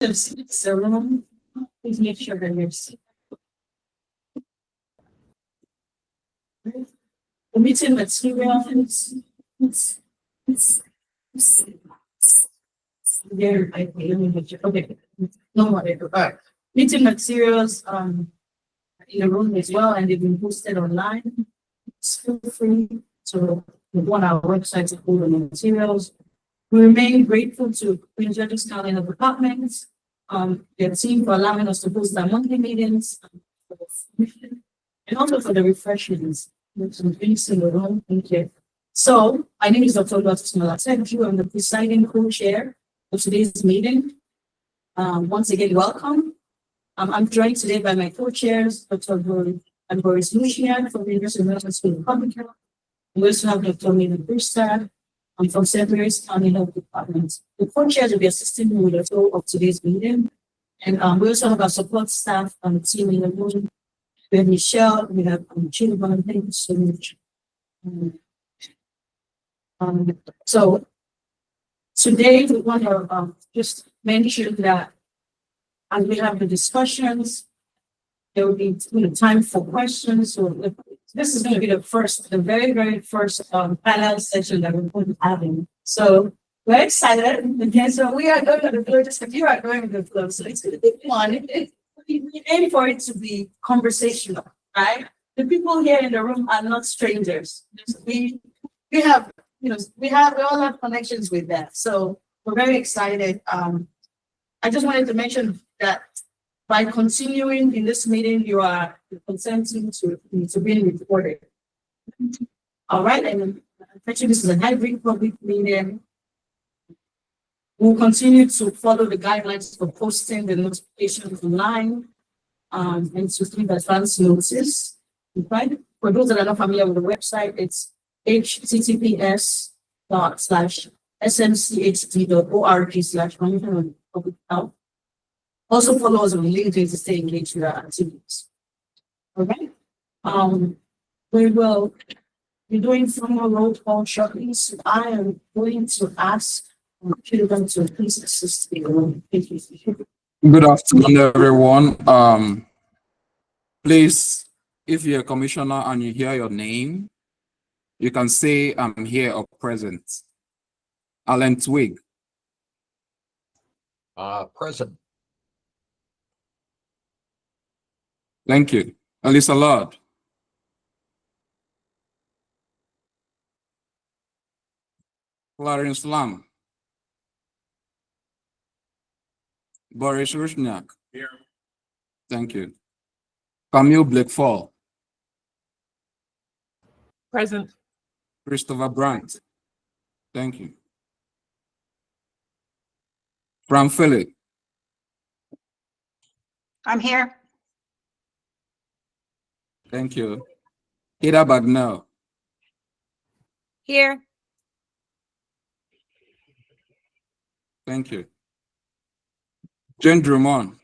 So, please make sure that you're seated. The meeting materials. There, let me get you. Okay, no more. All right. Meeting materials in the room as well, and they've been posted online. Feel free to go on our website to pull the materials. We remain grateful to Queen Judges County Health Department, their team for allowing us to host our monthly meetings, and also for the refreshments. There's some things in the room. Thank you. So, my name is Dr. Lotus Malatenju. I'm the presiding co-chair of today's meeting. Once again, welcome. I'm joined today by my co-chairs, Dr. Boris Lucian from the University of Maryland School of Public Health. We also have Dr. Mina Brewster from St. Mary's County Health Department. The co-chairs will be assisting me with the flow of today's meeting. And we also have our support staff on the team in the room. We have Michelle, we have Children. Thank you so much. So today we want to just mention that as we have the discussions, there will be time for questions. So this is going to be the very first panel session that we're going to be having. So we're excited. Okay, so we are going to the floor, just like you are going to the floor. So it's going to be fun. We aim for it to be conversational, right? The people here in the room are not strangers. We have, we all have connections with them. So we're very excited. I just wanted to mention that by continuing in this meeting, you are consenting to being recorded. All right, and actually this is a hybrid public meeting. We'll continue to follow the guidelines for posting the notifications online and to give advance notice. Right? For those that are not familiar with the website, it's https:/smchd.org/monitoring on public health. Also follow us on LinkedIn to stay engaged with our activities. All right. We will be doing formal roll call shortly. So I am going to ask Children to please assist in the room. Thank you. Good afternoon, everyone. Please, if you're a commissioner and you hear your name, you can say I'm here or present. Alan Twig. Present. Thank you. Elisa Lord. Clarence Lam. Boris Rushniak. Here. Thank you. Camille Blakefall. Present. Christopher Brandt. Thank you. Frank Philip. I'm here. Thank you. Ida Bagnell. Here. Thank you. Jane Drummond.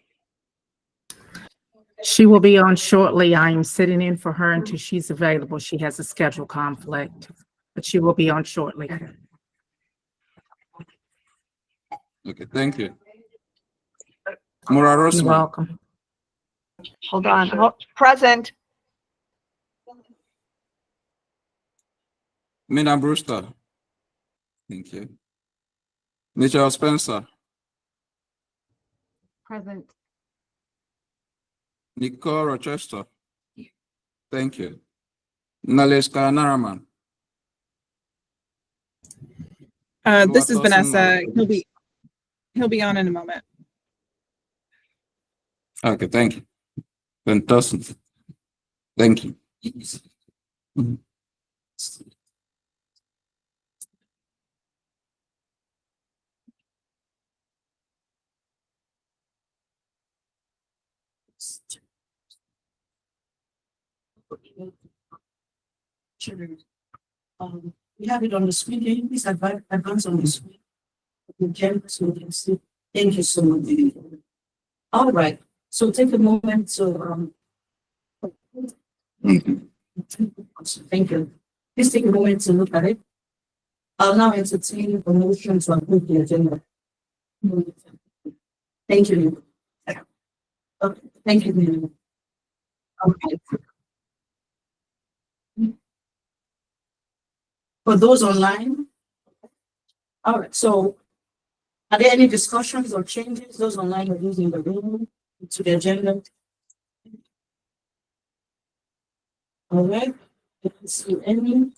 She will be on shortly. I am sitting in for her until she's available. She has a schedule conflict, but she will be on shortly. Okay, thank you. Mura You're Rossman. welcome. Hold on. Present. Mina Brewster. Thank you. Mitchell Spencer. Present. Nicole Rochester. Thank you. Naleska Naraman. This is Vanessa. Oluwatosin He'll be on in a moment. Okay, thank you. Fantastic. Thank you. We have it on the screen. Can you please advance on the screen? Okay, so we can see. Thank you so much. All right. So take a moment to thank you. Please take a moment to look at it. I'll now entertain a motion to approve the agenda. Thank you. Okay, thank you, Lynn. Okay. For those online. All right, so are there any discussions or changes? Those online are using the room to the agenda. All right, let's see any.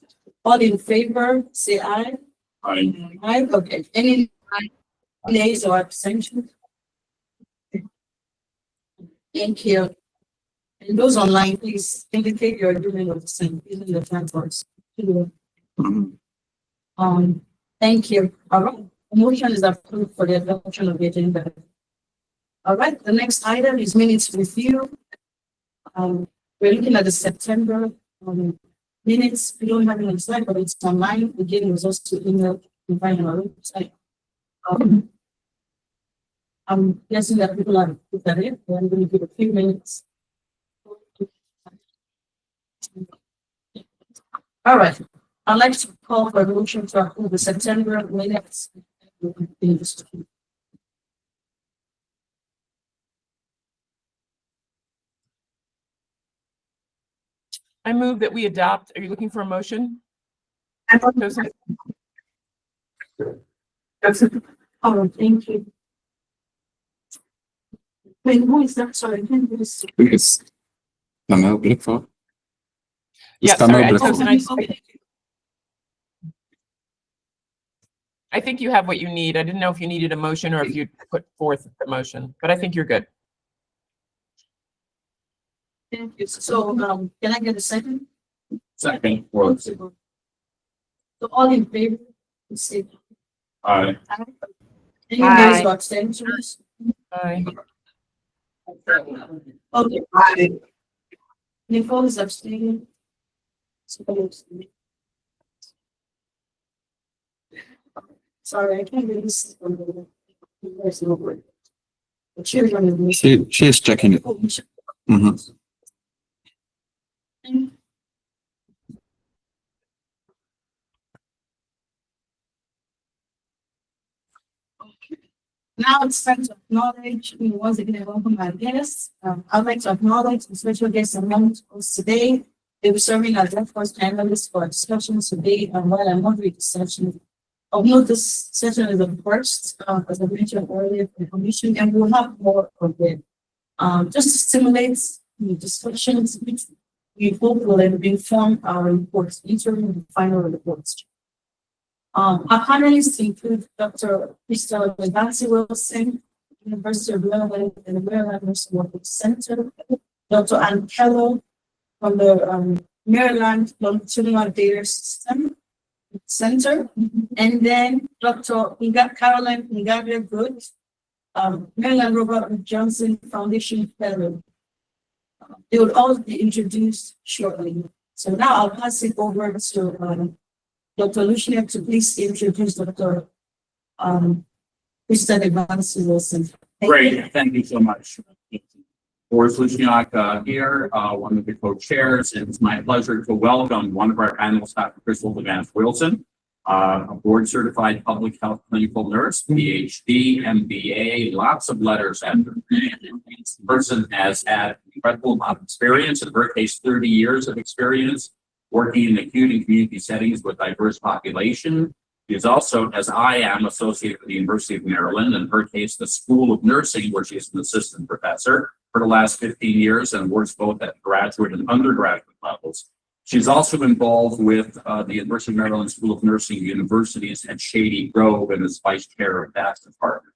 All in favor, say aye. Aye. Aye, okay. Any nays or abstentions? Thank you. And those online, please indicate your agreement of the same, using the time box. Thank you. All right, motion is approved for the adoption of the agenda. All right, the next item is minutes review. We're looking at the September minutes. We don't have it on slide, but it's online. Again, it was also emailed to find on our website. I'm guessing that people are looked at it. I'm going to give a few minutes. All right, I'd like to call for a motion to approve the September minutes. I move that we adopt. Are you looking for a motion? Joseph? Oh, thank you. Wait, who is that? Sorry, I can't really see. It's Kamel Blickford. Yeah, sorry, I chose and Okay. I think you have what you need. I didn't know if you needed a motion or if you put forth the motion, but I think you're good. Thank you. So, can I get a second? Second. So all in favor, say Aye. aye. Any Aye. nays or abstentions? Aye. Okay. Nicole is abstaining. Sorry, I can't really see. There's no word. The children is missing. She's checking it. Mhm. Now it's time to acknowledge, once again, welcome our guests. I'd like to acknowledge the special guests among us today. They'll be serving as their first panelists for discussions today, and while I'm moderating the session, of note, this session is the first, as I mentioned earlier, for the commission, and we'll have more of them. Just to stimulate the discussions, which we hope will inform our reports, interim and final reports. Our panelists include Dr. Crystal Nancy Wilson, University of Maryland and the Maryland Nursing Workforce Center, Dr. Ann Kello from the Maryland Longitudinal Data System Center, and then Dr. Caroline Ngabia Good, Maryland Robert Johnson Foundation Fellow. They will all be introduced shortly. So now I'll pass it over to Dr. Lucia to please introduce Dr. Crystal Nancy Wilson. Great, thank you so much. Boris Luciak here, one of the co-chairs. It's my pleasure to welcome one of our panelists, Dr. Crystal Vance Wilson, a board-certified public health clinical nurse, PhD, MBA, lots of letters after. This person has had incredible amount of experience, in her case, 30 years of experience working in acute and community settings with diverse population. She is also, as I am, associated with the University of Maryland, in her case, the School of Nursing, where she is an assistant professor for the last 15 years and works both at graduate and undergraduate levels. She's also involved with the University of Maryland School of Nursing Universities at Shady Grove and is vice chair of that department.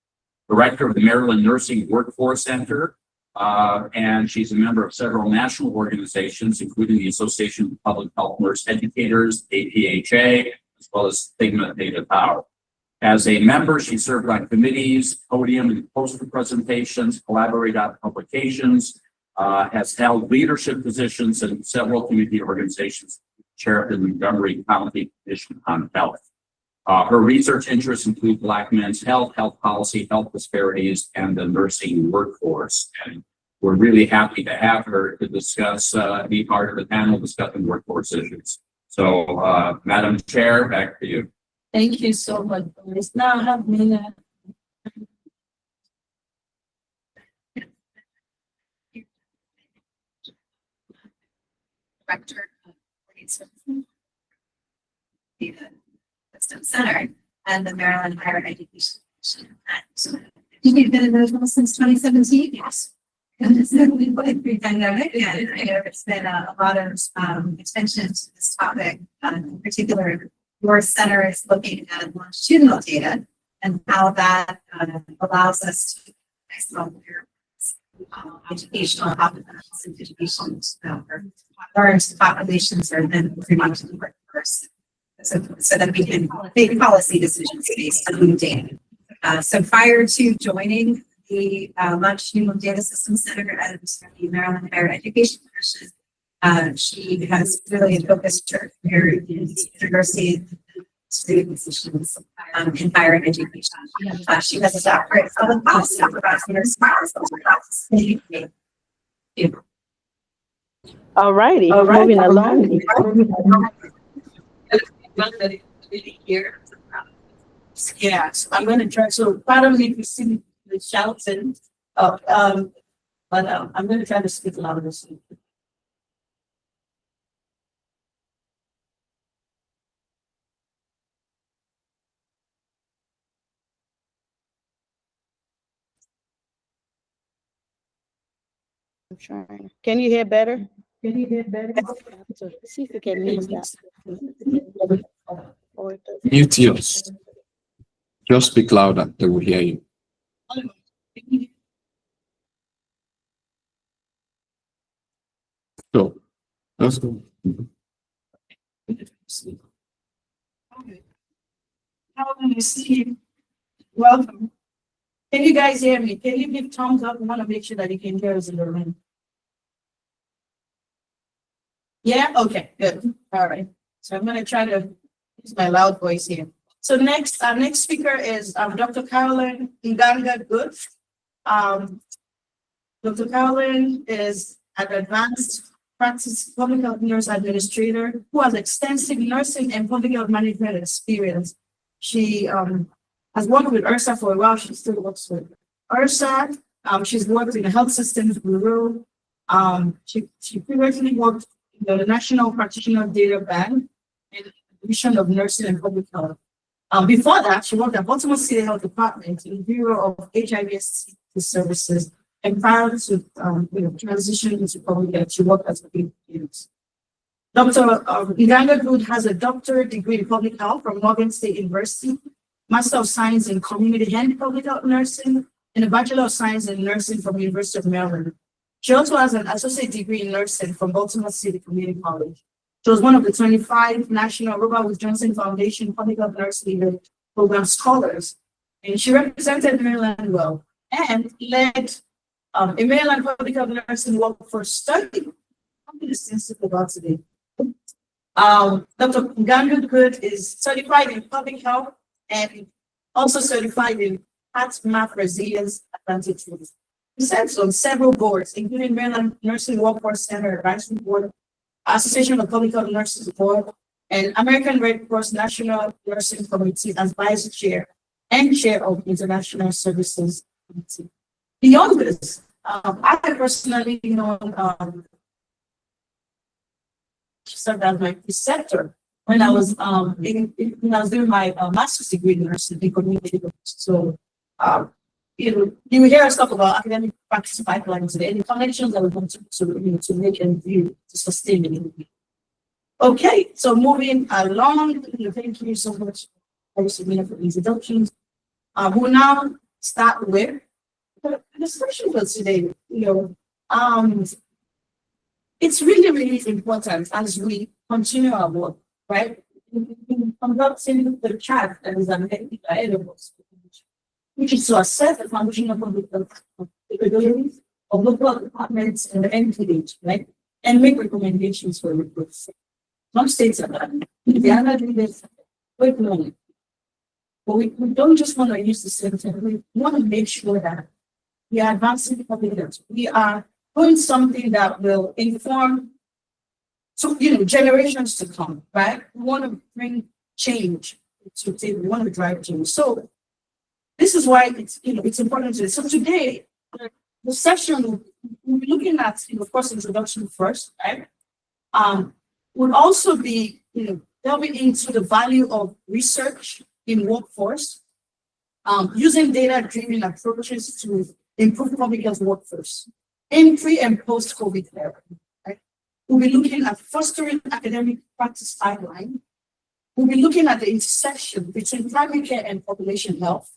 Director of the Maryland Nursing Workforce Center, and she's a member of several national organizations, including the Association of Public Health Nurse Educators, APHA, as well as Sigma Theta Tau. As a member, she served on committees, podium and poster presentations, collaborated on publications, has held leadership positions in several community organizations, chair of the Montgomery County Commission on Health. Her research interests include Black men's health, health policy, health disparities, and the nursing workforce. And we're really happy to have her to discuss, be part of the panel discussing workforce issues. So, Madam Chair, back to you. Thank you so much. Now I have Mina. director of Data System Center and the Maryland Higher Education Commission. You've been in those since 2017, yes. And it's definitely like pre-pandemic, and I know it's been a lot of attention to this topic. In particular, your center is looking at longitudinal data and how that allows us to educational outcomes and education for large populations are then pretty much in the workforce. So that we can make policy decisions based on the data. So prior to joining the Longitudinal Data System Center at the Maryland Higher Education Commission, she has really focused her career in diversity positions in higher education. She has a doctorate in public policy across All righty, moving along. Yeah, so I'm gonna try, so pardon me if you see the shouting, but I'm gonna try to speak louder. I'm trying. Can you hear better? Can you hear better? So see if you can mute that. Or it doesn't. Mute yours. Just speak louder, they will hear you. So, let's go. How do you see? Welcome. Can you guys hear me? Can you give thumbs up? I want to make sure that you can hear us in the room. Yeah, okay, good. All right. So I'm gonna try to use my loud voice here. So next, our next speaker is Dr. Carolyn Nganga Good. Dr. Carolyn is an advanced practice public health nurse administrator who has extensive nursing and public health management experience. She has worked with URSA for a while. She still works with URSA. She's worked in the health systems bureau. She previously worked in the National Practitioner Data Bank and the Division of Nursing and Public Health. Before that, she worked at Baltimore City Health Department in the Bureau of HIV/AIDS Services. And prior to transitioning into public health, she worked as a nurse. Dr. Nganga Good has a doctorate degree in public health from Morgan State University, Master of Science in Community and Public Health Nursing, and a Bachelor of Science in Nursing from the University of Maryland. She also has an associate degree in nursing from Baltimore City Community College. She was one of the 25 National Robert Wood Johnson Foundation Public Health Nursing Program Scholars, and she represented Maryland well and led a Maryland Public Health Nursing Workforce Study. I'm going to sensitive about today. Dr. Nganga Good is certified in public health and also certified in HAT/MAP Resilience Advantages. He serves on several boards, including Maryland Nursing Workforce Center Advisory Board, Association of Public Health Nurses Board, and American Red Cross National Nursing Committee as Vice Chair and Chair of International Services Committee. Beyond this, I personally know she served as my preceptor when I was doing my master's degree in nursing in community. So you hear us talk about academic practice pipeline today and the connections that we want to make and view to sustain it. Okay, so moving along, thank you so much for the introductions. We'll now start with the discussion for today. It's really, really important as we continue our work, right? In conducting the chat that is ahead of us, which is to assess the function of public health capabilities of local departments and the NPH, right? And make recommendations for reports. Some states are done. They are not doing this with money. But we don't just want to use the same thing. We want to make sure that we are advancing public health. We are doing something that will inform generations to come, right? We want to bring change to the table. We want to drive change. So this is why it's important to. So today, the session we'll be looking at, of course, introduction first, right? Would also be, delving into the value of research in workforce, using data-driven approaches to improve public health workforce in pre and post-COVID era. Right? We'll be looking at fostering academic practice pipeline. We'll be looking at the intersection between primary care and population health.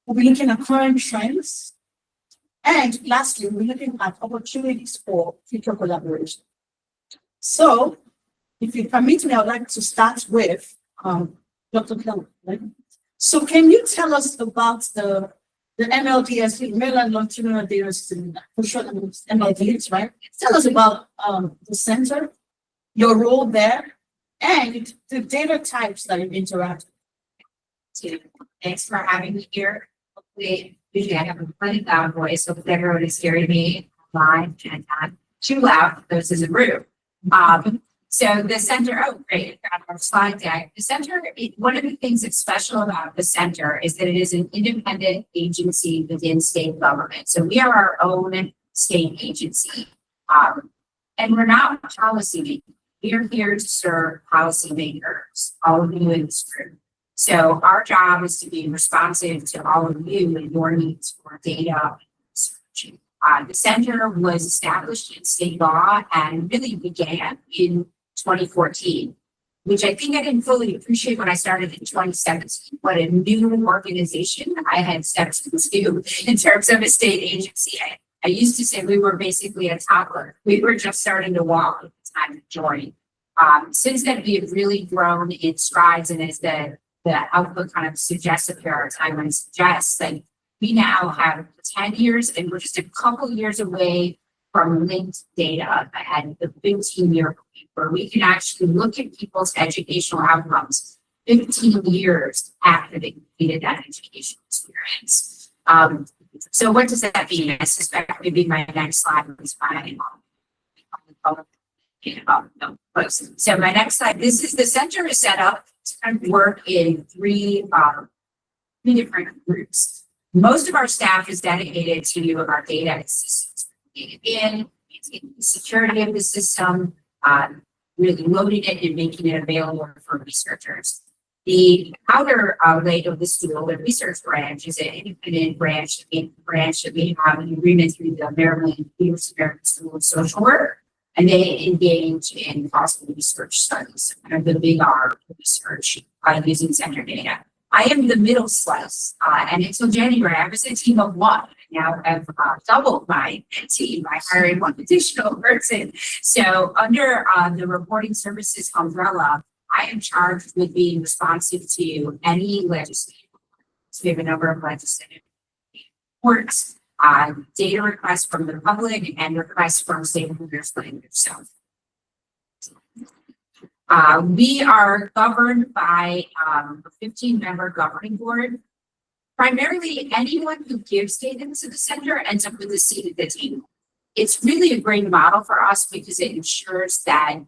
We'll be looking at current trends. And lastly, we'll be looking at opportunities for future collaboration. So, if you permit me, I'd like to start with Dr. Keller. Right? So, can you tell us about the MLDS, Maryland Longitudinal Data System, for short, MLDS, right? Tell us about the center, your role there, and the data types that you interact with. Thanks for having me here. Hopefully, usually I have a plenty loud voice, so everyone is hearing me live and not too loud for those in the room. So the center, oh, great, got our slide deck. The center, one of the things that's special about the center is that it is an independent agency within state government. So we are our own state agency. And we're not policymakers. We are here to serve policymakers, all of you in this group. So our job is to be responsive to all of you and your needs for data research. The center was established in state law and really began in 2014, which I think I didn't fully appreciate when I started in 2017, what a new organization I had stepped into in terms of a state agency. I used to say we were basically a toddler. We were just starting to walk at the time to join. Since then, we have really grown in strides, and as the outlook kind of suggests, if our timeline suggests, that we now have 10 years, and we're just a couple years away from linked data ahead, the 15-year point, where we can actually look at people's educational outcomes 15 years after they completed that educational experience. So what does that mean? I suspect maybe my next slide is my So my next slide, this is the center is set up to kind of work in three different groups. Most of our staff is dedicated to our data systems. In the security of the system, really loading it and making it available for researchers. The outer leg of the stool, the research branch, is an independent branch that we have an agreement through the Maryland American School of Social Work, and they engage in possible research studies, kind of the big R research using center data. I am the middle slice, and until January, I was a team of one. Now I've doubled my team by hiring one additional person. So under the reporting services umbrella, I am charged with being responsive to any legislative. So we have a number of legislative reports, data requests from the public, and requests from stakeholders like yourself. We are governed by a 15-member governing board. Primarily, anyone who gives data to the center ends up with a seat at the table. It's really a great model for us because it ensures that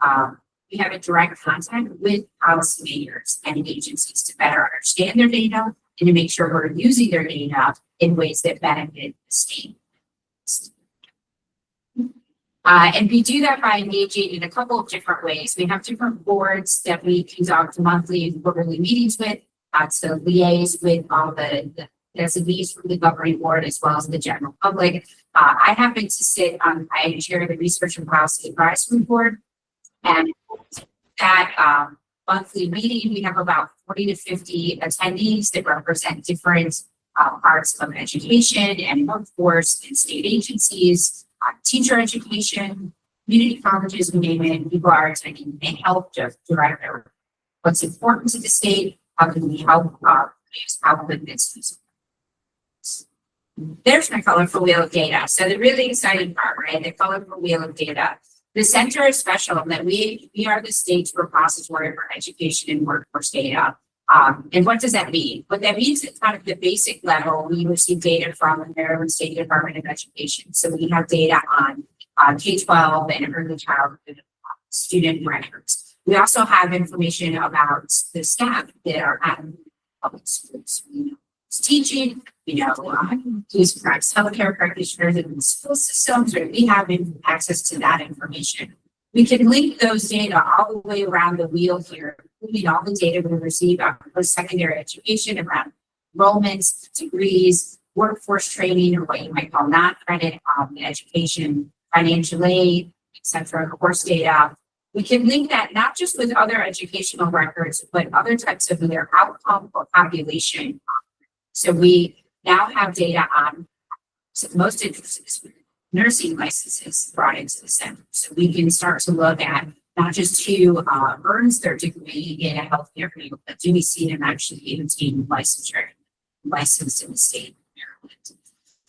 we have a direct contact with policymakers and agencies to better understand their data and to make sure we're using their data in ways that benefit the state. And we do that by engaging in a couple of different ways. We have different boards that we conduct monthly and quarterly meetings with to liaise with all the designees from the governing board as well as the general public. I happen to sit on, I chair the Research and Policy Advisory Board, and that monthly meeting, we have about 40 to 50 attendees that represent different parts of education and workforce and state agencies, teacher education, community colleges, we name it. People are attending. They help to direct what's important to the state. How can we help use how with this? There's my colorful wheel of data. So the really exciting part, right? The colorful wheel of data. The center is special in that we are the state's repository for education and workforce data. And what does that mean? What that means is kind of the basic level, we receive data from the Maryland State Department of Education. So we have data on K-12 and early childhood student records. We also have information about the staff that are at public schools. You know, who's teaching, you know, who's perhaps healthcare practitioners in the school systems, or we have access to that information. We can link those data all the way around the wheel here, including all the data we receive on post-secondary education around enrollments, degrees, workforce training, or what you might call non-credit education, financial aid, et cetera, course data. We can link that not just with other educational records, but other types of either outcome or population. So we now have data on most instances nursing licenses brought into the center. So we can start to look at not just who earns their degree in a healthcare field, but do we see them actually even obtain licensure, licensed in the state of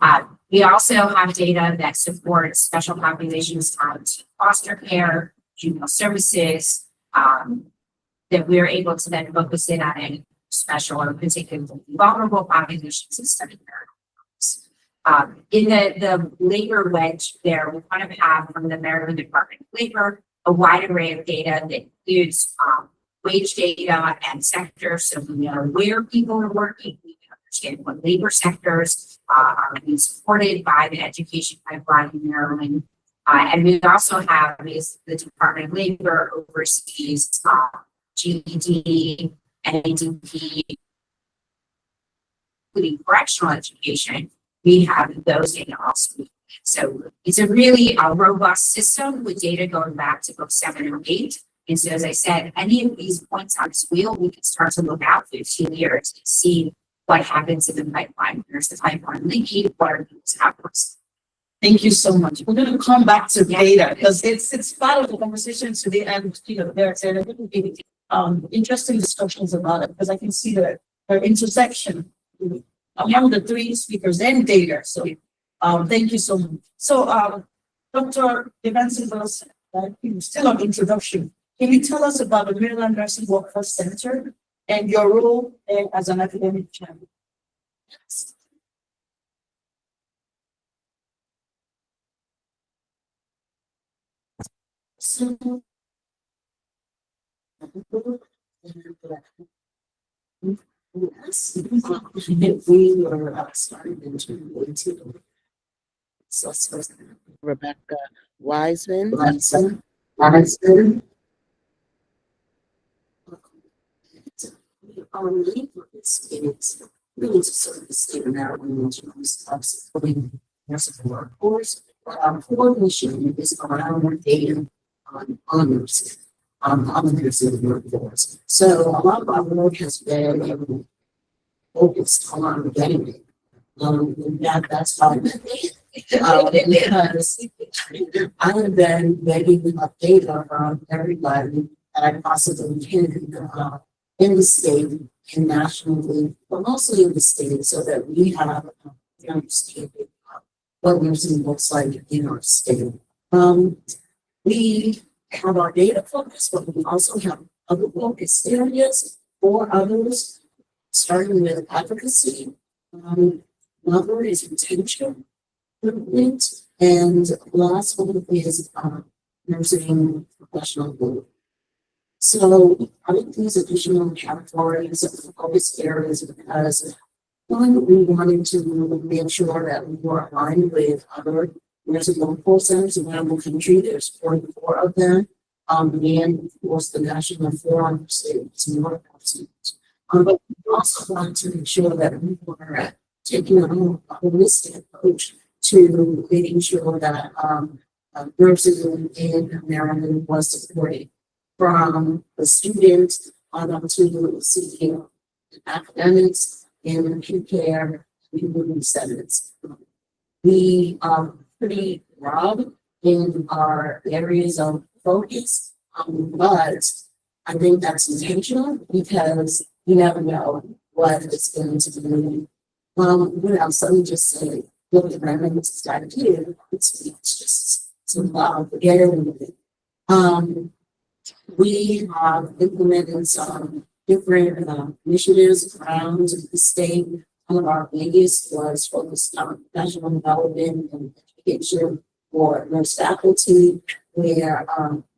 Maryland. We also have data that supports special populations on foster care, juvenile services, that we're able to then focus in on any special or particularly vulnerable populations and study their in the labor wedge there, we kind of have from the Maryland Department of Labor a wide array of data that includes wage data and sectors. So we know where people are working, we can understand what labor sectors are being supported by the education pipeline in Maryland. And we also have is the Department of Labor oversees GED, NADP, including correctional education. We have those data also. So it's a really robust system with data going back to book 7 or 8. And so, as I said, any of these points on this wheel, we can start to look out 15 years and see what happens in the pipeline. There's the pipeline leaking, what are these outputs? Thank you so much. We're going to come back to data because it's part of the conversation today, and there's a little bit interesting discussions about it because I can see the intersection among the three speakers and data. So thank you so much. So Dr. Evanson, still on introduction, can you tell us about the Maryland Nursing Workforce Center and your role as an academic champion? So, yes, we were starting in 2018. So, Rebecca Wiseman. Wiseman. Our lead is really to serve the state of Maryland in terms of supporting nursing workforce. Our core mission is around data on nursing. On the nursing workforce. So a lot of our work has been focused on getting it. That's why because I have been getting data from everybody that I possibly can in the state and nationally, but mostly in the state, so that we have an understanding of what nursing looks like in our state. We have our data focus, but we also have other focus areas for others, starting with advocacy. Another is retention, and last one is nursing professional growth. So I think these additional categories of focus areas because one, we wanted to make sure that we were aligned with other nursing workforce centers around the country. There's 44 of them. And of course the National Forum for State and Workforce Centers. But we also want to make sure that we were taking a holistic approach to making sure that nursing in Maryland was supported from the students on up to seeking academics and acute care community settings. We are pretty broad in our areas of focus, but I think that's intentional because you never know what it's going to be. So we just say, look at my name, it's got to do. It's just so forget it. We have implemented some different initiatives around the state. One of our biggest was focused on professional development and education for nurse faculty, where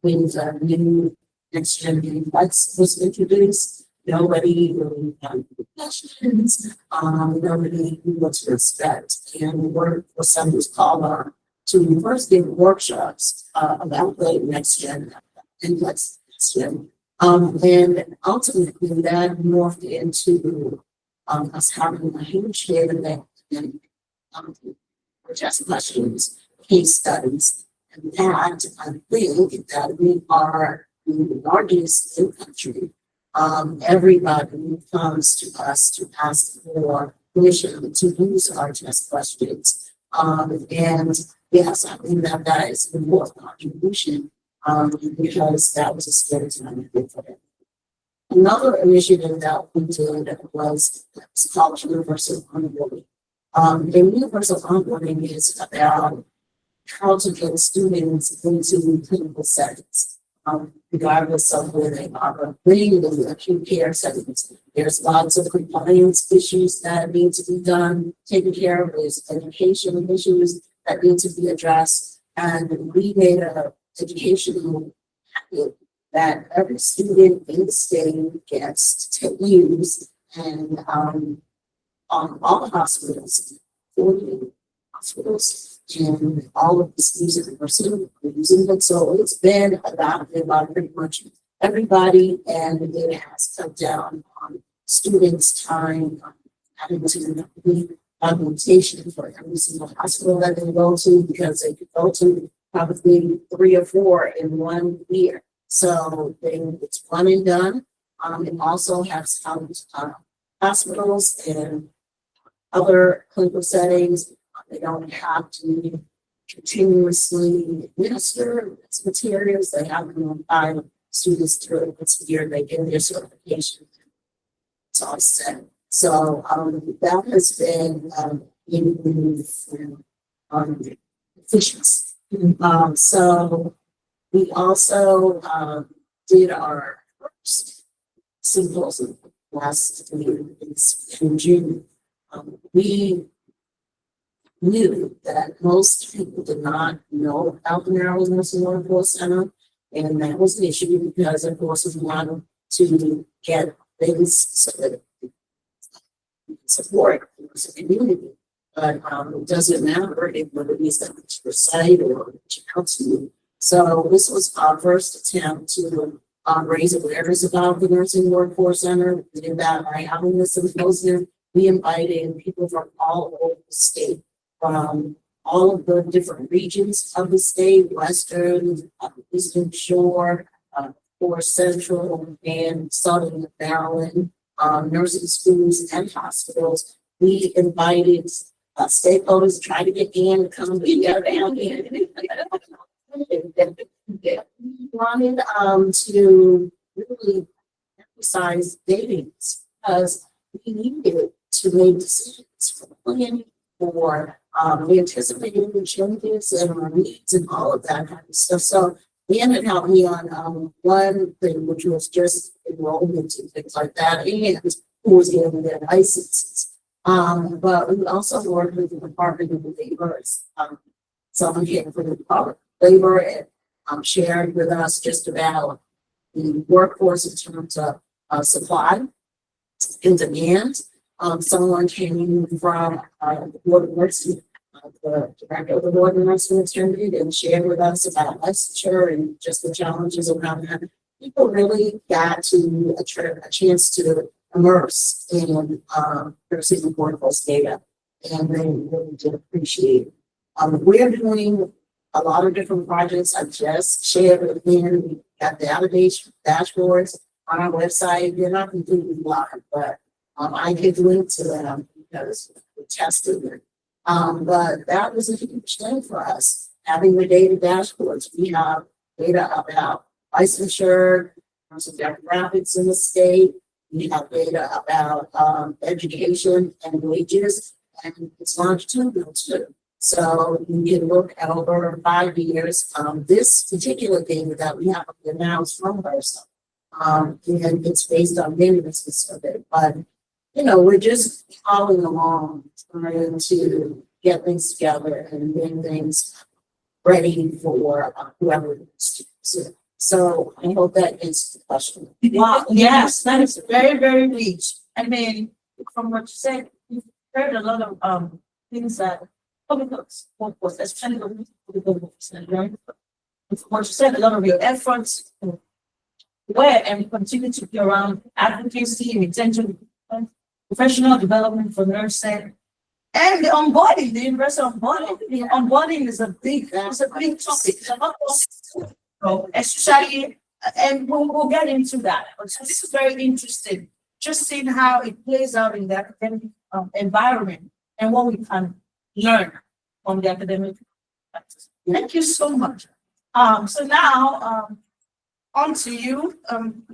when the new next gen flex was introduced, nobody really had questions. Nobody knew what to expect. And we worked for some was called our to first give workshops, about the next gen and next gen. And ultimately that morphed into, us having a huge data bank and, just questions, case studies. And that, I think that we are the largest in the country. Everybody comes to us to ask for permission to use our test questions. And yes, I think that that is an important contribution, because that was a scary time for them. Another initiative that we did was college universal onboarding. And universal onboarding is about how to get students into clinical settings, regardless of where they are, bringing them to acute care settings. There's lots of compliance issues that need to be done, taken care of. There's education issues that need to be addressed. And we made a educational packet that every student in the state gets to use. And all the hospitals, 40 hospitals, and all of the schools in the university are using it. So it's been adopted by pretty much everybody, and it has cut down on students' time, having to complete documentation for every single hospital that they go to, because they could go to probably 3 or 4 in 1 year. So it's one and done. It also has hospitals and other clinical settings. They don't have to continuously administer its materials. They have to find students through this year. They get their certification. It's all set. So that has been efficiency. So we also did our first symposium last year in June. We knew that most people did not know about the Maryland Nursing Workforce Center, and that was an issue because, of course, we wanted to get things so that we can support the community. But it doesn't matter if whether it is that particular site or which council. So this was our first attempt to raise awareness about the Nursing Workforce Center. We did that by having this symposium. We invited people from all over the state, from all of the different regions of the state, Western, Eastern Shore, or Central and Southern Maryland, nursing schools and hospitals. We invited stakeholders to try to get in to come together down here. Wanted to really emphasize database because we needed to make decisions for planning, for anticipating the changes and our needs and all of that kind of stuff. So Dan had helped me on one thing, which was just enrollment and things like that, and who was getting their licenses. But we also worked with the Department of Labor. Someone came from the Department of Labor and shared with us just about the workforce in terms of supply and demand. Someone came from the Board of Nursing, the director of the Board of Nursing attended and shared with us about licensure and just the challenges around that. People really got to a chance to immerse in nursing workforce data, and they really did appreciate it. We're doing a lot of different projects. I just shared with them. We got database dashboards on our website. They're not completely live, but I could link to them because we tested it. But that was a huge thing for us, having the data dashboards. We have data about licensure, some demographics in the state. We have data about education and wages, and it's longitudinal too. So you can look at over 5 years. This particular data that we have now is from HRSA, and it's based on many business survey. But you know, we're just following along, trying to get things together and get things ready for whoever needs to. So I hope that answers the question. Wow, yes, that is very, very rich. I mean, from what you said, you've heard a lot of things that public health workforce, especially the public health, right? What you said, a lot of your efforts where and continue to be around advocacy, retention, professional development for nursing, and the onboarding, the universal onboarding. The onboarding is a big topic. It's a lot of, so especially, and we'll get into that. But so this is very interesting, just seeing how it plays out in the academic environment and what we can learn from the academic practice. Thank you so much. So now, on to you,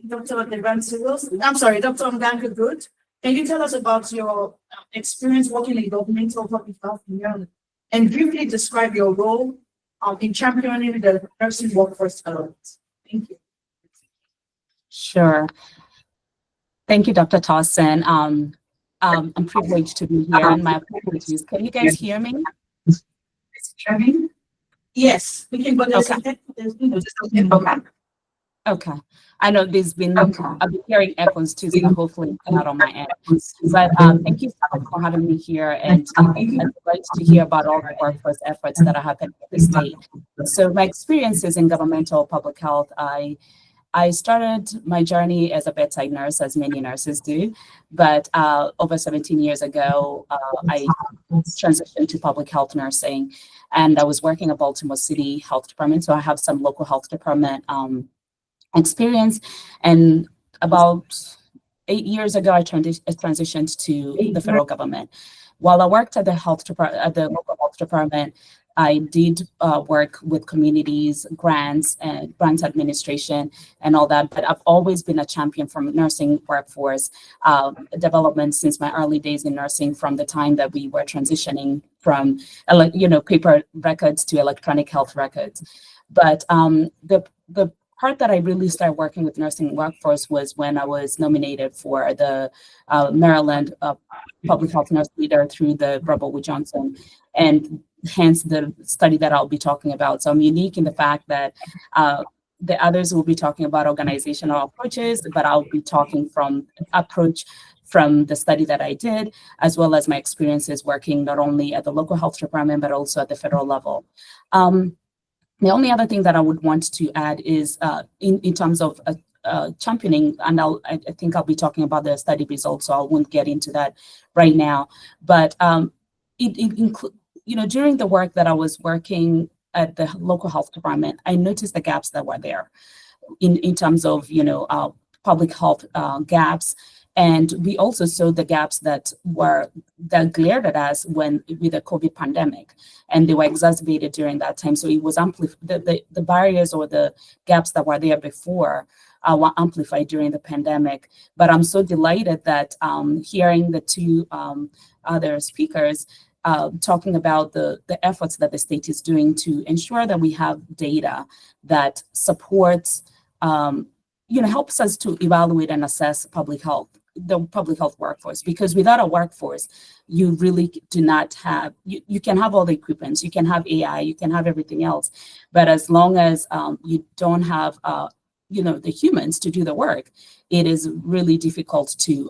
Dr. Devansi Wilson. I'm sorry, Dr. Mganga Good. Can you tell us about your experience working in governmental public health in Maryland and briefly describe your role in championing the nursing workforce development? Thank you. Sure. Thank you, Dr. Towson. I'm privileged to be here, and my apologies. Can you guys hear me? Yes, we can go there. Okay. Okay. I know there's been, I've been hearing echoes too, so hopefully it's not on my end. But thank you so much for having me here, and I'd like to hear about all the workforce efforts that are happening in the state. So my experiences in governmental public health, I started my journey as a bedside nurse, as many nurses do, but over 17 years ago, I transitioned to public health nursing, and I was working at Baltimore City Health Department, so I have some local health department experience. And about 8 years ago, I transitioned to the federal government. While I worked at the local health department, I did work with communities, grants, and grants administration, and all that. But I've always been a champion for nursing workforce development since my early days in nursing, from the time that we were transitioning from paper records to electronic health records. But the part that I really started working with nursing workforce was when I was nominated for the Maryland Public Health Nurse Leader through the Robert Wood Johnson, and hence the study that I'll be talking about. So I'm unique in the fact that the others will be talking about organizational approaches, but I'll be talking from the study that I did, as well as my experiences working not only at the local health department, but also at the federal level. The only other thing that I would want to add is in terms of championing, and I think I'll be talking about the study results, so I won't get into that right now. But it includes, during the work that I was working at the local health department, I noticed the gaps that were there in terms of, public health gaps. And we also saw the gaps that glared at us with the COVID pandemic, and they were exacerbated during that time. So it was the barriers or the gaps that were there before were amplified during the pandemic. But I'm so delighted that hearing the two other speakers talking about the efforts that the state is doing to ensure that we have data that supports, helps us to evaluate and assess the public health workforce. Because without a workforce, you really do not have, you can have all the equipment, you can have AI, you can have everything else. But as long as you don't have, the humans to do the work, it is really difficult to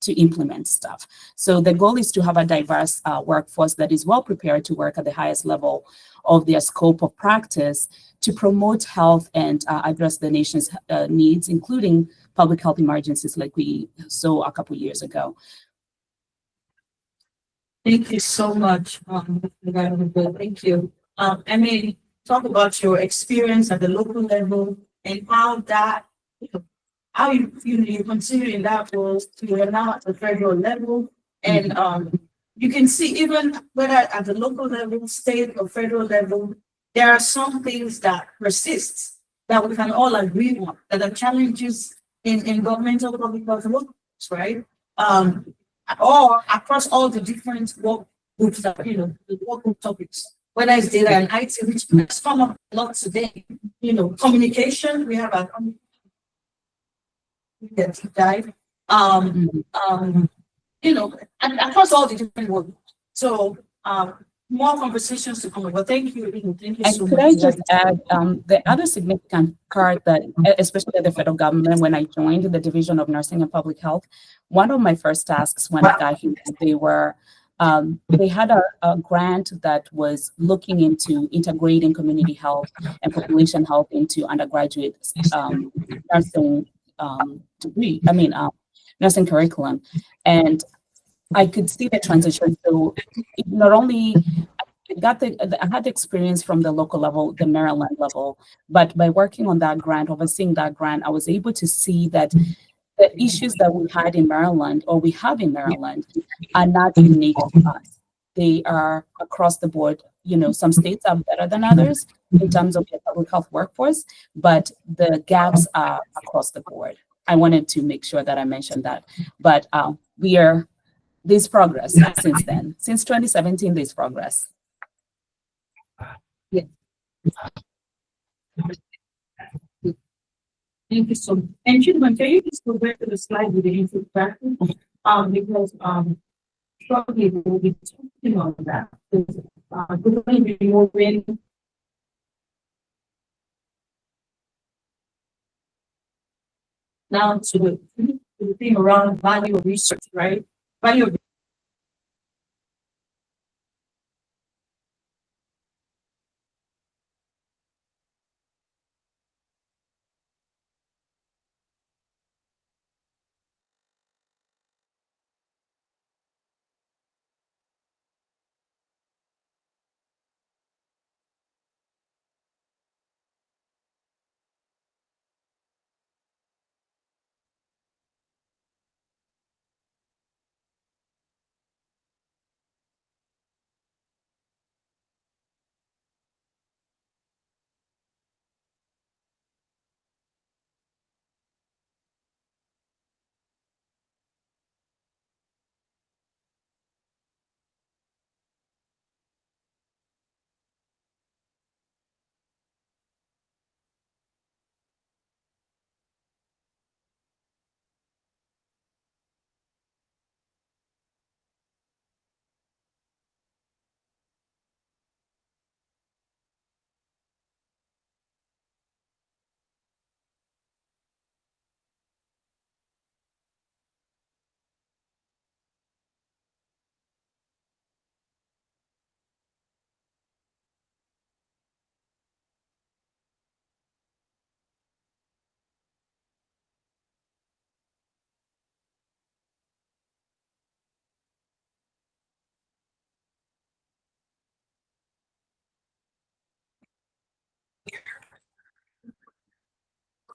implement stuff. So the goal is to have a diverse workforce that is well prepared to work at the highest level of their scope of practice to promote health and address the nation's needs, including public health emergencies like we saw a couple years ago. Thank you so much. Thank you. Talk about your experience at the local level and how that, how you continue in that role to you're now at the federal level. And you can see even whether at the local level, state or federal level, there are some things that persist that we can all agree on, that are challenges in governmental public health workforce, right? Or across all the different work groups that, the work group topics, whether it's data and IT, which has come up a lot today, communication, we have a deep dive, and across all the different work groups. So, more conversations to come over. Thank you. Thank you so much. Could I just add the other significant part that, especially at the federal government, when I joined the Division of Nursing and Public Health, one of my first tasks when I got here, they were They had a grant that was looking into integrating community health and population health into undergraduate nursing degree. Nursing curriculum, and I could see the transition. So it not only I had the experience from the local level, the Maryland level, but by working on that grant, overseeing that grant, I was able to see that the issues that we had in Maryland, or we have in Maryland, are not unique to us. They are across the board. Some states are better than others in terms of their public health workforce, but the gaps are across the board. I wanted to make sure that I mentioned that. But there's progress since then. Since 2017, there's progress. Thank you so much. And gentlemen, can you just go back to the slide with the input factor? Because probably we'll be talking on that. We're going to be moving. Now to the thing around value of research, right? Value of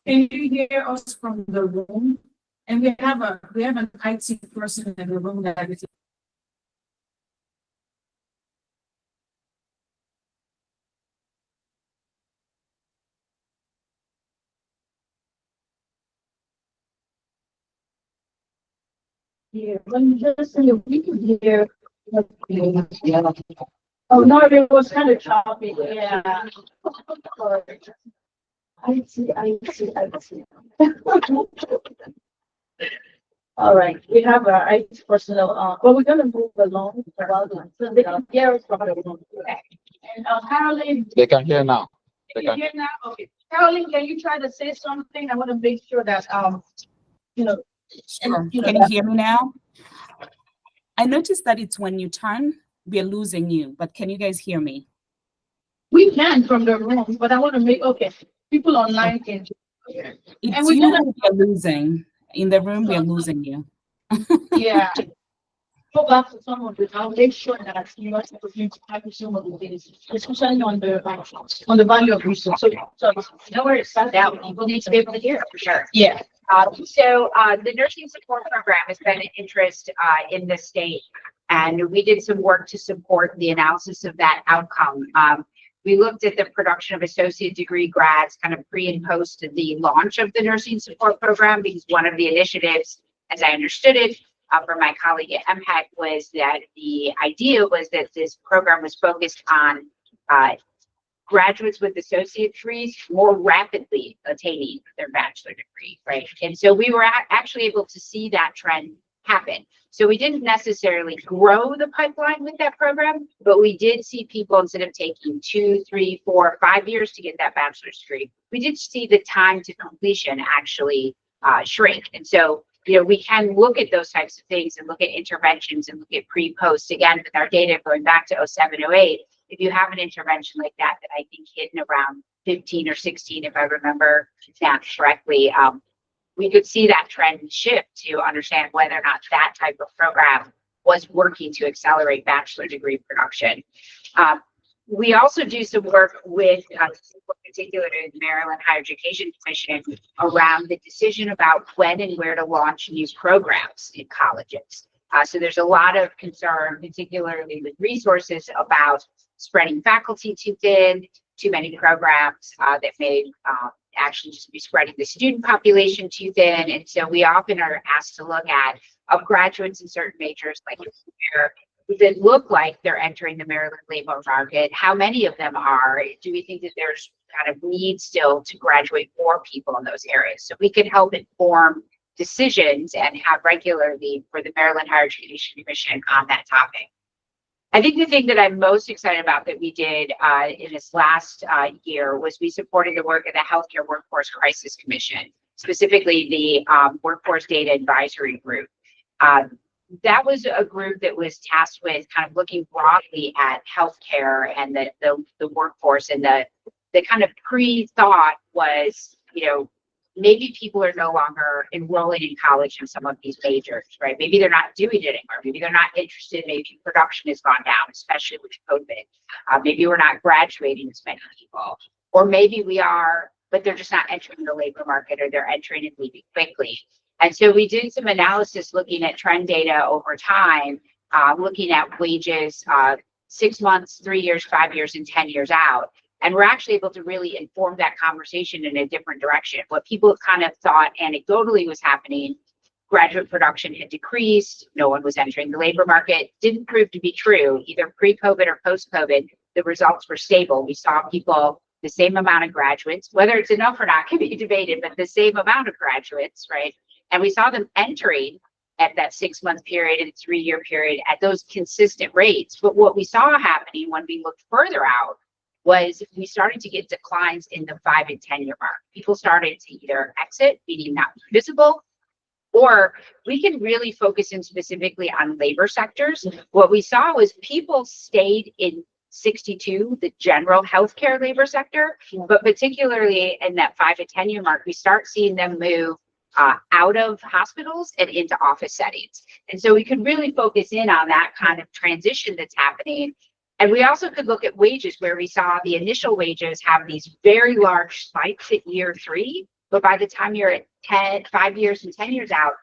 can you hear us from the room? And we have an IT person in the room that is. Yeah, when you just say we can hear. Oh, no, it was kind of choppy, yeah. I see. All right, we have our IT personnel, but we're gonna move along. So they can hear us from the room. And Caroline. They can hear now. Can you hear now? Okay. Caroline, can you try to say something? I want to make sure that, you know. Sure. You know, Can you hear me now? I noticed that it's when you turn, we're losing you, but can you guys hear me? We can from the room, but I want to make, okay, people online can. It's we you gotta- that we're losing. In the room, we're losing you. Yeah. Go back to some of it. I'll make sure that you must have some of the things, especially on the value of research. So No worries, that people need to be able to hear it for sure. yeah. So the nursing support program has been an interest in the state, and we did some work to support the analysis of that outcome. We looked at the production of associate degree grads kind of pre and post the launch of the nursing support program, because one of the initiatives, as I understood it, from my colleague at MPAC, was that the idea was that this program was focused on graduates with associate degrees more rapidly attaining their bachelor degree, right? And so we were actually able to see that trend happen. So we didn't necessarily grow the pipeline with that program, but we did see people, instead of taking 2, 3, 4, 5 years to get that bachelor's degree, we did see the time to completion actually shrink. And so we can look at those types of things and look at interventions and look at pre-post again with our data going back to 07, 08. If you have an intervention like that I think hit in around 15 or 16, if I remember that correctly, we could see that trend shift to understand whether or not that type of program was working to accelerate bachelor degree production. We also do some work with, particularly the Maryland Higher Education Commission, around the decision about when and where to launch new programs in colleges. So there's a lot of concern, particularly with resources, about spreading faculty too thin, too many programs that may actually just be spreading the student population too thin. And so we often are asked to look at graduates in certain majors, like that look like they're entering the Maryland labor market. How many of them are? Do we think that there's kind of need still to graduate more people in those areas? So we could help inform decisions and have regularly for the Maryland Higher Education Commission on that topic. I think the thing that I'm most excited about that we did in this last year was we supported the work of the Healthcare Workforce Crisis Commission, specifically the Workforce Data Advisory Group. That was a group that was tasked with kind of looking broadly at healthcare and the workforce, and the kind of pre-thought was, maybe people are no longer enrolling in college in some of these majors, right? Maybe they're not doing it anymore. Maybe they're not interested. Maybe production has gone down, especially with COVID. Maybe we're not graduating as many people, or maybe we are, but they're just not entering the labor market, or they're entering and leaving quickly. And so we did some analysis looking at trend data over time, looking at wages 6 months, 3 years, 5 years, and 10 years out. And we're actually able to really inform that conversation in a different direction. What people have kind of thought anecdotally was happening, graduate production had decreased, no one was entering the labor market, didn't prove to be true, either pre-COVID or post-COVID. The results were stable. We saw people, the same amount of graduates, whether it's enough or not can be debated, but the same amount of graduates, right? And we saw them entering at that 6 month period and 3 year period at those consistent rates. But what we saw happening when we looked further out was we started to get declines in the 5 and 10 year mark. People started to either exit, meaning not visible, or we can really focus in specifically on labor sectors. What we saw was people stayed in 62, the general healthcare labor sector, but particularly in that 5 to 10 year mark, we start seeing them move out of hospitals and into office settings. And so we could really focus in on that kind of transition that's happening. And we also could look at wages, where we saw the initial wages have these very large spikes at year 3, but by the time you're at 5 years and 10 years out,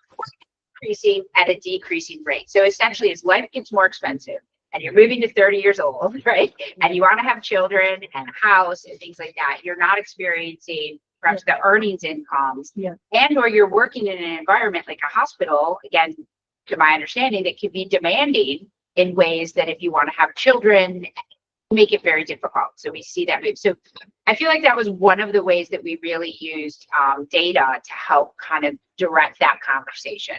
increasing at a decreasing rate. So essentially, as life gets more expensive and you're moving to 30 years old, right, and you want to have children and a house and things like that, you're not experiencing perhaps the earnings incomes, and or you're working in an environment like a hospital, again, to my understanding, that can be demanding in ways that if you want to have children, make it very difficult. So we see that move. So I feel like that was one of the ways that we really used data to help kind of direct that conversation.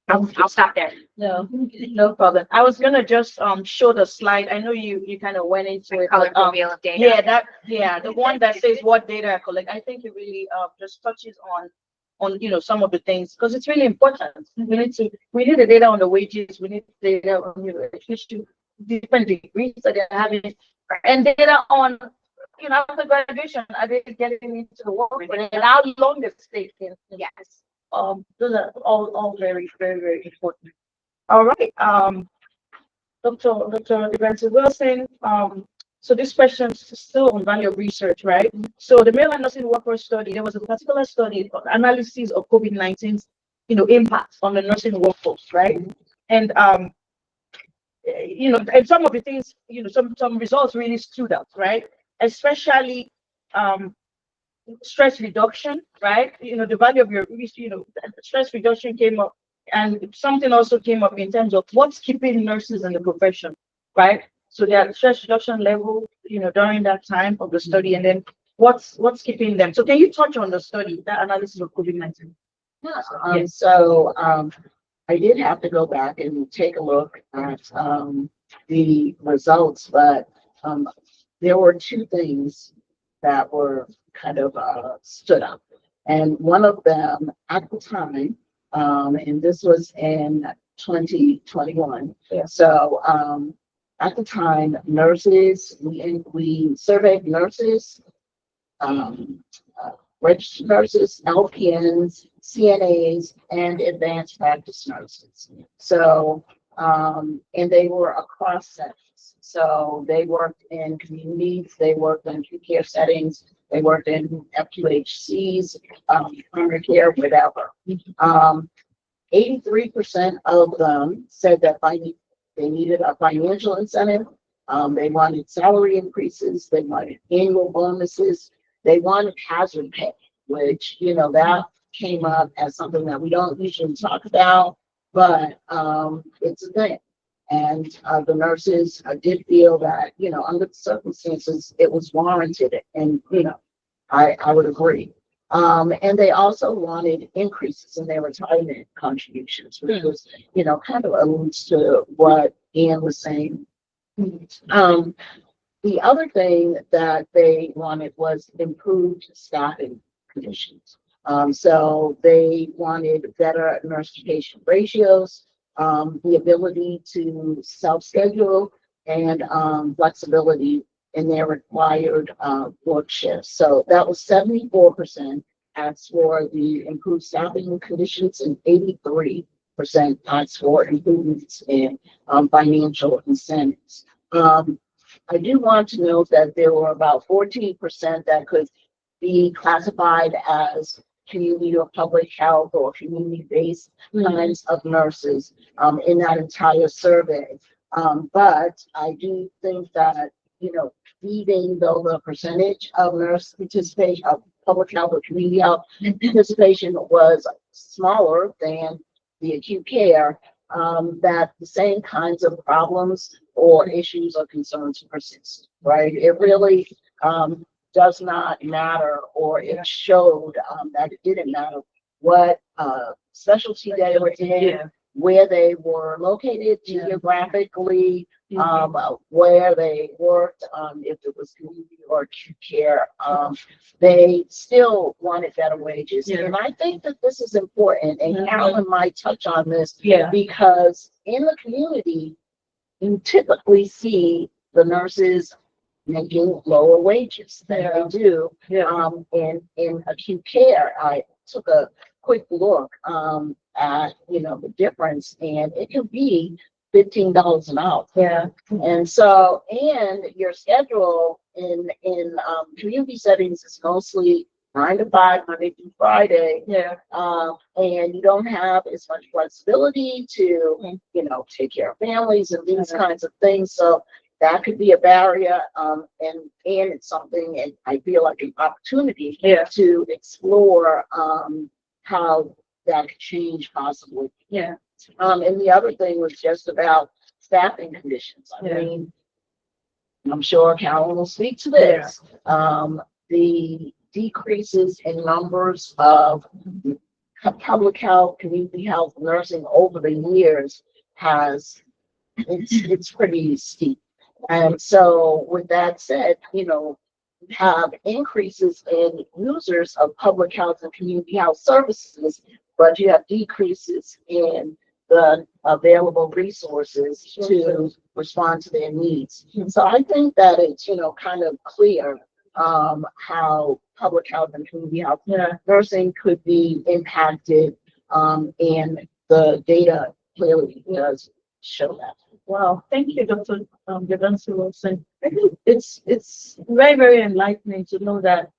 I'll stop there. No problem. I was gonna just show the slide. I know you kind of went into it. Colorful wheel of data. The one that says what data I collect. I think it really just touches on some of the things, because it's really important. We need the data on the wages. We need data on different degrees that they're having, and data on after graduation, are they getting into the workforce, and how long they stay in. Yes. Those are all very, very, very important. All right. Dr. Evans Wilson. So this question is still on value of research, right? So the Maryland Nursing Workforce Study, there was a particular study, analysis of COVID-19's, impact on the nursing workforce, right? And and some of the things, some results really stood out, right? Especially stress reduction, right? The value of your, stress reduction came up, and something also came up in terms of what's keeping nurses in the profession, right? So their stress reduction level, during that time of the study, and then what's keeping them. So can you touch on the study, that analysis of COVID-19? I did have to go back and take a look at the results, but there were two things that were kind of stood up. And one of them at the time And this was in 2021. So, at the time, nurses, we surveyed nurses, registered nurses, LPNs, CNAs, and advanced practice nurses. So, and they were across settings. So they worked in communities, they worked in acute care settings, they worked in FQHCs, primary care, whatever. 83% of them said that they needed a financial incentive. They wanted salary increases, they wanted annual bonuses, they wanted hazard pay, which, you know, that came up as something that we don't usually talk about, but it's a thing. And the nurses did feel that, you know, under the circumstances, it was warranted. And, you know, I would agree. And they also wanted increases in their retirement contributions, which was, you know, kind of alludes to what Ian was saying. The other thing that they wanted was improved staffing conditions. So they wanted better nurse to patient ratios, the ability to self-schedule, and flexibility in their required work shifts. So that was 74% asked for the improved staffing conditions, and 83% asked for improvements in financial incentives. I do want to note that there were about 14% that could be classified as community or public health or community-based kinds of nurses in that entire survey. But I do think that, you know, even though the percentage of nurse participation, of public health or community health participation was smaller than the acute care, that the same kinds of problems or issues or concerns persist, right? It really does not matter, or it showed that it didn't matter what specialty they were in, where they were located geographically, where they worked, if it was community or acute care, they still wanted better wages. And I think that this is important, and Carolyn might touch on this, because in the community, you typically see the nurses making lower wages than they do in acute care. I took a quick look at, you know, the difference, and it can be $15 an hour. And so, and your schedule in community settings is mostly 9 to 5, Monday through Friday. And you don't have as much flexibility to, you know, take care of families and these kinds of things. So that could be a barrier, and it's something, and I feel like an opportunity to explore how that could change possibly. And the other thing was just about staffing conditions. I mean, I'm sure Carolyn will speak to this. The decreases in numbers of public health, community health, nursing over the years it's pretty steep. And so with that said, you know, have increases in users of public health and community health services, but you have decreases in the available resources to respond to their needs. So I think that it's, you know, kind of clear how public health and community health nursing could be impacted, and the data clearly does show that. Wow, thank you, Dr. Devansi Wilson. I think it's very, very enlightening to know that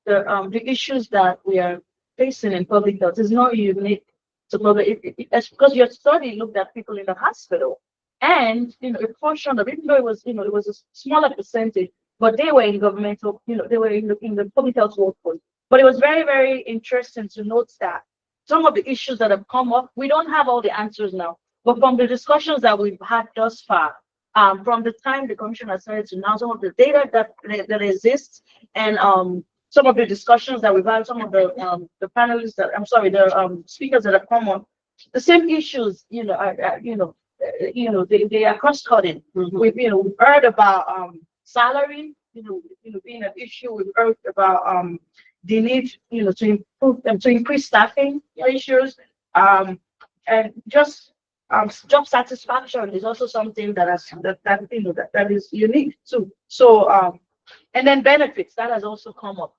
the issues that we are facing in public health is not unique to public. It's because your study looked at people in the hospital, and, you know, a portion of, even though it was, you know, it was a smaller percentage, but they were in governmental, you know, they were in the public health workforce. But it was very, very interesting to note that some of the issues that have come up, we don't have all the answers now. But from the discussions that we've had thus far, from the time the commission has started to now, some of the data that exists, and some of the discussions that we've had, some of the panelists that, the speakers that have come on, the same issues, you know, they are cross-cutting. We've heard about salary, being an issue. We've heard about the need, to improve them, to increase staffing ratios. And just job satisfaction is also something that has that is unique too. So and then benefits that has also come up.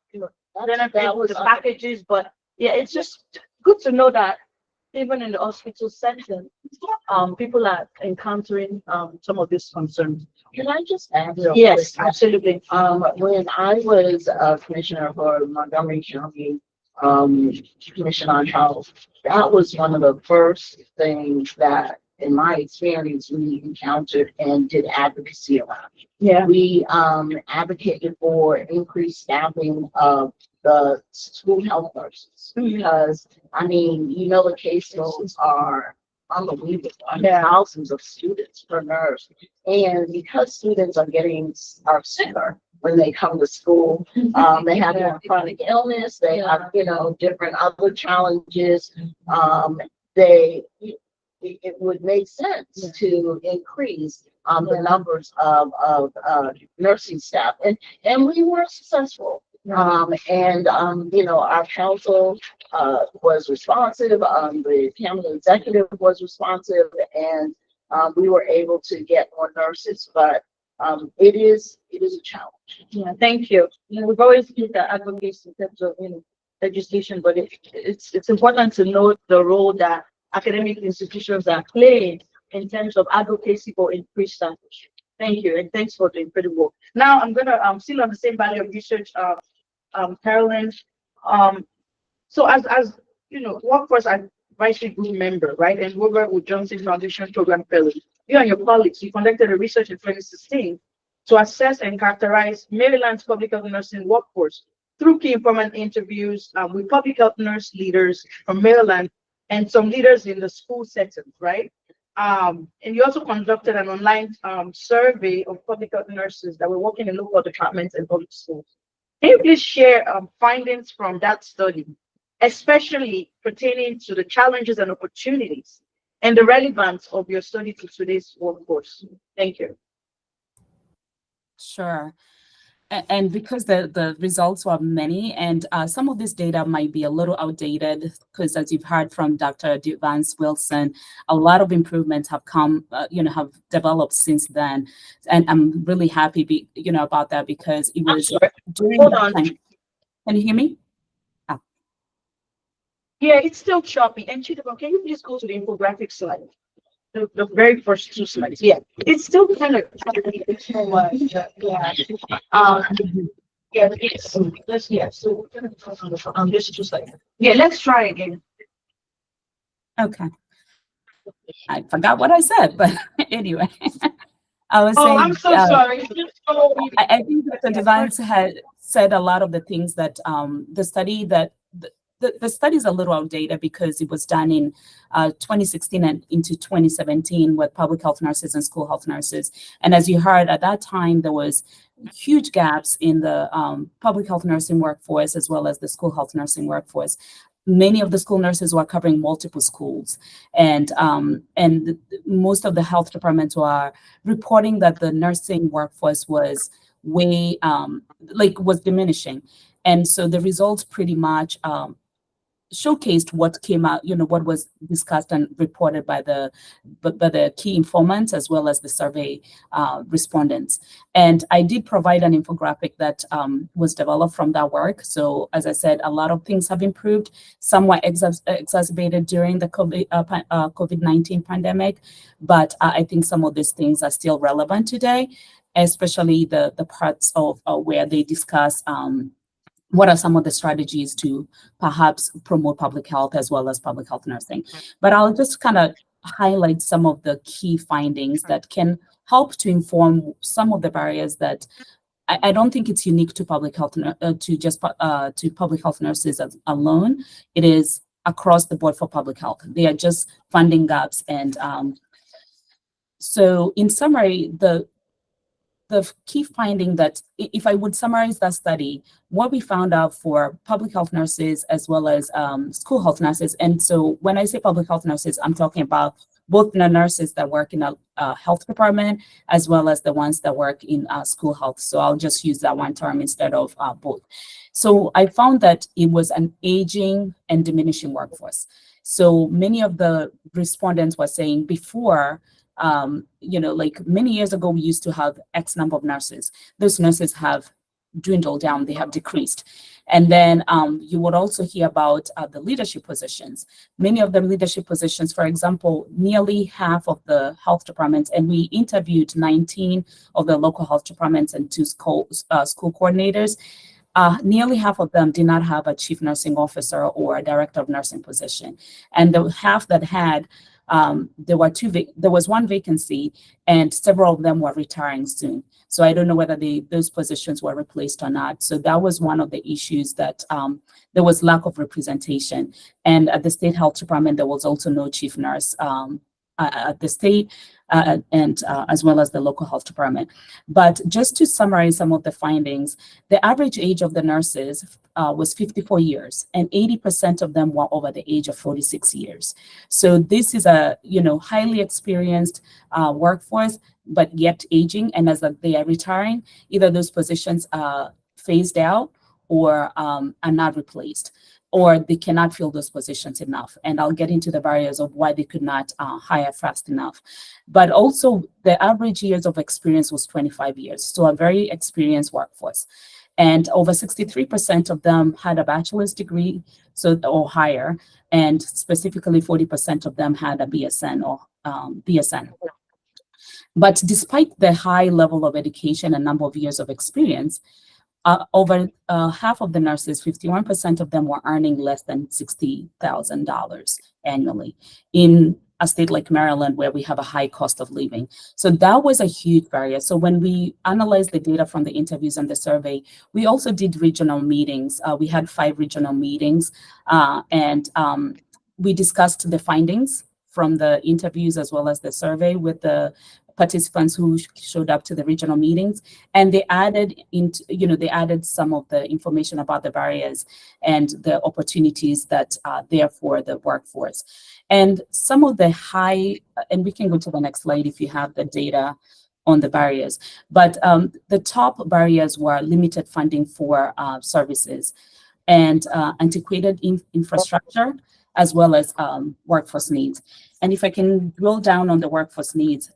Benefits with the packages, but yeah, it's just good to know that even in the hospital setting, people are encountering some of these concerns. Can I just add? real Yes, quick? absolutely. When I was commissioner for Montgomery County, Commission on Health, that was one of the first things that, in my experience, we encountered and did advocacy around. Yeah. We advocated for increased staffing of the school health nurses because, I mean, you know, the caseloads are unbelievable. Thousands of students per nurse, and because students are sicker when they come to school, they have more chronic illness. They have, you know, different other challenges. It would make sense to increase the numbers of nursing staff, and we were successful. You know, our council was responsive. The county executive was responsive, and we were able to get more nurses. But it is a challenge. Yeah, thank you. We've always been the advocates in terms of legislation, but it's important to note the role that academic institutions are playing in terms of advocacy for increased status. Thank you, and thanks for the incredible work. Now I'm gonna still on the same value of research, Carolyn. So as you know, Workforce Advisory Group member, right, and Robert Wood Johnson Foundation Program Fellow, you and your colleagues, you conducted a research in 2016 to assess and characterize Maryland's public health nursing workforce through key informant interviews with public health nurse leaders from Maryland and some leaders in the school setting, right? And you also conducted an online survey of public health nurses that were working in local departments and public schools. Can you please share findings from that study, especially pertaining to the challenges and opportunities and the relevance of your study to today's workforce? Thank you. Sure. And because the results were many, and some of this data might be a little outdated, because as you've heard from Dr. Vance Wilson, a lot of improvements have come, have developed since then. And I'm really happy, about that, because it was during Hold that on. time. Can you hear me? Yeah, it's still choppy. And Chidaba, can you please go to the infographic slide? The very first two slides. Yeah, it's still kind of so we're gonna focus on this two slides. Yeah, let's try again. Okay. I forgot what I said, but anyway, I was saying. I'm so sorry. I think Dr. Devance had said a lot of the things that the study that the study is a little outdated because it was done in 2016 and into 2017 with public health nurses and school health nurses. And as you heard, at that time, there was huge gaps in the public health nursing workforce as well as the school health nursing workforce. Many of the school nurses were covering multiple schools, and most of the health departments were reporting that the nursing workforce was way was diminishing. And so the results pretty much showcased what came out, what was discussed and reported by the key informants as well as the survey respondents. And I did provide an infographic that was developed from that work. So as I said, a lot of things have improved. Some were exacerbated during the COVID-19 pandemic, but I think some of these things are still relevant today, especially the parts of where they discuss what are some of the strategies to perhaps promote public health as well as public health nursing. But I'll just kind of highlight some of the key findings that can help to inform some of the barriers that I don't think it's unique to public health, to public health nurses alone. It is across the board for public health. They are just funding gaps. And so in summary, the key finding that, if I would summarize that study, what we found out for public health nurses as well as school health nurses, and so when I say public health nurses, I'm talking about both the nurses that work in a health department as well as the ones that work in school health. So I'll just use that one term instead of both. So I found that it was an aging and diminishing workforce. So many of the respondents were saying before, like many years ago, we used to have X number of nurses. Those nurses have dwindled down, they have decreased. And then you would also hear about the leadership positions. Many of the leadership positions, for example, nearly half of the health departments, and we interviewed 19 of the local health departments and 2 school coordinators. Nearly half of them did not have a chief nursing officer or a director of nursing position. And the half that had, there was 1 vacancy, and several of them were retiring soon. So I don't know whether those positions were replaced or not. So that was one of the issues, that there was lack of representation. And at the state health department, there was also no chief nurse at the state and as well as the local health department. But just to summarize some of the findings, the average age of the nurses was 54 years, and 80% of them were over the age of 46 years. So this is a highly experienced workforce, but yet aging. And as they are retiring, either those positions are phased out or are not replaced, or they cannot fill those positions enough. And I'll get into the barriers of why they could not hire fast enough. But also the average years of experience was 25 years. So a very experienced workforce. And over 63% of them had a bachelor's degree or higher. And specifically 40% of them had a BSN or BSN. But despite the high level of education and number of years of experience, over half of the nurses, 51% of them were earning less than $60,000 annually in a state like Maryland, where we have a high cost of living. So that was a huge barrier. So when we analyzed the data from the interviews and the survey, we also did regional meetings. We had 5 regional meetings, and we discussed the findings from the interviews as well as the survey with the participants who showed up to the regional meetings, and they added some of the information about the barriers and the opportunities that are there for the workforce. And some of the and we can go to the next slide if you have the data on the barriers, but the top barriers were limited funding for services and antiquated infrastructure, as well as workforce needs. And if I can drill down on the workforce needs,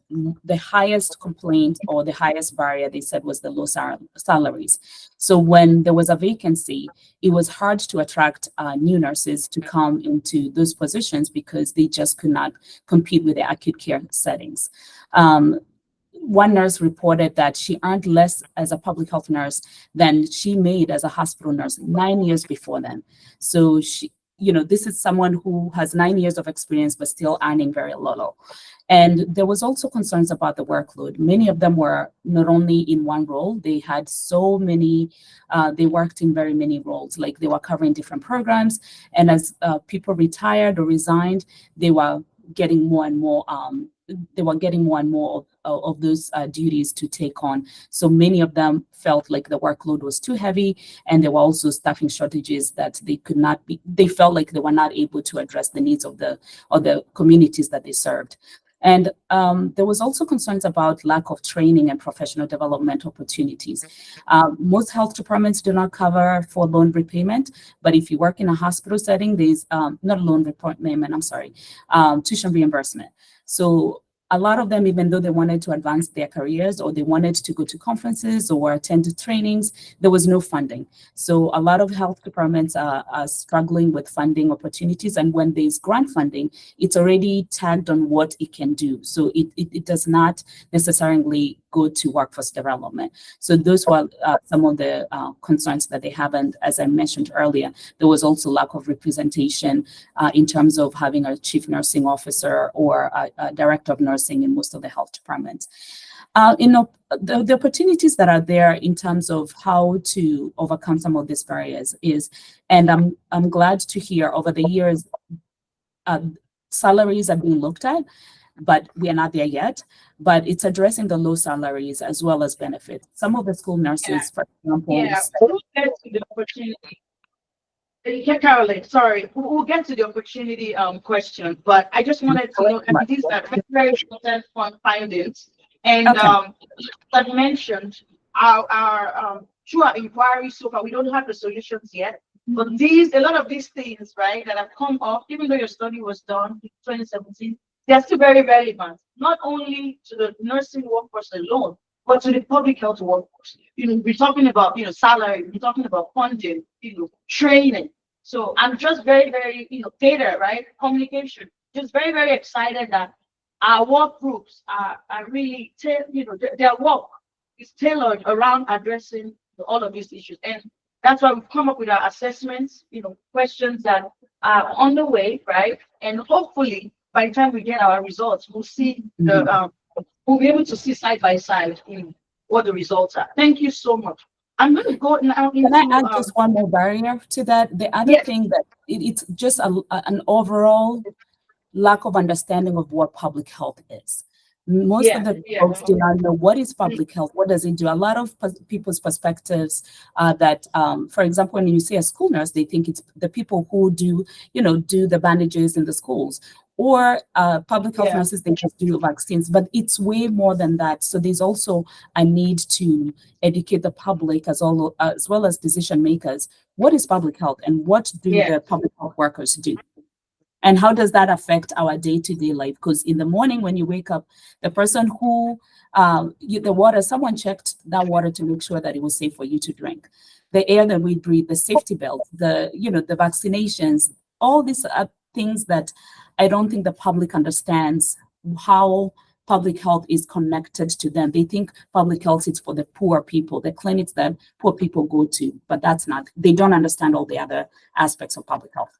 the highest complaint or the highest barrier, they said, was the low salaries. So when there was a vacancy, it was hard to attract new nurses to come into those positions because they just could not compete with the acute care settings. One nurse reported that she earned less as a public health nurse than she made as a hospital nurse 9 years before then. So this is someone who has 9 years of experience, but still earning very little. And there was also concerns about the workload. Many of them were not only in one role, they had so many, they worked in very many roles, like they were covering different programs. And as people retired or resigned, they were getting more and more of those duties to take on. So many of them felt like the workload was too heavy, and there were also staffing shortages that they felt like they were not able to address the needs of the communities that they served. And there was also concerns about lack of training and professional development opportunities. Most health departments do not cover for loan repayment, but if you work in a hospital setting, there's not a loan repayment, tuition reimbursement. So a lot of them, even though they wanted to advance their careers or they wanted to go to conferences or attend to trainings, there was no funding. So a lot of health departments are struggling with funding opportunities. And when there's grant funding, it's already tagged on what it can do. So it does not necessarily go to workforce development. So those were some of the concerns that they have. And as I mentioned earlier, there was also lack of representation in terms of having a chief nursing officer or a director of nursing in most of the health departments. The opportunities that are there in terms of how to overcome some of these barriers is, and I'm glad to hear over the years, salaries are being looked at, but we are not there yet. But it's addressing the low salaries as well as benefits. Some of the school nurses, for example. Yeah, we'll get to the opportunity. Caroline, sorry, we'll get to the opportunity question, but I just wanted to know, and these are very important findings. And like mentioned, our through our inquiry so far, we don't have the solutions yet. But a lot of these things, right, that have come up, even though your study was done in 2017, they're still very relevant, not only to the nursing workforce alone, but to the public health workforce. We're talking about, salary, we're talking about funding, training. So I'm just very, very, data, right, communication, just very, very excited that our work groups are really, their work is tailored around addressing all of these issues. And that's why we've come up with our assessments, questions that are on the way, right? And hopefully, by the time we get our results, we'll see we'll be able to see side by side what the results are. Thank you so much. I'm going to go now into. Can I add just one more barrier to that? The other thing that it's just an overall lack of understanding of what public health is. Most of the folks do not know what is public health. What does it do? A lot of people's perspectives that, for example, when you say a school nurse, they think it's the people who do the bandages in the schools, or public health nurses, they just do vaccines, but it's way more than that. So there's also a need to educate the public as well as decision makers. What is public health and what do the public health workers do? And how does that affect our day-to-day life? Because in the morning when you wake up, the person who, someone checked that water to make sure that it was safe for you to drink. The air that we breathe, the safety belt, the vaccinations, all these are things that I don't think the public understands how public health is connected to them. They think public health is for the poor people, the clinics that poor people go to, but that's not. They don't understand all the other aspects of public health.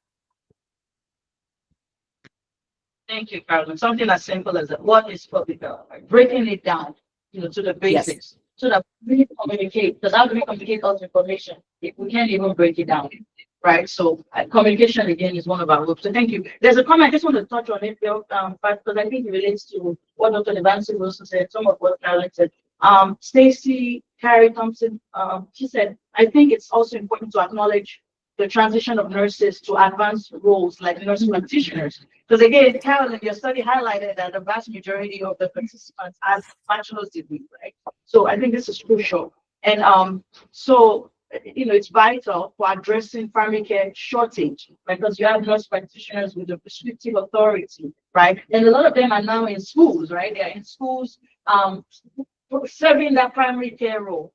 Thank you, Carolyn. Something as simple as that. What is public health? Like breaking it down, to the basics, so that we communicate. Because how do we communicate all the information if we can't even break it down, right? So communication again is one of our hopes. So thank you. There's a comment I just want to touch on it, because I think it relates to what Dr. Levancy Wilson said. Some of what Carolyn said. Stacy Carrie Thompson, she said, I think it's also important to acknowledge the transition of nurses to advanced roles like nurse practitioners. Because again, Carolyn, your study highlighted that the vast majority of the participants have bachelor's degree, right? So I think this is crucial. And so, it's vital for addressing primary care shortage, because you have nurse practitioners with the prescriptive authority, right? And a lot of them are now in schools, right? They're in schools serving that primary care role.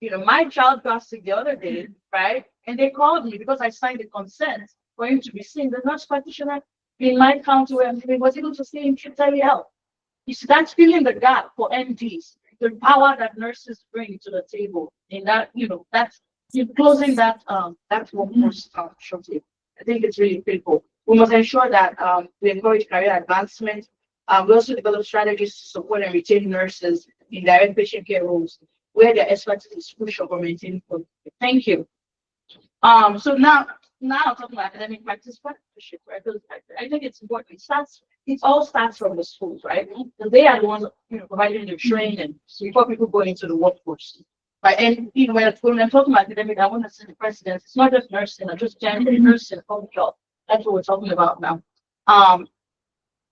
My child got sick the other day, right? And they called me because I signed the consent for him to be seen. The nurse practitioner in my county where he was able to see him through telehealth. That's filling the gap for MDs, the power that nurses bring to the table. And that, that's closing that workforce shortage. I think it's really critical. We must ensure that we encourage career advancement. We also develop strategies to support and retain nurses in direct patient care roles where their expertise is crucial for maintaining quality. Thank you. So now I'm talking about academic practice partnership, right? Because I think it's important. It all starts from the schools, right? And they are the ones, providing the training before people go into the workforce. Right? And when I'm talking about academic, I want to say the precedents. It's not just nursing, or just general nursing, public health. That's what we're talking about now.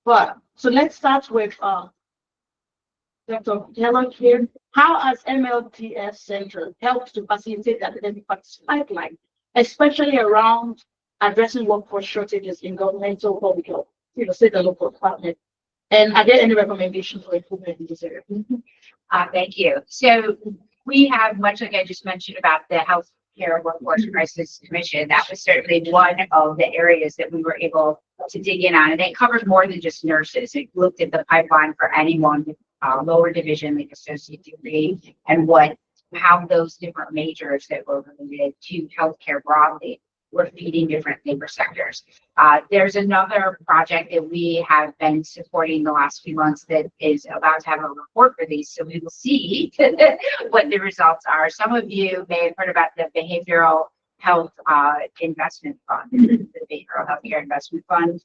But so let's start with Dr. Helen here. How has MLTS Center helped to facilitate the academic practice pipeline, especially around addressing workforce shortages in governmental public health, state and local department? And are there any recommendations for improvement in this area? Thank you. So we have, much like I just mentioned about the Healthcare Workforce Crisis Commission, that was certainly one of the areas that we were able to dig in on. And it covered more than just nurses. It looked at the pipeline for anyone with lower division, like associate degree, and how those different majors that were related to healthcare broadly were feeding different labor sectors. There's another project that we have been supporting the last few months that is about to have a report released, so we will see what the results are. Some of you may have heard about the Behavioral Health Investment Fund, the Behavioral Healthcare Investment Fund.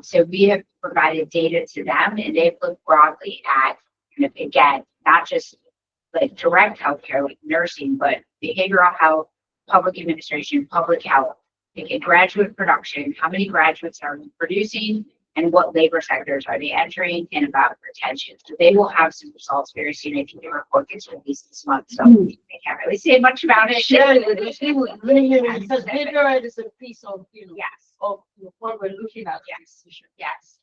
So we have provided data to them, and they've looked broadly at, again, not just like direct healthcare, like nursing, but behavioral health, public administration, public health, graduate production. How many graduates are we producing? and what labor sectors are they entering, and about retention. So they will have some results very soon. I think the report gets released this month, so they can't really say much about it. Because labor is a piece of, Yes. of what we're looking at. Yes,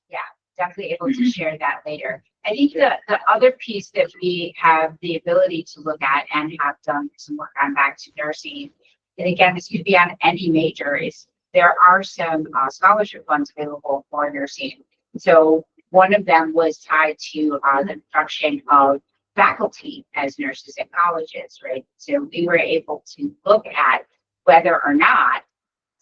yeah, definitely able to share that later. I think the other piece that we have the ability to look at and have done some work on back to nursing, and again, this could be on any major, is there are some scholarship funds available for nursing. So one of them was tied to the production of faculty as nurses at colleges, right? So we were able to look at whether or not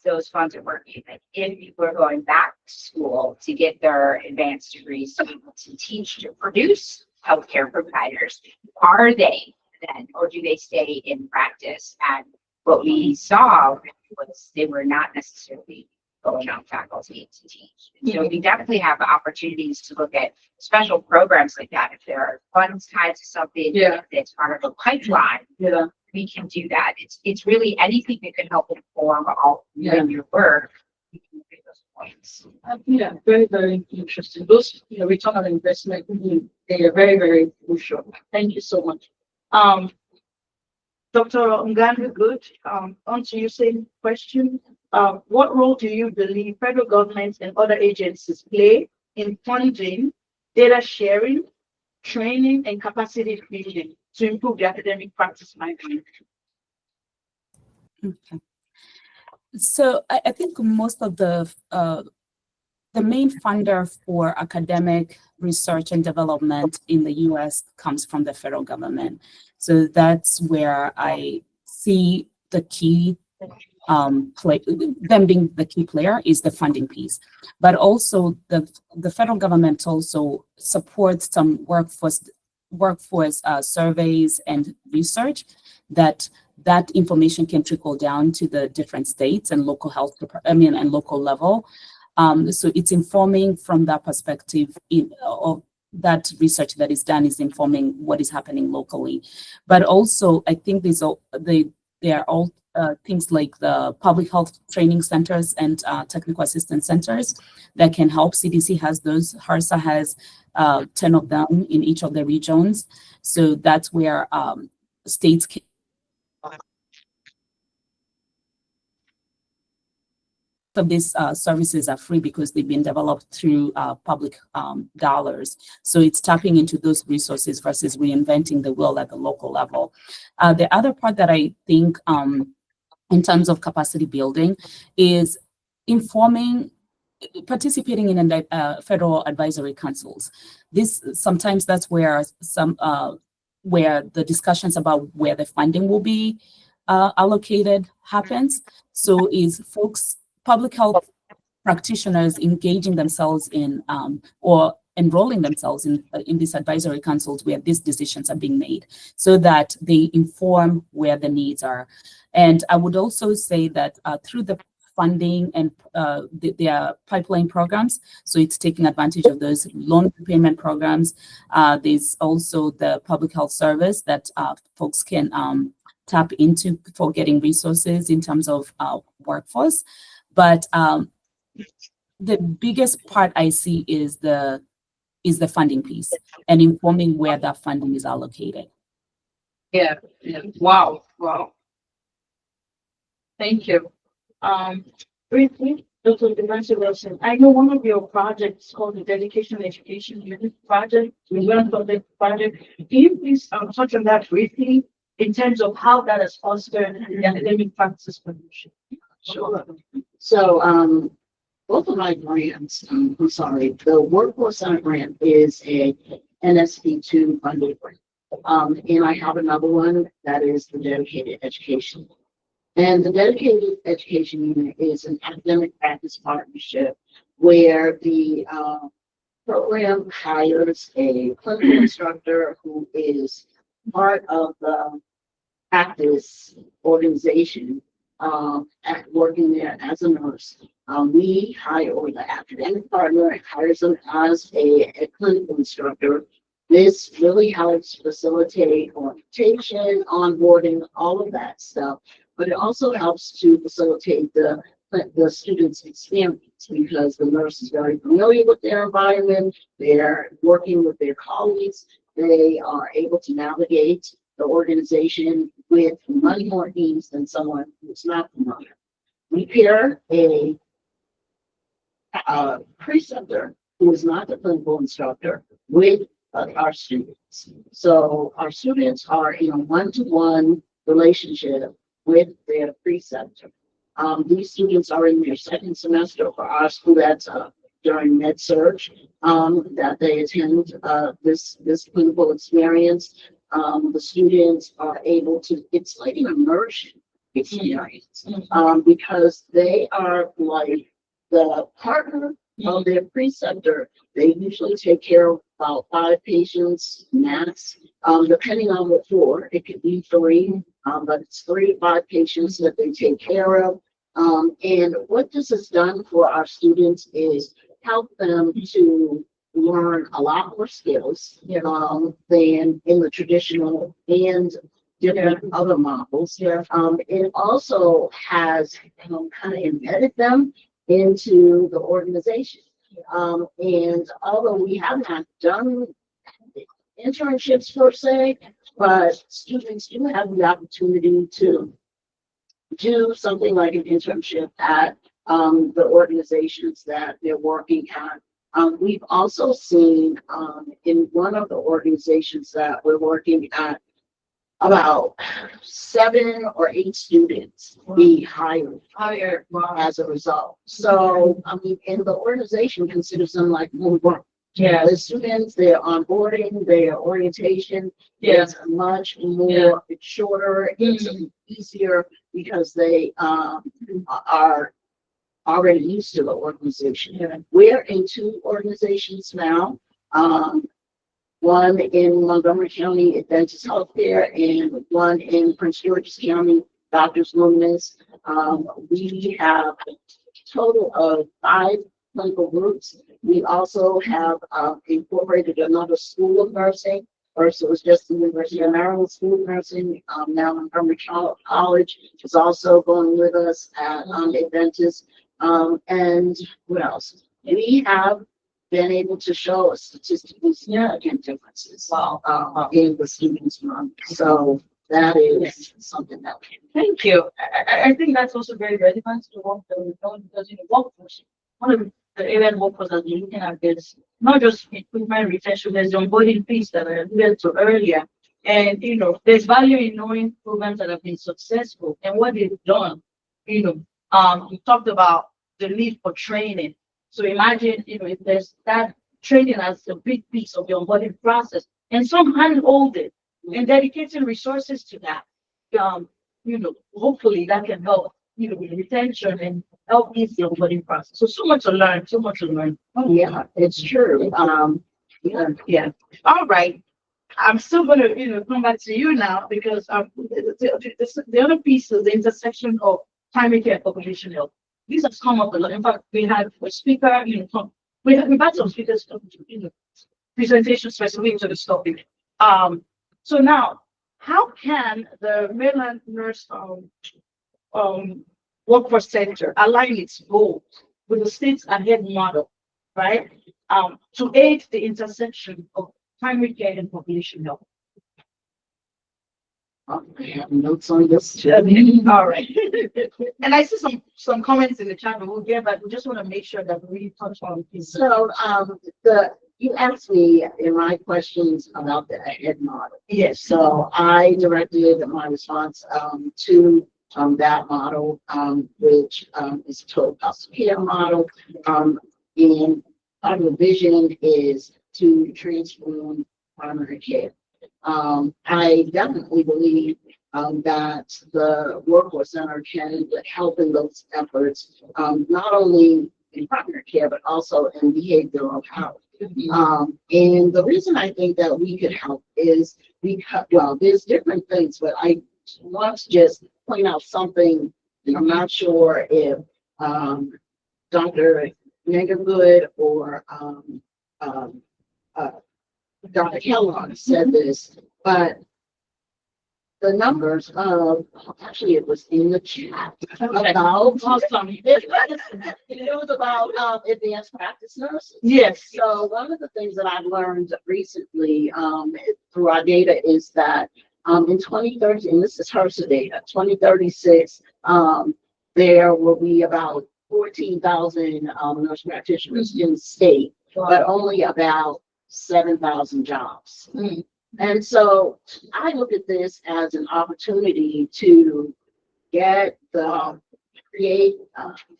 those funds are working. Like if people are going back to school to get their advanced degrees to be able to teach, to produce healthcare providers, are they then, or do they stay in practice? And what we saw was they were not necessarily going on faculty to teach. And so we definitely have opportunities to look at special programs like that. If there are funds tied to something that's part of a pipeline, we can do that. It's really anything that can help inform all your work. We can look at those points. Yeah, very, very interesting. Those, return on investment, they are very, very crucial. Thank you so much. Dr. Ngandu, good. On to your same question. What role do you believe federal governments and other agencies play in funding, data sharing, training, and capacity building to improve the academic practice management? Okay. So I think most of the main funder for academic research and development in the US comes from the federal government. So that's where I see the key them being the key player is the funding piece. But also the federal government also supports some workforce surveys and research that information can trickle down to the different states and local and local level. So it's informing from that perspective of that research that is done is informing what is happening locally. But also I think there are all things like the public health training centers and technical assistance centers that can help. CDC has those, HRSA has 10 of them in each of the regions. So that's where states can of these services are free because they've been developed through public dollars. So it's tapping into those resources versus reinventing the wheel at the local level. The other part that I think in terms of capacity building is participating in federal advisory councils. Sometimes that's where where the discussions about where the funding will be allocated happens. So is public health practitioners engaging themselves in or enrolling themselves in these advisory councils where these decisions are being made so that they inform where the needs are. And I would also say that through the funding and their pipeline programs, so it's taking advantage of those loan repayment programs. There's also the public health service that folks can tap into for getting resources in terms of workforce. But the biggest part I see is the funding piece and informing where that funding is allocated. Yeah. Wow. Thank you. Briefly, Dr. Devancy Wilson, I know one of your projects called the Dedication Education Unit Project. We learned from the project. Can you please touch on that briefly in terms of how that has fostered the academic practice promotion? Sure. So, both of my grants, the Workforce Center grant is a NSP2 funded grant. And I have another one that is the Dedicated Education. And the Dedicated Education Unit is an academic practice partnership where the program hires a clinical instructor who is part of the practice organization working there as a nurse. We hire, or the academic partner hires them as a clinical instructor. This really helps facilitate orientation, onboarding, all of that stuff. But it also helps to facilitate the the students' experience because the nurse is very familiar with their environment. They're working with their colleagues. They are able to navigate the organization with much more ease than someone who's not familiar. We pair a preceptor who is not the clinical instructor with our students. So our students are in a one-to-one relationship with their preceptor. These students are in their second semester for our school that's during med-surg, that they attend this clinical experience. The students are able to, it's like an immersion experience, because they are like the partner of their preceptor. They usually take care of about 5 patients max, depending on what floor. It could be 3, but it's 3 to 5 patients that they take care of. And what this has done for our students is help them to learn a lot more skills than in the traditional and different other models. It also has kind of embedded them into the organization. And although we have not done internships per se, but students do have the opportunity to do something like an internship at the organizations that they're working at. We've also seen in one of the organizations that we're working at, about 7 or 8 students be hired as a result. So, I mean, and the organization considers them like more work. Yeah, the students, their onboarding, their orientation is much more, it's shorter, it's easier because they are already used to the organization. We're in 2 organizations now. One in Montgomery County, Adventist Healthcare, and one in Prince George's County, Doctors Luminous. We have a total of 5 clinical groups. We also have incorporated another school of nursing. First, it was just the University of Maryland School of Nursing. Now Montgomery College is also going with us at Adventist. And what else? We have been able to show a statistically significant differences in the students' run. So that is something that we Thank you. I think that's also very relevant to what we're doing because in the workforce, one of the areas workforce that we're looking at is not just recruitment, retention, there's the onboarding piece that I alluded to earlier. And, there's value in knowing programs that have been successful and what they've done. We talked about the need for training. So imagine, if there's that training as a big piece of the onboarding process and some handhold it and dedicating resources to that, hopefully that can help, with retention and help ease the onboarding process. So much to learn, so much to learn. Yeah, it's true. Yeah. All right. I'm still going to, come back to you now because the other piece is the intersection of primary care and population health. These have come up a lot. In fact, we had a speaker, we've had some speakers, presentation specific to this topic. So now, how can the Maryland Nurse Workforce Center align its goals with the state's ahead model, right? To aid the intersection of primary care and population health. I have notes on this too. All right. And I see some comments in the chat, but we'll get back. We just want to make sure that we really touch on these. So you asked me in my questions about the ahead model. Yes. So I directed my response to that model, which is a total cost of care model. And part of the vision is to transform primary care. I definitely believe that the Workforce Center can help in those efforts, not only in primary care, but also in behavioral health. And the reason I think that we could help is because, well, there's different things, but I want to just point out something. I'm not sure if Dr. Megagood or Dr. Kellogg said this, but the numbers of, actually, it was in the chat. Okay. About, Awesome. it was about advanced practice nurses. Yes. So one of the things that I've learned recently through our data is that in 2030, and this is HRSA data, 2036, there will be about 14,000 nurse practitioners in the state, but only about 7,000 jobs. And so I look at this as an opportunity to create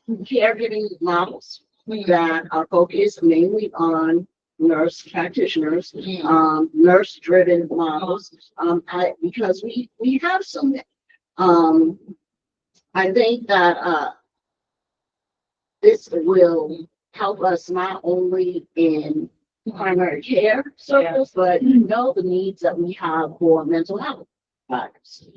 caregiving models that are focused mainly on nurse practitioners, nurse-driven models, because we have some. I think that this will help us not only in primary care circles, but know the needs that we have for mental health providers.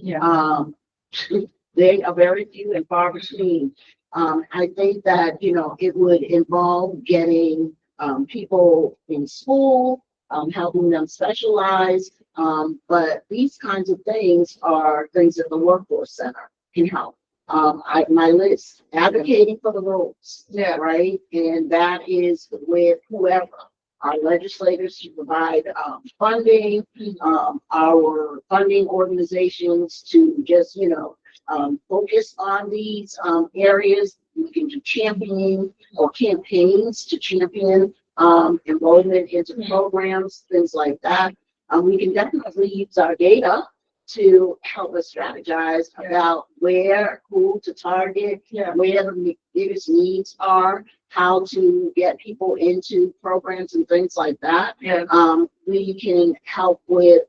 They are very few and far between. I think that, it would involve getting people in school, helping them specialize. But these kinds of things are things that the Workforce Center can help. My list, advocating for the roles, right? And that is with whoever, our legislators to provide funding, our funding organizations to just, focus on these areas. We can do championing or campaigns to champion enrollment into programs, things like that. We can definitely use our data to help us strategize about who to target, where the biggest needs are, how to get people into programs and things like that. We can help with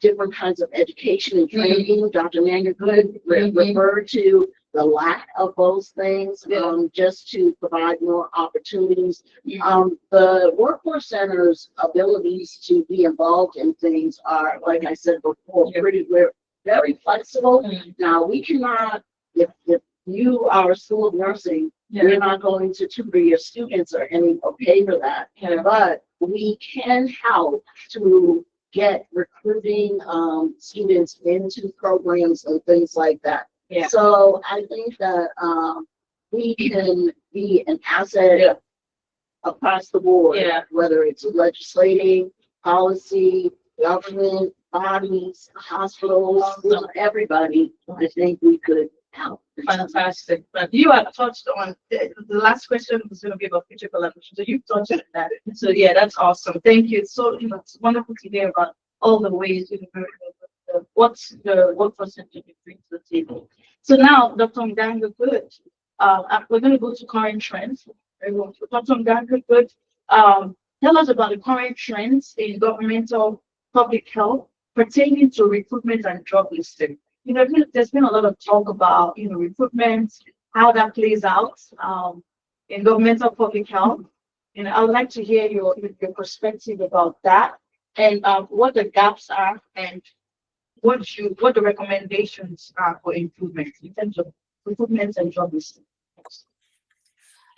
different kinds of education and training. Dr. Manger Good referred to the lack of those things, just to provide more opportunities. The Workforce Center's abilities to be involved in things are, like I said before, we're very flexible. Now, we cannot, if you are a school of nursing, we're not going to tutor your students or pay for that. But we can help to get recruiting students into programs and things like that. So I think that we can be an asset across the board, whether it's legislating, policy, government, bodies, hospitals, everybody. I think we could help. Fantastic. But you have touched on the last question was going to be about future collaboration. So you've touched on that. So that's awesome. Thank you. So it's wonderful to hear about all the ways what's the Workforce Center brings to the table. So now, Dr. Mganga Good, we're going to go to current trends. Dr. Mganga Good, tell us about the current trends in governmental public health pertaining to recruitment and job listing. There's been a lot of talk about, recruitment, how that plays out in governmental public health. And I would like to hear your perspective about that and what the gaps are and what the recommendations are for improvement in terms of recruitment and job listing.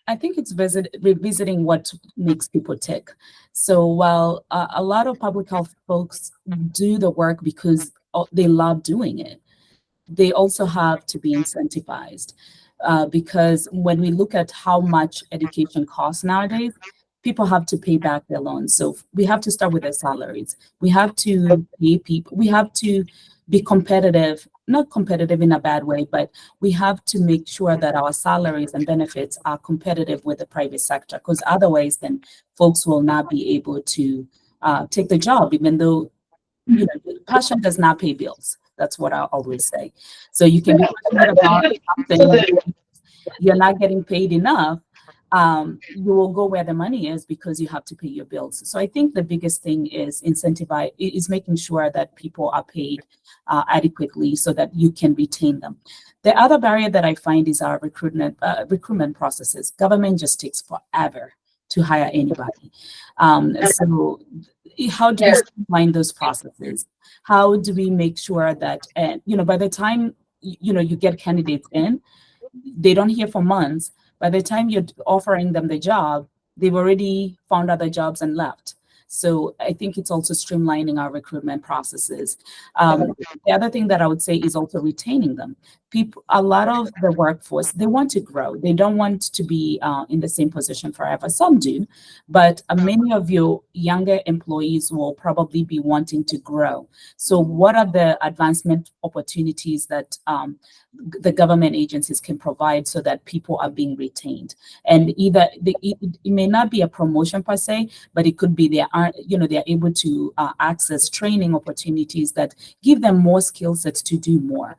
I think it's revisiting what makes people tick. So while a lot of public health folks do the work because they love doing it, they also have to be incentivized because when we look at how much education costs nowadays, people have to pay back their loans. So we have to start with their salaries. We have to pay people. We have to be competitive, not competitive in a bad way, but we have to make sure that our salaries and benefits are competitive with the private sector, because otherwise then folks will not be able to take the job, even though passion does not pay bills. That's what I always say. So you can be passionate about something, you're not getting paid enough, you will go where the money is because you have to pay your bills. So I think the biggest thing is making sure that people are paid adequately so that you can retain them. The other barrier that I find is our recruitment processes. Government just takes forever to hire anybody. So how do we streamline those processes? How do we make sure that, by the time, you get candidates in, they don't hear for months. By the time you're offering them the job, they've already found other jobs and left. So I think it's also streamlining our recruitment processes. The other thing that I would say is also retaining them. People, a lot of the workforce, they want to grow. They don't want to be in the same position forever. Some do, but many of your younger employees will probably be wanting to grow. So what are the advancement opportunities that the government agencies can provide so that people are being retained? And either it may not be a promotion per se, but it could be they're able to access training opportunities that give them more skill sets to do more.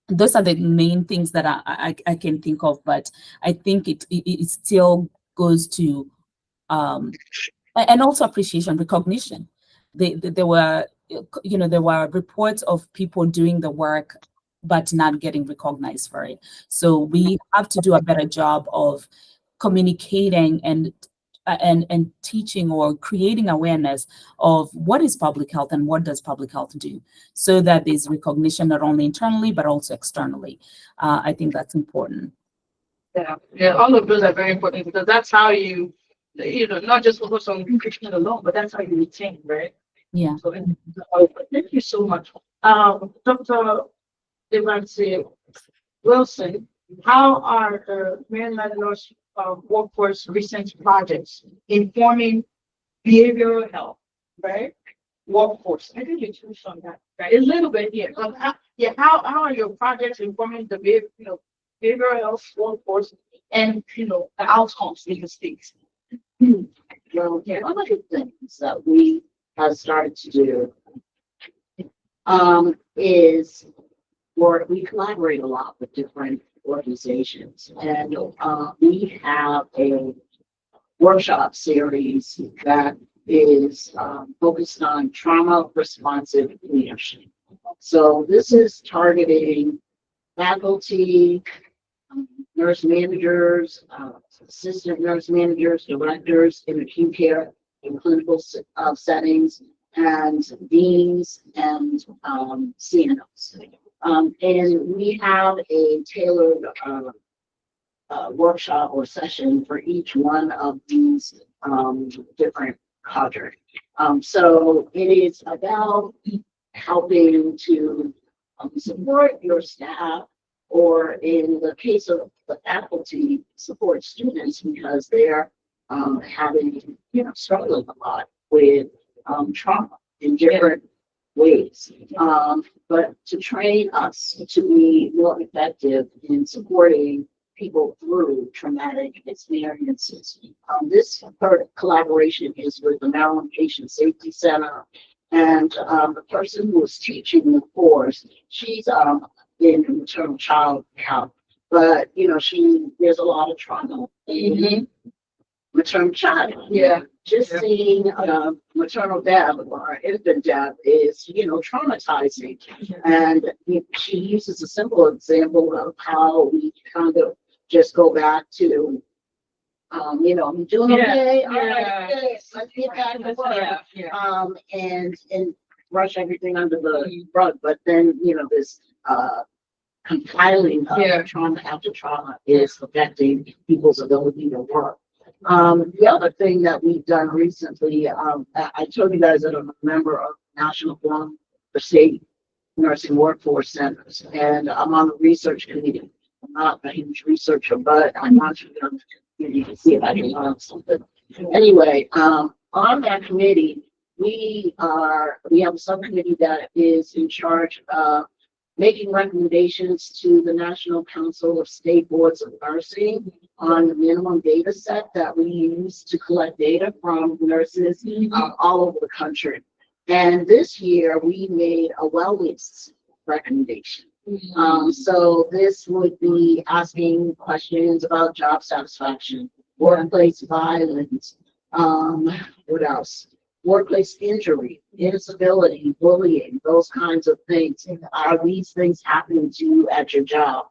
Those are the main things that I can think of, but I think it still goes to and also appreciation, recognition. There were reports of people doing the work but not getting recognized for it. So we have to do a better job of communicating and teaching or creating awareness of what is public health and what does public health do, so that there's recognition not only internally but also externally. I think that's important. Yeah, all of those are very important because that's how you not just focus on recruitment alone, but that's how you retain, right? Yeah. So thank you so much. Dr. Devante Wilson, how are the Maryland Nurse workforce recent projects informing behavioral health, right? Workforce. I think you touched on that, right? A little bit here. How are your projects informing the behavioral health workforce and the outcomes in the states? Well, one of the things that we have started to do is we collaborate a lot with different organizations, and we have a workshop series that is focused on trauma responsive leadership. So this is targeting faculty, nurse managers, assistant nurse managers, directors in acute care in clinical settings, and deans and CNOs. And we have a tailored workshop or session for each one of these different cadres. So it is about helping to support your staff, or in the case of the faculty, support students because they're having, struggling a lot with trauma in different ways. But to train us to be more effective in supporting people through traumatic experiences. This collaboration is with the Maryland Patient Safety Center, and the person who is teaching the course, she's in maternal child health, but there's a lot of trauma in maternal child. Yeah. Just seeing maternal death or infant death is, traumatizing. And she uses a simple example of how we kind of just go back to, I'm doing okay. All right, good. Let's get back to work. And brush everything under the rug. But then, this compiling of trauma after trauma is affecting people's ability to work. The other thing that we've done recently, I told you guys that I'm a member of National Forum for State Nursing Workforce Centers, and I'm on the research committee. I'm not a huge researcher, but I'm on the committee to see if I can learn something. Anyway, on that committee, we have a subcommittee that is in charge of making recommendations to the National Council of State Boards of Nursing on the minimum data set that we use to collect data from nurses all over the country. And this year we made a wellness recommendation. So this would be asking questions about job satisfaction, workplace violence, what else? Workplace injury, disability, bullying, those kinds of things. Are these things happening to you at your job?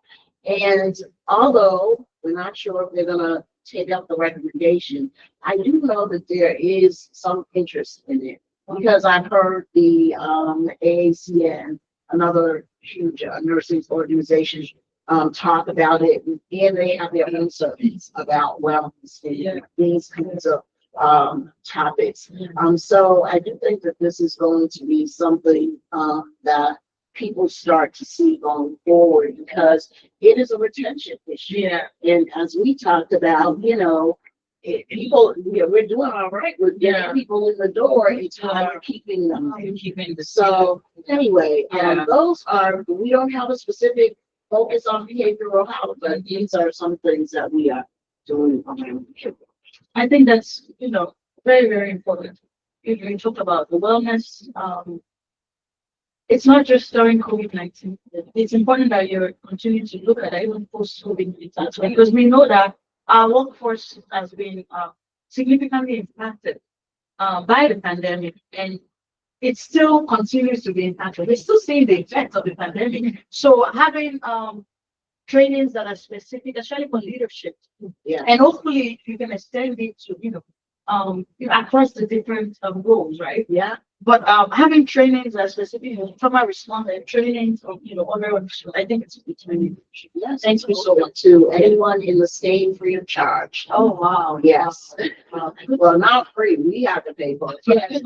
And although we're not sure if they're gonna take up the recommendation, I do know that there is some interest in it because I've heard the AACN, another huge nursing organization, talk about it, and they have their own surveys about wellness and these kinds of topics. So I do think that this is going to be something, that people start to see going forward because it is a retention issue. Yeah. And as we talked about, people, we're doing all right with getting people in the door in time of keeping them. So anyway, we don't have a specific focus on behavioral health, but these are some things that we are doing around here. I think that's, very, very important. If we talk about the wellness, it's not just during COVID-19. It's important that you continue to look at it even post-COVID-19 because we know that our workforce has been significantly impacted by the pandemic, and it still continues to be impacted. We're still seeing the effects of the pandemic. So having trainings that are specific, especially for leadership, and hopefully you can extend it to across the different roles, right? Yeah. But having trainings that are specific, trauma response trainings, other, I think it's really. Yes. Thank you so much. To anyone in the state free of charge. Oh wow! Yes. Well, not free. We have to pay for it.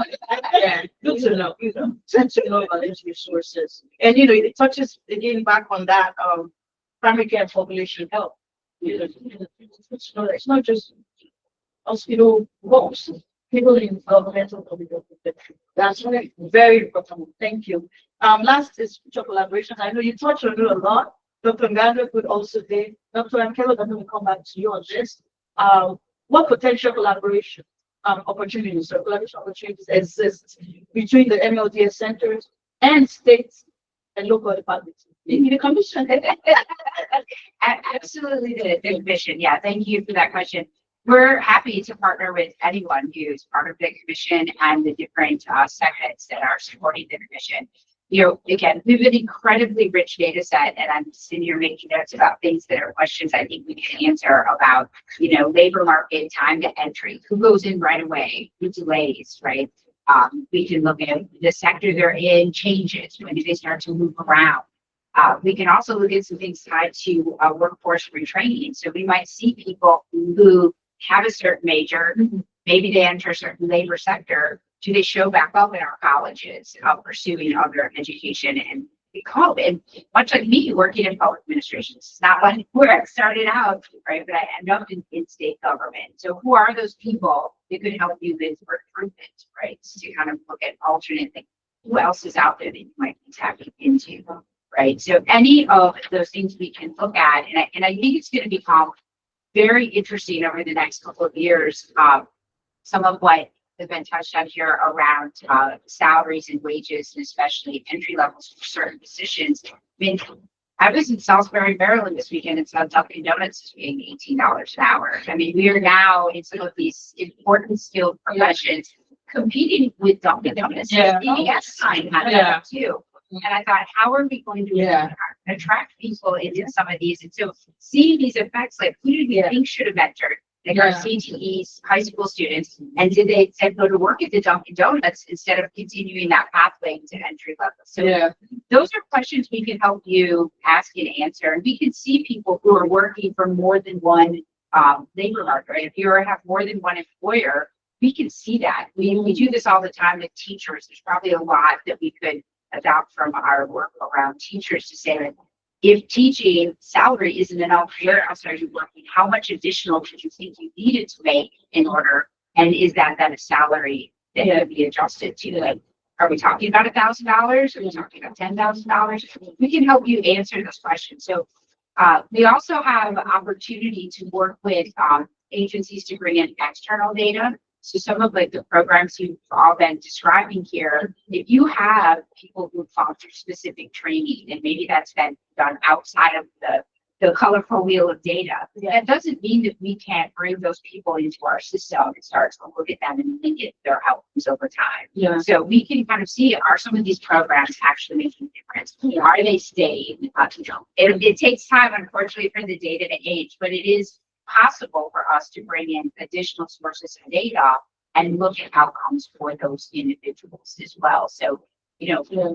Yeah, good to know. Good to know about these resources, and it touches again back on that primary care and population health. It's not just hospital works. People in governmental that's right. Very important. Thank you. Last is future collaborations. I know you touched on it a lot. Dr. Ngandra could also say, Dr. Ankelo, I'm going to come back to you on this. What potential collaboration opportunities or collaboration opportunities exist between the MLDS centers and states and local departments? The commission. Absolutely, the commission. Yeah, thank you for that question. We're happy to partner with anyone who's part of the commission and the different segments that are supporting the commission. Again, we have an incredibly rich data set, and I'm sitting here making notes about things that are questions I think we can answer about, labor market, time to entry, who goes in right away, who delays, right? We can look at the sector they're in, changes, when do they start to move around? We can also look at some things tied to workforce retraining. So we might see people who have a certain major, maybe they enter a certain labor sector. Do they show back up in our colleges pursuing other education? And we call it, much like me working in public administration, it's not where I started out, right? But I ended up in state government. So who are those people that could help you with recruitment, right? To kind of look at alternate things. Who else is out there that you might be tapping into, right? So any of those things we can look at, and I think it's going to become very interesting over the next couple of years. Some of what has been touched on here around salaries and wages, and especially entry levels for certain positions. I mean, I was in Salisbury, Maryland this weekend and saw Dunkin' Donuts paying $18 an hour. I mean, we are now in some of these important skilled professions competing with Dunkin' Donuts. Yes, I had that too. And I thought, how are we going to attract people into some of these? And so seeing these effects, like who did we think should have entered? Like our CTEs, high school students, and did they instead go to work at the Dunkin' Donuts instead of continuing that pathway to entry level? So those are questions we can help you ask and answer. And we can see people who are working for more than one labor market, right? If you have more than one employer, we can see that. We do this all the time with teachers. There's probably a lot that we could adopt from our work around teachers to say that if teaching salary isn't enough, where else are you working? How much additional did you think you needed to make in order? And is that then a salary that could be adjusted to? Like, are we talking about $1,000? Are we talking about $10,000? We can help you answer those questions. So we also have opportunity to work with agencies to bring in external data. So some of the programs you've all been describing here, if you have people who've gone through specific training, and maybe that's been done outside of the colorful wheel of data, that doesn't mean that we can't bring those people into our system and start to look at them and link it their outcomes over time. So we can kind of see, are some of these programs actually making a difference? Are they staying? It takes time, unfortunately, for the data to age, but it is possible for us to bring in additional sources of data and look at outcomes for those individuals as well. So,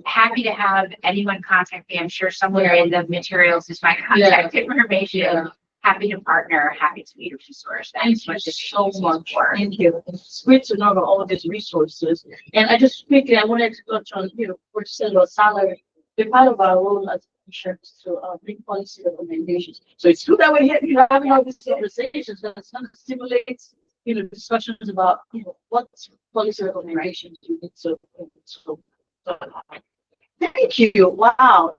happy to have anyone contact me. I'm sure somewhere in the materials is my contact information. happy to partner, happy to be a resource. That is what this so is much. for. Thank you. It's great to know about all of these resources. And I just quickly, I wanted to touch on, what you said about salary. The part of our role as teachers to bring policy recommendations. So it's good that we're here, having all these conversations that's going to stimulate, discussions about, what policy recommendations you need to. Thank you. Wow.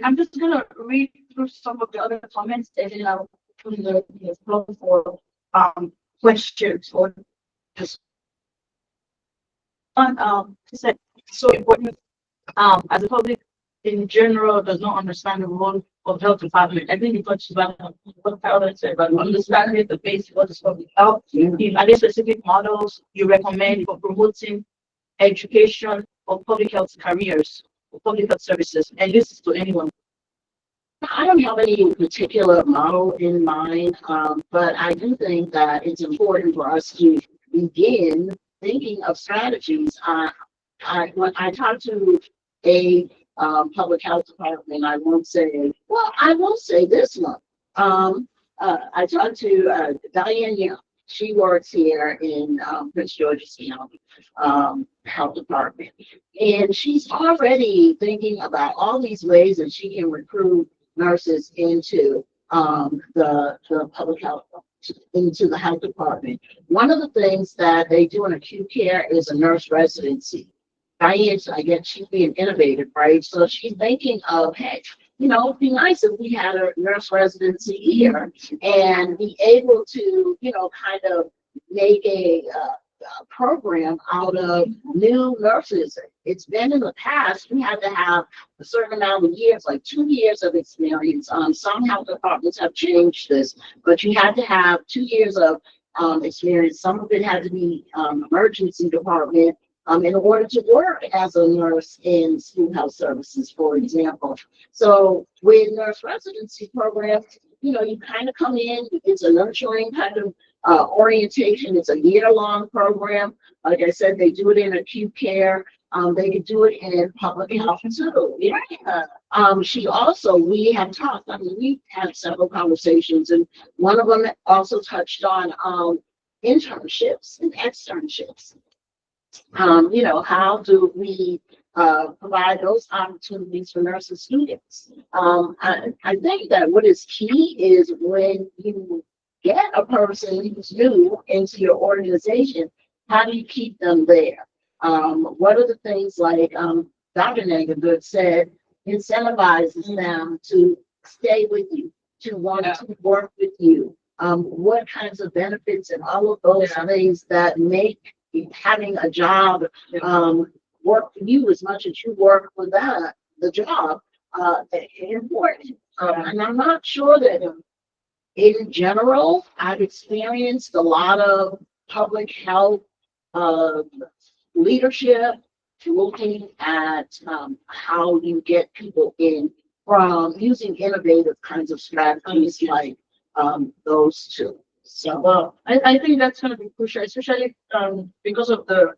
I'm just gonna read through some of the other comments and then I'll put in the floor for questions or just said so important as the public in general does not understand the role of health department. I think it touches about what Carolyn said, but understanding the basic what is public health. Are there specific models you recommend for promoting education or public health careers? Public health services, and this is to anyone. I don't have any particular model in mind, but I do think that it's important for us to begin thinking of strategies. When I talk to a public health department, I won't say, well, I will say this one. I talked to Diane Young. She works here in Prince George's County Health Department. And she's already thinking about all these ways that she can recruit nurses into the public health, into the health department. One of the things that they do in acute care is a nurse residency. Diane, I guess she's being innovative, right? So she's thinking of, hey, it'd be nice if we had a nurse residency here and be able to, kind of make a program out of new nurses. It's been in the past, we had to have a certain amount of years, like 2 years of experience. Some health departments have changed this, but you had to have 2 years of experience. Some of it had to be emergency department. In order to work as a nurse in school health services, for example. So with nurse residency programs, you kind of come in, it's a nurturing kind of orientation. It's a year-long program. Like I said, they do it in acute care. They could do it in public health too. Yeah. She also, we have talked, we've had several conversations, and one of them also touched on internships and externships. How do we provide those opportunities for nursing students? I think that what is key is when you get a person who's new into your organization, how do you keep them there? What are the things like Dr. Negagood said, incentivizes them to stay with you, to want to work with you? What kinds of benefits and all of those things that make having a job work for you as much as you work for the job important. And I'm not sure that in general, I've experienced a lot of public health leadership looking at how you get people in from using innovative kinds of strategies like those two. So, well, I think that's going to be crucial, especially because of the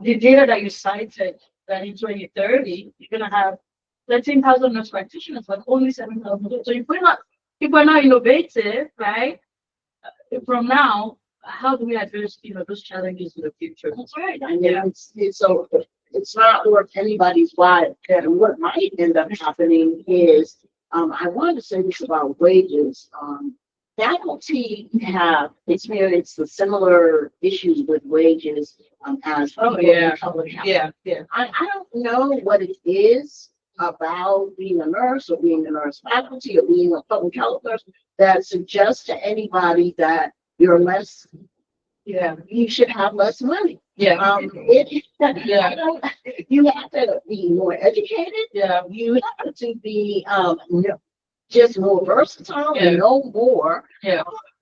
data that you cited, that in 2030, you're going to have 13,000 nurse practitioners, but only 7,000. So if we're not innovative, right, from now, how do we address, those challenges in the future? That's right. I mean, it's not worth anybody's while. And what might end up happening is, I wanted to say this about wages. Faculty have experienced the similar issues with wages as people in public health. Yeah. I don't know what it is about being a nurse or being a nurse faculty or being a public health nurse that suggests to anybody that you're less, you should have less money. You have to be more educated. You have to be just more versatile and know more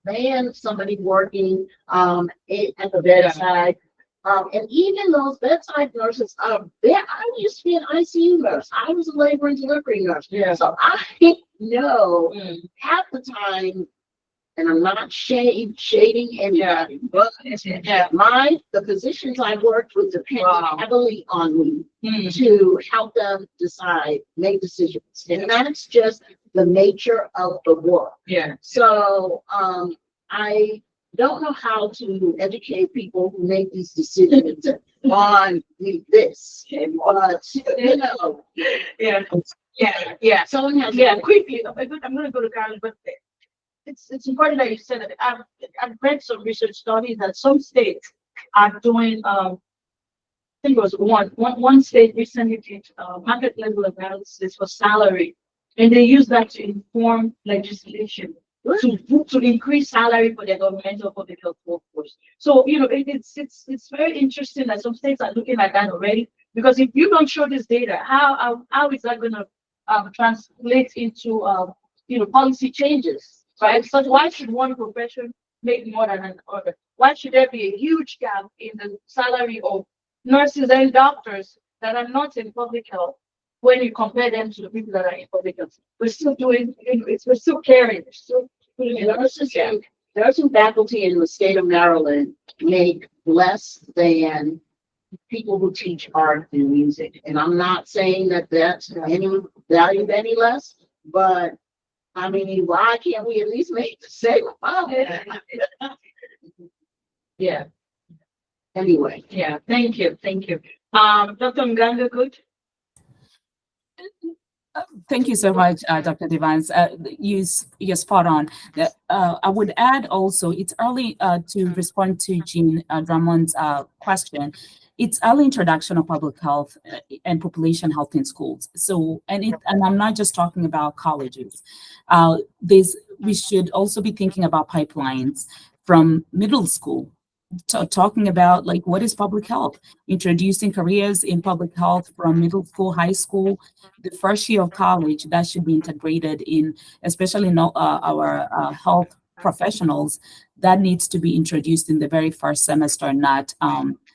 than somebody working at the bedside. And even those bedside nurses are there. I used to be an ICU nurse. I was a labor and delivery nurse. So I know half the time, and I'm not shading anybody, but the physicians I worked with depended heavily on me to help them decide, make decisions. And that's just the nature of the work. Yeah. So, I don't know how to educate people who make these decisions on this, but, you know. Yeah, yeah. Someone has. Yeah, quickly, I'm gonna go to Karen, but it's important that you said that. I've read some research studies that some states are doing, I think it was one state recently did, market level analysis for salary. And they use that to inform legislation to increase salary for the governmental public health workforce. So, you know, it's very interesting that some states are looking at that already, because if you don't show this data, how is that gonna translate into you know, policy changes, right? So why should one profession make more than another? Why should there be a huge gap in the salary of nurses and doctors that are not in public health when you compare them to the people that are in public health? We're still doing, you know, we're still caring, we're still putting in Nurses and nursing faculty in the state of Maryland make less than people who teach art and music. And I'm not saying that that's any value any less, but I mean, why can't we at least make the same amount? Yeah, Anyway. yeah, thank you. Dr. Mganga, good? Thank you so much, Dr. Devans. You're spot on. I would add also, it's early to respond to Jean Drummond's question. It's early introduction of public health and population health in schools. So, and I'm not just talking about colleges. We should also be thinking about pipelines from middle school, talking about like what is public health, introducing careers in public health from middle school, high school, the first year of college. That should be integrated in, especially in our health professionals. That needs to be introduced in the very first semester, not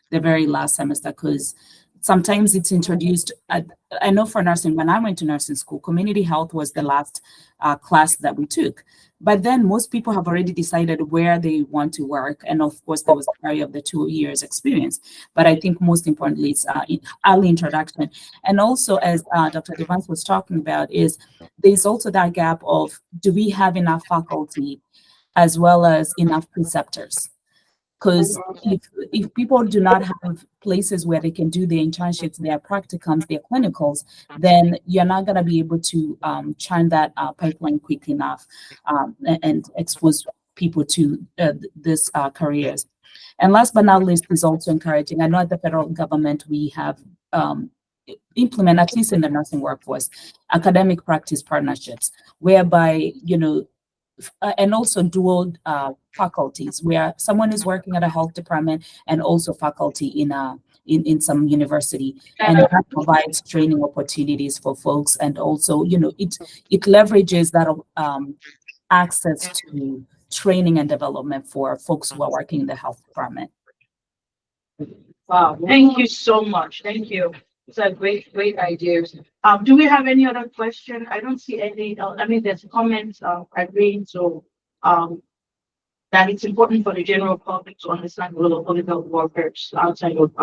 the very last semester, because sometimes it's introduced I know for nursing, when I went to nursing school, community health was the last class that we took. But then most people have already decided where they want to work. And of course, there was a carry of the 2 years experience. But I think most importantly, it's early introduction. And also, as Dr. Devans was talking about, is there's also that gap of, do we have enough faculty as well as enough preceptors? Because if people do not have places where they can do their internships, their practicums, their clinicals, then you're not going to be able to churn that pipeline quick enough and expose people to these careers. And last but not least is also encouraging. I know at the federal government, we have implement, at least in the nursing workforce, academic practice partnerships, whereby, you know, and also dual faculties, where someone is working at a health department and also faculty in some university, and that provides training opportunities for folks. And also, you know, it leverages that access to training and development for folks who are working in the health department. Wow, thank you so much. Thank you. These are great ideas. Do we have any other question? I don't see any. I mean, there's comments agreeing to that it's important for the general public to understand the role of public health workers outside of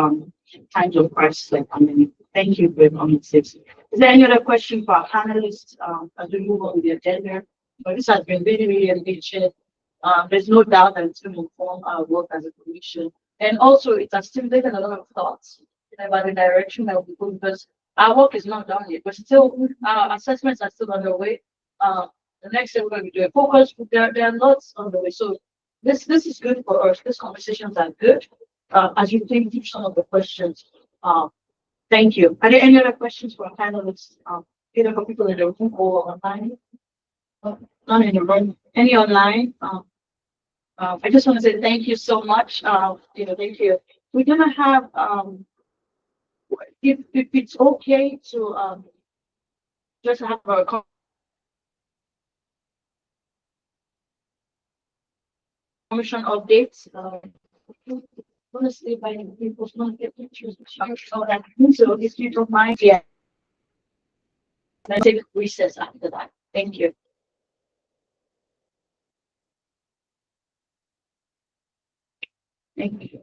times of crisis like pandemic. Thank you for your comments. Is there any other question for our panelists as we move on with the agenda? But this has been really enriching. There's no doubt that it's going to inform our work as a commission, and also it has stimulated a lot of thoughts about the direction that we go, because our work is not done yet, but still assessments are still underway. The next thing we're going to be doing focus. There are lots on the way. So this is good for us. These conversations are good as you think through some of the questions. Thank you. Are there any other questions for our panelists? Either for people in the room or online? None in the room. Any online? I just want to say thank you so much. Thank you. We're gonna have if it's okay to just have a commission updates. Honestly, by people's not get pictures of that. So if you don't mind, yeah. Let's take recess after that. Thank you. Thank you.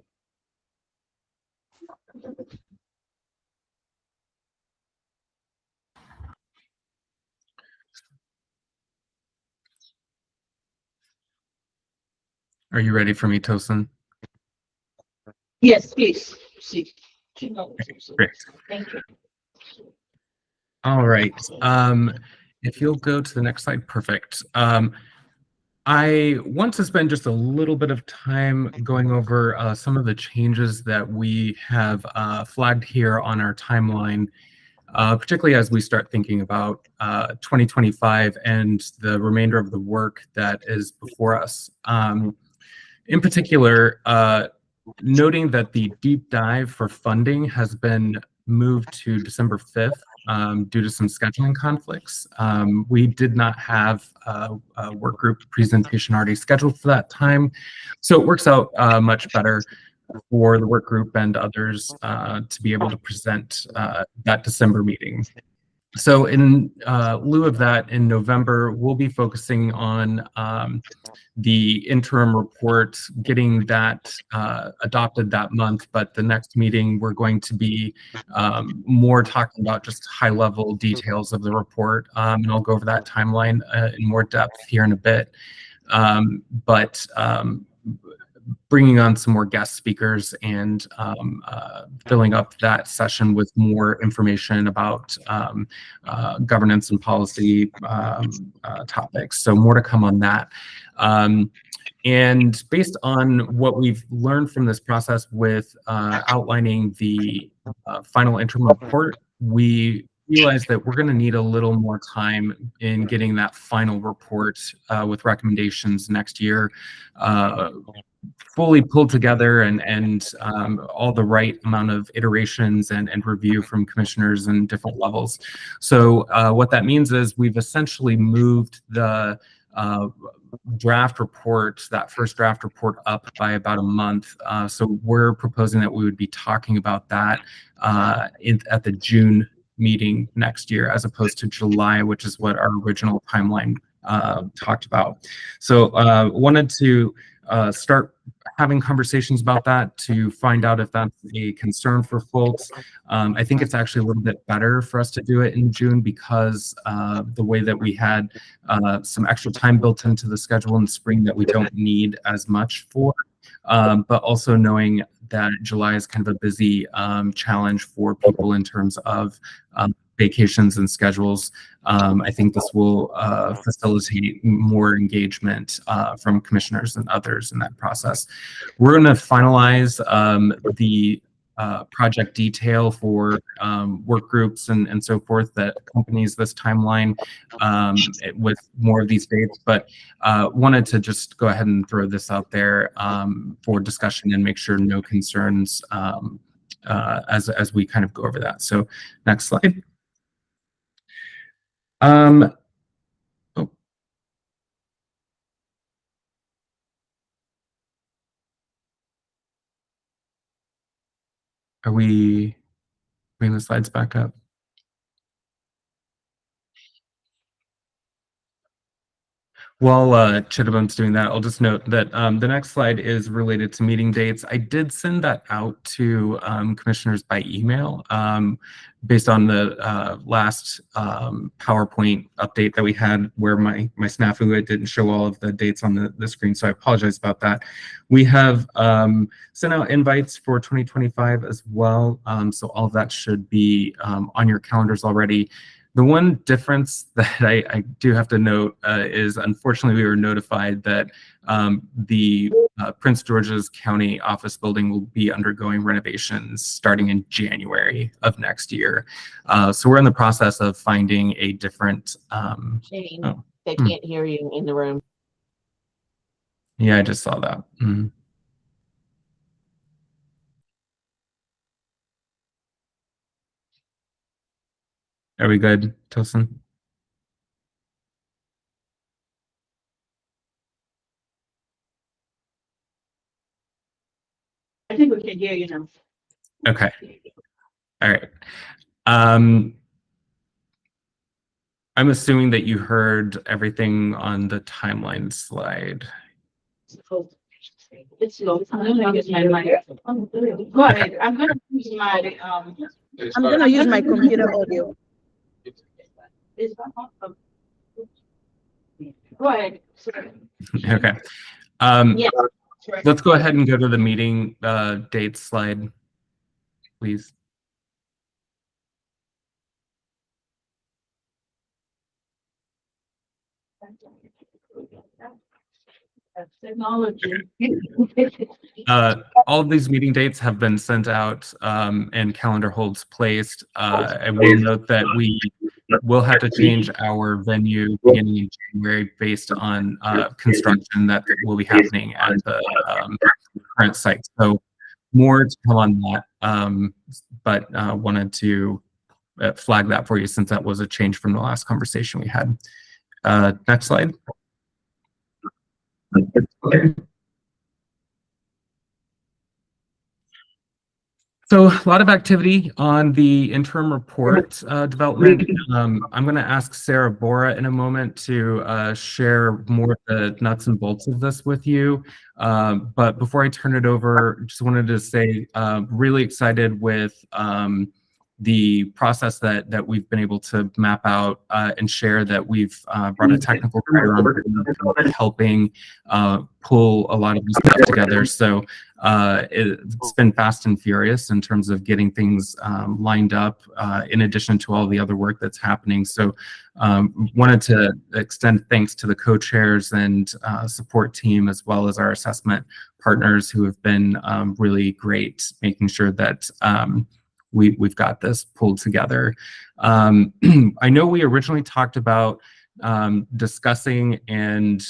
Are you ready for me, Tosin? Yes, please. See. Great. Thank you. All right. If you'll go to the next slide, perfect. I want to spend just a little bit of time going over some of the changes that we have flagged here on our timeline, particularly as we start thinking about 2025 and the remainder of the work that is before us. In particular, noting that the deep dive for funding has been moved to December 5th due to some scheduling conflicts. We did not have a work group presentation already scheduled for that time, so it works out much better for the work group and others to be able to present that December meeting. So in lieu of that, in November, we'll be focusing on the interim report, getting that adopted that month. But the next meeting, we're going to be more talking about just high-level details of the report. And I'll go over that timeline in more depth here in a bit. But bringing on some more guest speakers and filling up that session with more information about governance and policy topics. So more to come on that. And based on what we've learned from this process with outlining the final interim report, we realize that we're going to need a little more time in getting that final report with recommendations next year fully pulled together and all the right amount of iterations and review from commissioners and different levels. So what that means is we've essentially moved the draft report, that first draft report, up by about a month. So we're proposing that we would be talking about that at the June meeting next year, as opposed to July, which is what our original timeline talked about. So wanted to start having conversations about that to find out if that's a concern for folks. I think it's actually a little bit better for us to do it in June because the way that we had some extra time built into the schedule in the spring that we don't need as much for, but also knowing that July is kind of a busy challenge for people in terms of vacations and schedules. I think this will facilitate more engagement from commissioners and others in that process. We're going to finalize the project detail for work groups and so forth that accompanies this timeline with more of these dates, but wanted to just go ahead and throw this out there for discussion and make sure no concerns as we kind of go over that. So next slide. Oh. Are we bringing the slides back up? While Chittibum's doing that, I'll just note that the next slide is related to meeting dates. I did send that out to commissioners by email based on the last PowerPoint update that we had where my snafu, it didn't show all of the dates on the screen, so I apologize about that. We have sent out invites for 2025 as well, so all of that should be on your calendars already. The one difference that I do have to note is, unfortunately, we were notified that the Prince George's County office building will be undergoing renovations starting in January of next year. So we're in the process of finding a different... Shane, they can't hear you in the room. Yeah, I just saw that. Mm-hmm. Are we good, Tosin? I think we can hear you now. Okay. All right. I'm assuming that you heard everything on the timeline slide. It's low. I'm gonna use my mic. Go ahead. I'm gonna use my I'm gonna use my computer audio. Go ahead. Okay. Yeah. Let's go ahead and go to the meeting date slide, please. Technology. All of these meeting dates have been sent out and calendar holds placed. I will note that we will have to change our venue beginning in January based on construction that will be happening at the current site. So more to come on that, but wanted to flag that for you since that was a change from the last conversation we had. Next slide. So a lot of activity on the interim report development. I'm going to ask Sarah Bora in a moment to share more of the nuts and bolts of this with you. But before I turn it over, just wanted to say really excited with the process that we've been able to map out and share, that we've brought a technical writer on helping pull a lot of this stuff together. So it's been fast and furious in terms of getting things lined up in addition to all the other work that's happening. So wanted to extend thanks to the co-chairs and support team, as well as our assessment partners who have been really great, making sure that we've got this pulled together. I know we originally talked about discussing and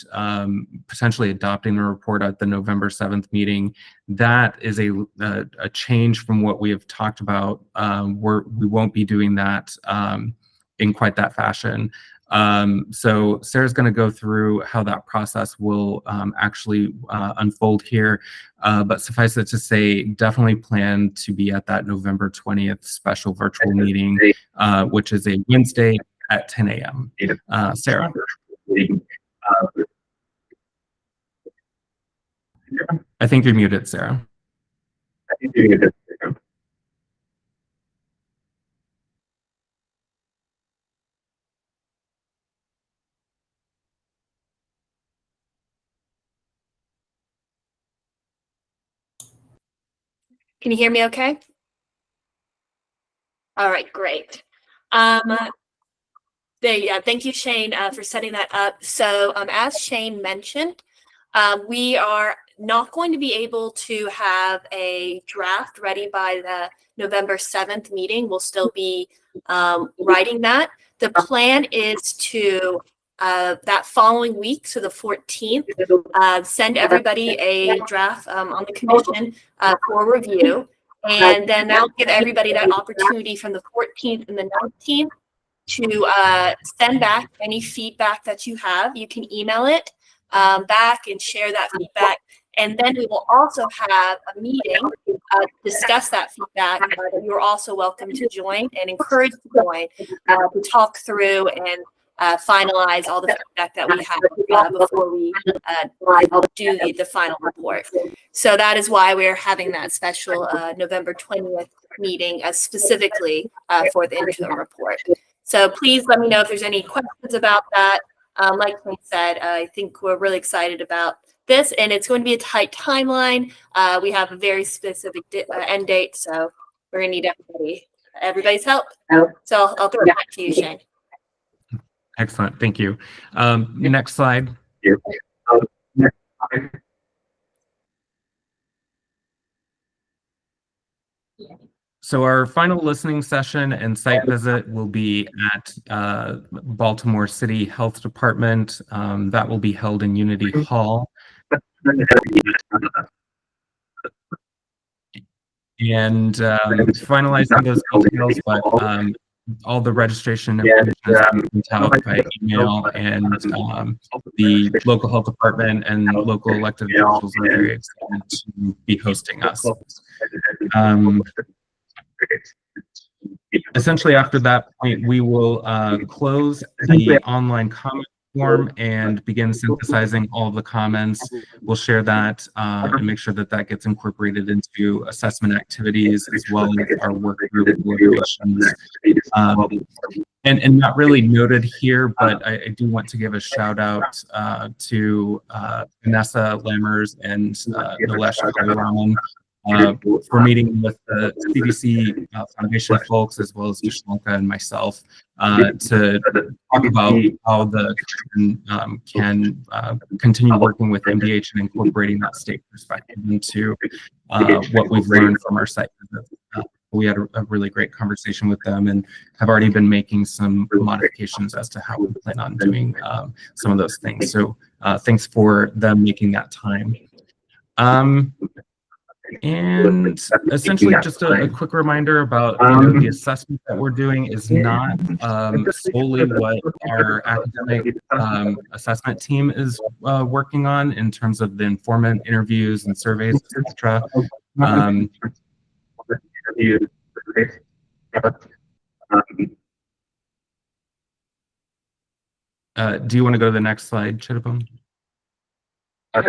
potentially adopting the report at the November 7th meeting. That is a change from what we have talked about. We won't be doing that in quite that fashion. So Sarah's going to go through how that process will actually unfold here. But suffice it to say, definitely plan to be at that November 20th special virtual meeting, which is a Wednesday at 10 a.m. Sarah. I think you're muted, Sarah. Can you hear me okay? All right, great. Thank you, Shane, for setting that up. So as Shane mentioned, we are not going to be able to have a draft ready by the November 7th meeting. We'll still be writing that. The plan is to that following week, so the 14th, send everybody a draft on the commission for review. And then that'll give everybody that opportunity from the 14th and the 19th to send back any feedback that you have. You can email it back and share that feedback. And then we will also have a meeting to discuss that feedback. You're also welcome to join and encouraged to join to talk through and finalize all the feedback that we have before we do the final report. So that is why we're having that special November 20th meeting specifically for the interim report. So please let me know if there's any questions about that. Like I said, I think we're really excited about this, and it's going to be a tight timeline. We have a very specific end date, so we're going to need everybody's help. So I'll throw it back to you, Shane. Excellent, thank you. Next slide. So our final listening session and site visit will be at Baltimore City Health Department. That will be held in Unity Hall. And finalizing those details, but all the registration information is sent out by email, and the local health department and local elected officials are very excited to be hosting us. Essentially, after that point, we will close the online comment form and begin synthesizing all of the comments. We'll share that and make sure that that gets incorporated into assessment activities as well as our work group deliberations. And not really noted here, but I do want to give a shout out to Vanessa Lammers and Nilesh Kaliraman for meeting with the CDC Foundation folks as well as Yashlanka and myself to talk about how the can continue working with MDH and incorporating that state perspective into what we've learned from our site visits. We had a really great conversation with them and have already been making some modifications as to how we plan on doing some of those things. So thanks for them making that time. And essentially just a quick reminder about the assessment that we're doing is not solely what our academic assessment team is working on in terms of the informant interviews and surveys, etc. Do you want to go to the next slide, Chittapong? Why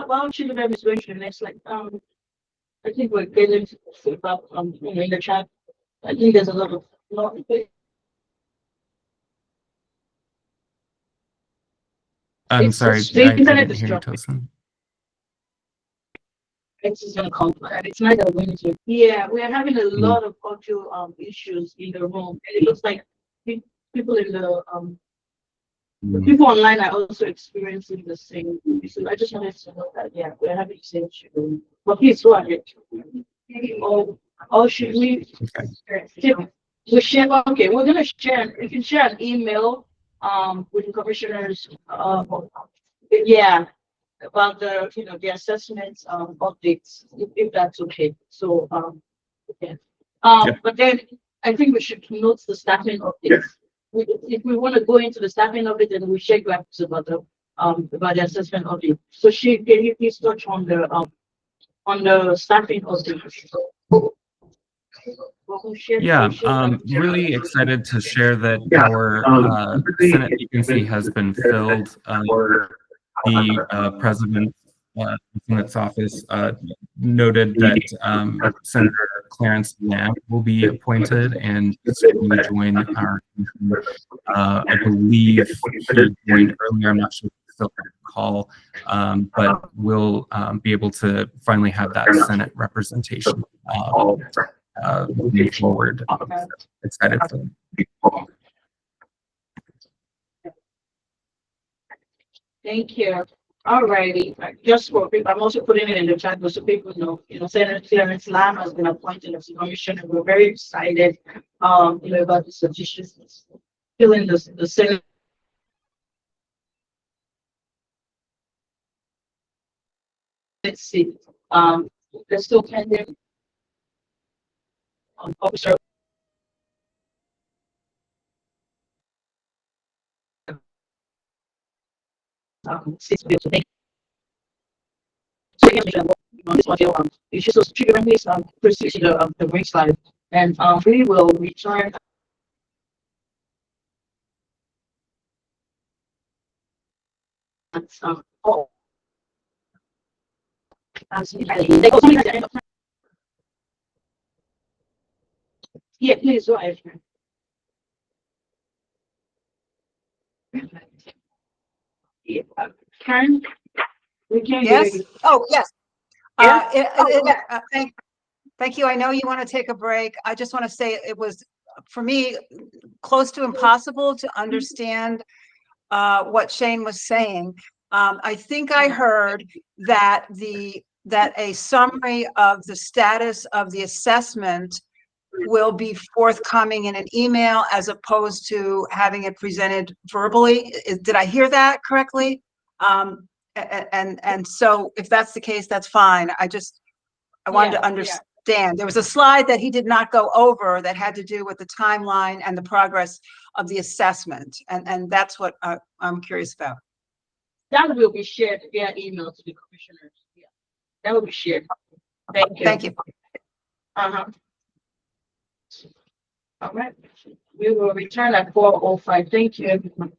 don't you do that, Ms. Rachel, next slide? I think we're getting to flip up in the chat. I think there's a lot of I'm sorry, I didn't hear you, Tosin. It's gonna conflict. It's not a win. Yeah, we are having a lot of audio issues in the room, and it looks like people in the people online are also experiencing the same. So I just wanted to know that we're having the same issue. But please go ahead. Or should we? We share. Okay, we're gonna share. We can share an email with the commissioners. About the the assessments updates, if that's okay. So but then I think we should note the staffing updates. If we want to go into the staffing of it, then we share graphics about the assessment update. So can you please touch on the staffing update? Yeah, really excited to share that our Senate vacancy has been filled. The president in its office noted that Senator Clarence Lamb will be appointed and will join our commission. I believe he joined earlier. I'm not sure if he's still on the call, but we'll be able to finally have that Senate representation moving forward. Excited for them. Thank you. All righty. Just for people, I'm also putting it in the chat so people know, Senator Clarence Lamb has been appointed as a commissioner. We're very excited, about this position. Filling the Senate. Let's see. There's still pending officer. It's just those trigger remedies proceed to the ring slide, and we will return. Yeah, please go ahead. Karen, we can't hear Yes. you. Oh, yes. Yeah. Thank you. I know you want to take a break. I just want to say it was, for me, close to impossible to understand what Shane was saying. I think I heard that a summary of the status of the assessment will be forthcoming in an email as opposed to having it presented verbally. Did I hear that correctly? And so if that's the case, that's fine. I wanted to understand. There was a slide that he did not go over that had to do with the timeline and the progress of the assessment. And that's what I'm curious about. That will be shared via email to the commissioners. Yeah, that will be shared. Thank you. Thank you. All right, we will return at 4:05. Thank you, everyone.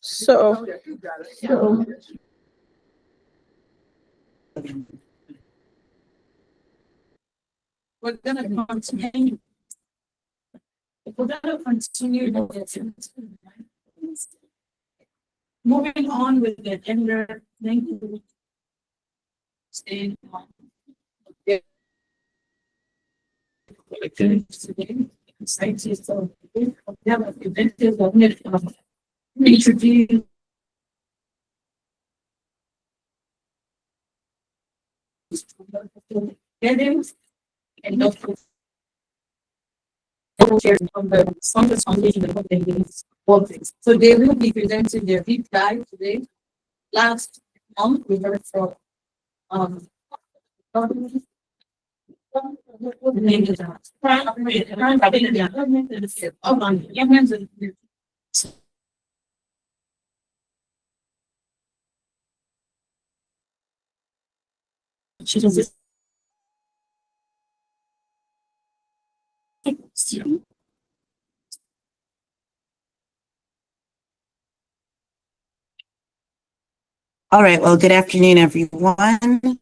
So, We're gonna continue. We're gonna continue. Moving on with the agenda, thank you. Staying on. Yeah. Scientists of the inventive of introduce. And also co-chairs on the Saunders Foundation and what they do, all things. So they will be presenting their deep dive today. Last month, we heard from, what the name is that? She does it. All right, well, good afternoon, everyone.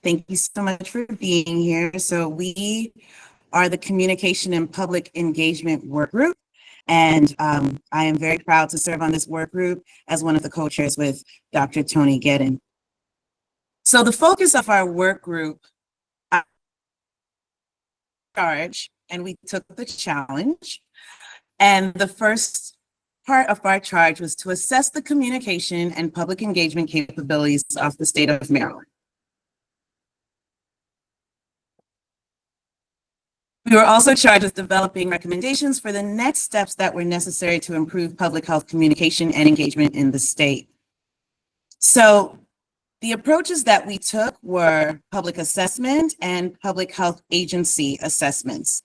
Thank you so much for being here. So we are the Communication and Public Engagement Work Group, and I am very proud to serve on this work group as one of the co-chairs with Dr. Tony Gedden. So the focus of our work group, and we took the challenge, and the first part of our charge was to assess the communication and public engagement capabilities of the state of Maryland. We were also charged with developing recommendations for the next steps that were necessary to improve public health communication and engagement in the state. So the approaches that we took were public assessment and public health agency assessments.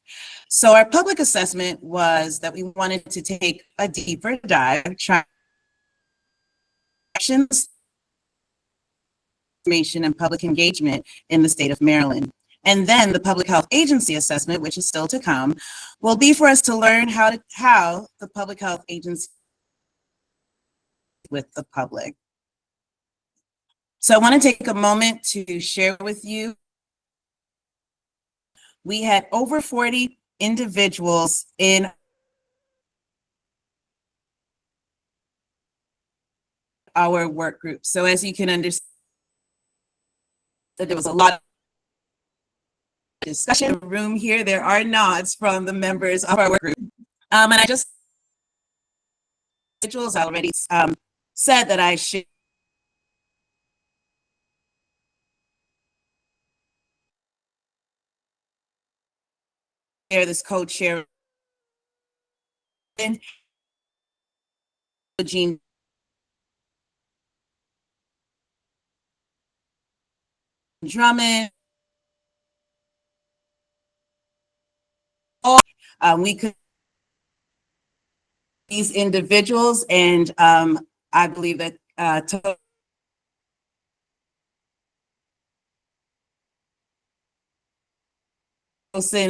So our public assessment was that we wanted to take a deeper dive, information and public engagement in the state of Maryland. And then the public health agency assessment, which is still to come, will be for us to learn how the public health agency with the public. So I want to take a moment to share with you. We had over 40 individuals in our work group. So as you can understand, that there was a lot of discussion room here. There are nods from the members of our work group. And I just, individuals already said that I should share this co-chair. Jean Drummond. We could these individuals, and I believe that Tosin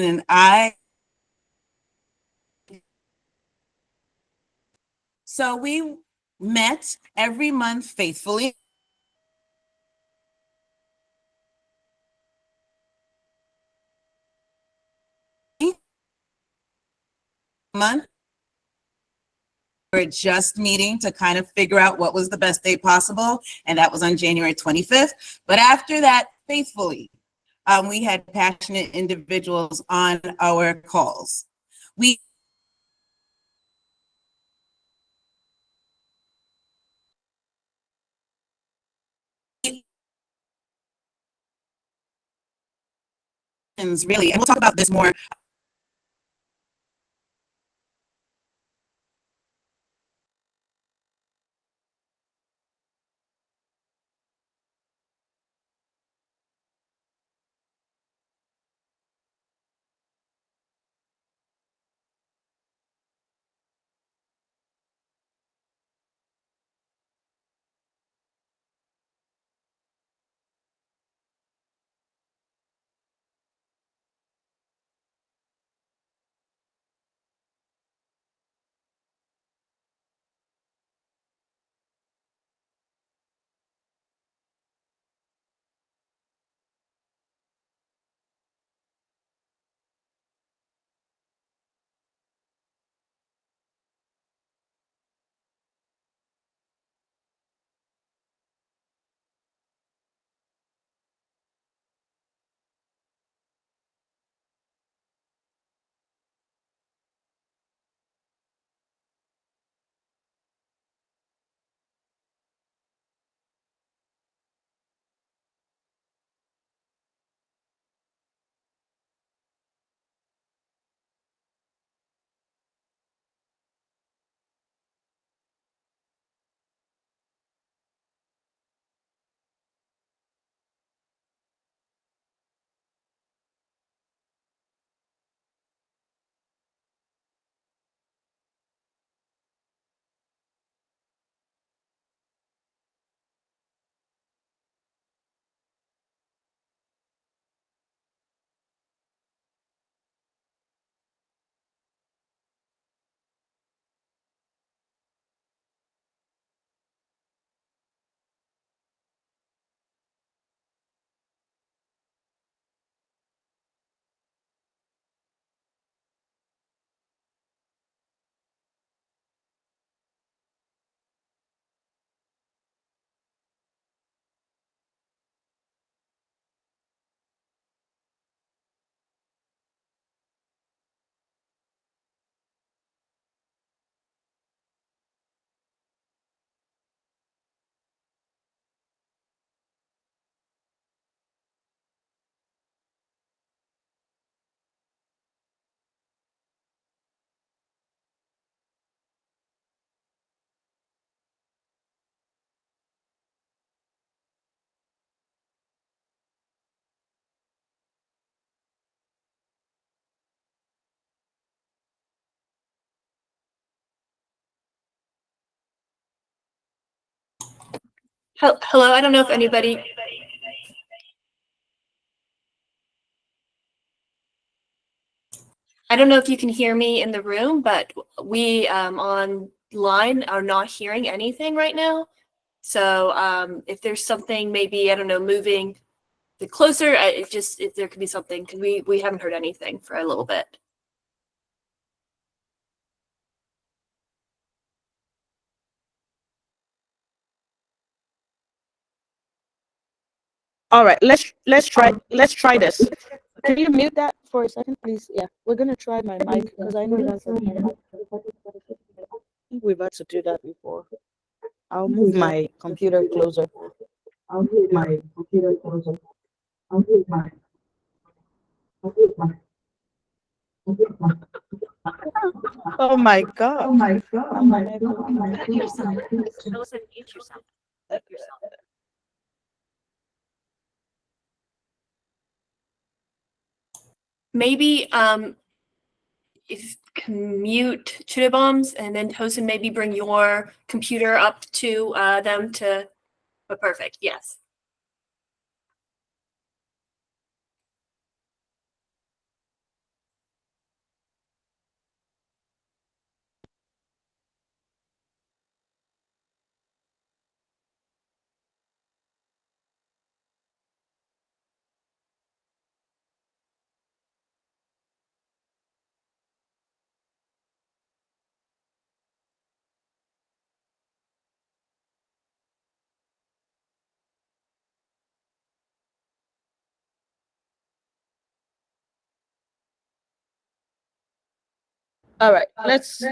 and I. So we met every month faithfully. Month. We're just meeting to kind of figure out what was the best day possible, and that was on January 25th. But after that, faithfully, we had passionate individuals on our calls. We really, and we'll talk about this more Hello, I don't know if anybody. I don't know if you can hear me in the room, but we online are not hearing anything right now. So if there's something, maybe, I don't know, moving the closer, if there could be something, because we haven't heard anything for a little bit. All right, let's try this. Can you mute that for a second, please? Yeah, we're gonna try my mic because I know that's. I think we've had to do that before. I'll move my computer closer. I'll move my computer closer. I'll move my. Oh my God. Oh my God. Oh my God. Mute yourself. Mute yourself. Maybe if mute Bombs, and then Tosin, maybe bring your computer up to them to. But perfect. Yes. All right, let's.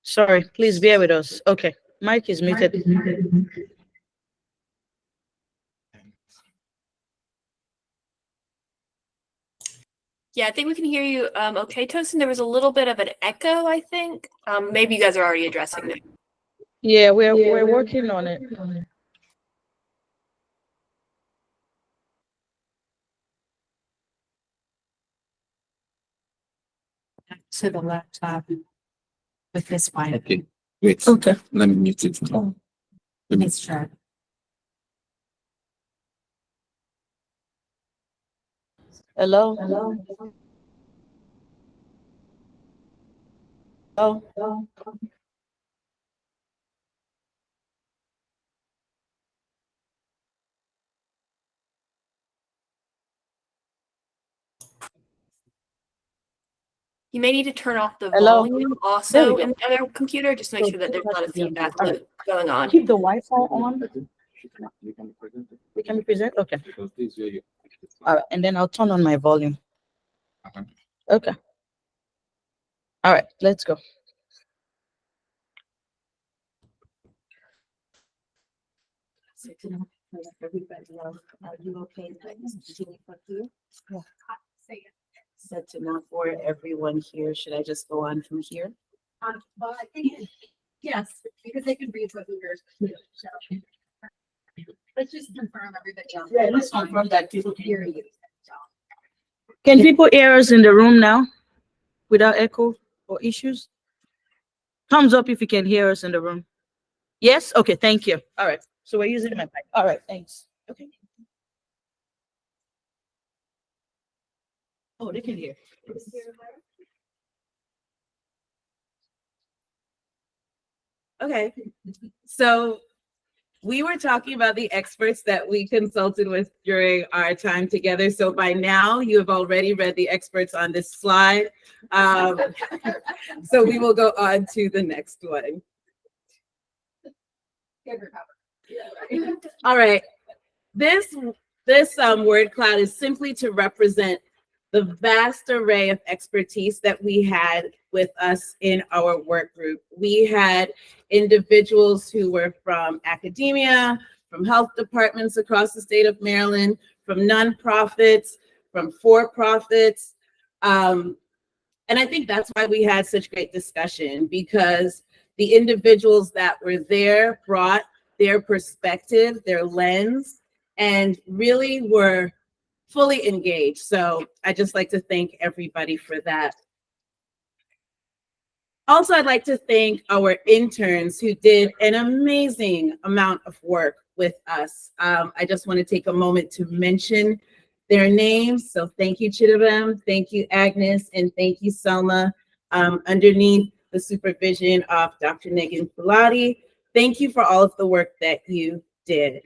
Sorry, please bear with us. Okay, mic is muted. Yeah, I think we can hear you. Okay, Tosin, there was a little bit of an echo, I think. Maybe you guys are already addressing it. Yeah, we're working on it. To the laptop with this mic. Okay, wait. Okay. Let me mute it. Oh, let's try. Hello? Hello? Hello? You may need to turn off the Hello? volume There also we in go. the other computer. Just make sure that there's not a feedback All right. going on. Keep the Wi-Fi on. We can be present? Okay. All right, and then I'll turn on my volume. Okay. All right, let's go. Everybody else, are you okay? Yeah. Said to not for everyone here. Should I just go on from here? Well, I think, yes, because they can read what we're. Let's just confirm everybody else. Yeah, let's confirm that people can hear you. Can people hear us in the room now without echo or issues? Thumbs up if you can hear us in the room. Yes? Okay, thank you. All right, so we're using my mic. All right, thanks. Okay. Oh, they can hear. Okay, so we were talking about the experts that we consulted with during our time together. So by now you have already read the experts on this slide. So we will go on to the next one. All right. This word cloud is simply to represent the vast array of expertise that we had with us in our work group. We had individuals who were from academia, from health departments across the state of Maryland, from nonprofits, from for-profits. And I think that's why we had such great discussion, because the individuals that were there brought their perspective, their lens, and really were fully engaged. So I just like to thank everybody for that. Also, I'd like to thank our interns who did an amazing amount of work with us. I just want to take a moment to mention their names. So thank you, Chidabem, thank you, Agnes, and thank you, Selma, underneath the supervision of Dr. Negan Fulati. Thank you for all of the work that you did.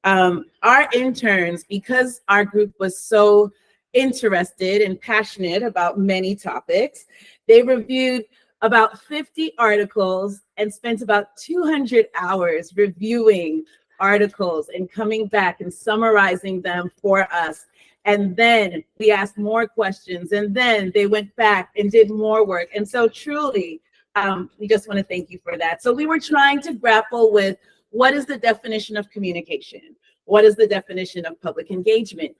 Our interns, because our group was so interested and passionate about many topics, they reviewed about 50 articles and spent about 200 hours reviewing articles and coming back and summarizing them for us. And then we asked more questions, and then they went back and did more work. And so truly, we just want to thank you for that. So we were trying to grapple with, what is the definition of communication? What is the definition of public engagement?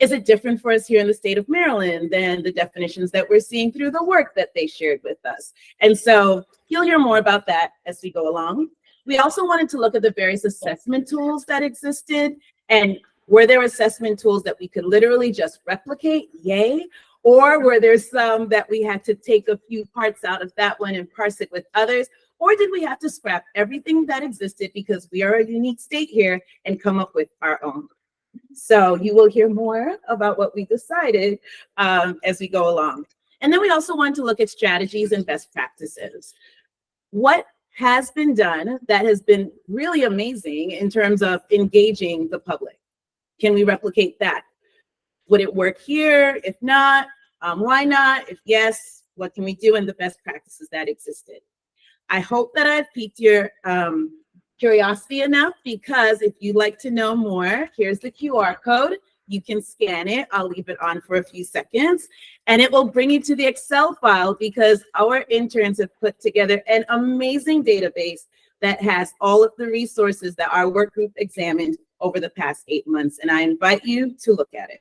Is it different for us here in the state of Maryland than the definitions that we're seeing through the work that they shared with us? And so you'll hear more about that as we go along. We also wanted to look at the various assessment tools that existed, and were there assessment tools that we could literally just replicate? Yay. Or were there some that we had to take a few parts out of that one and parse it with others? Or did we have to scrap everything that existed because we are a unique state here and come up with our own? So you will hear more about what we decided as we go along. And then we also wanted to look at strategies and best practices. What has been done that has been really amazing in terms of engaging the public? Can we replicate that? Would it work here? If not, why not? If yes, what can we do, and the best practices that existed? I hope that I've piqued your curiosity enough, because if you'd like to know more, here's the QR code. You can scan it. I'll leave it on for a few seconds, and it will bring you to the Excel file, because our interns have put together an amazing database that has all of the resources that our work group examined over the past 8 months, and I invite you to look at it.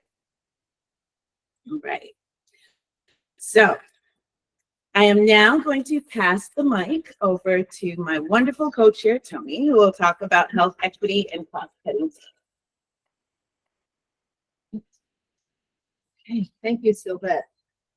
All right. So I am now going to pass the mic over to my wonderful co-chair, Tony, who will talk about health equity and cost-cutting. Okay, thank you, Sylvette.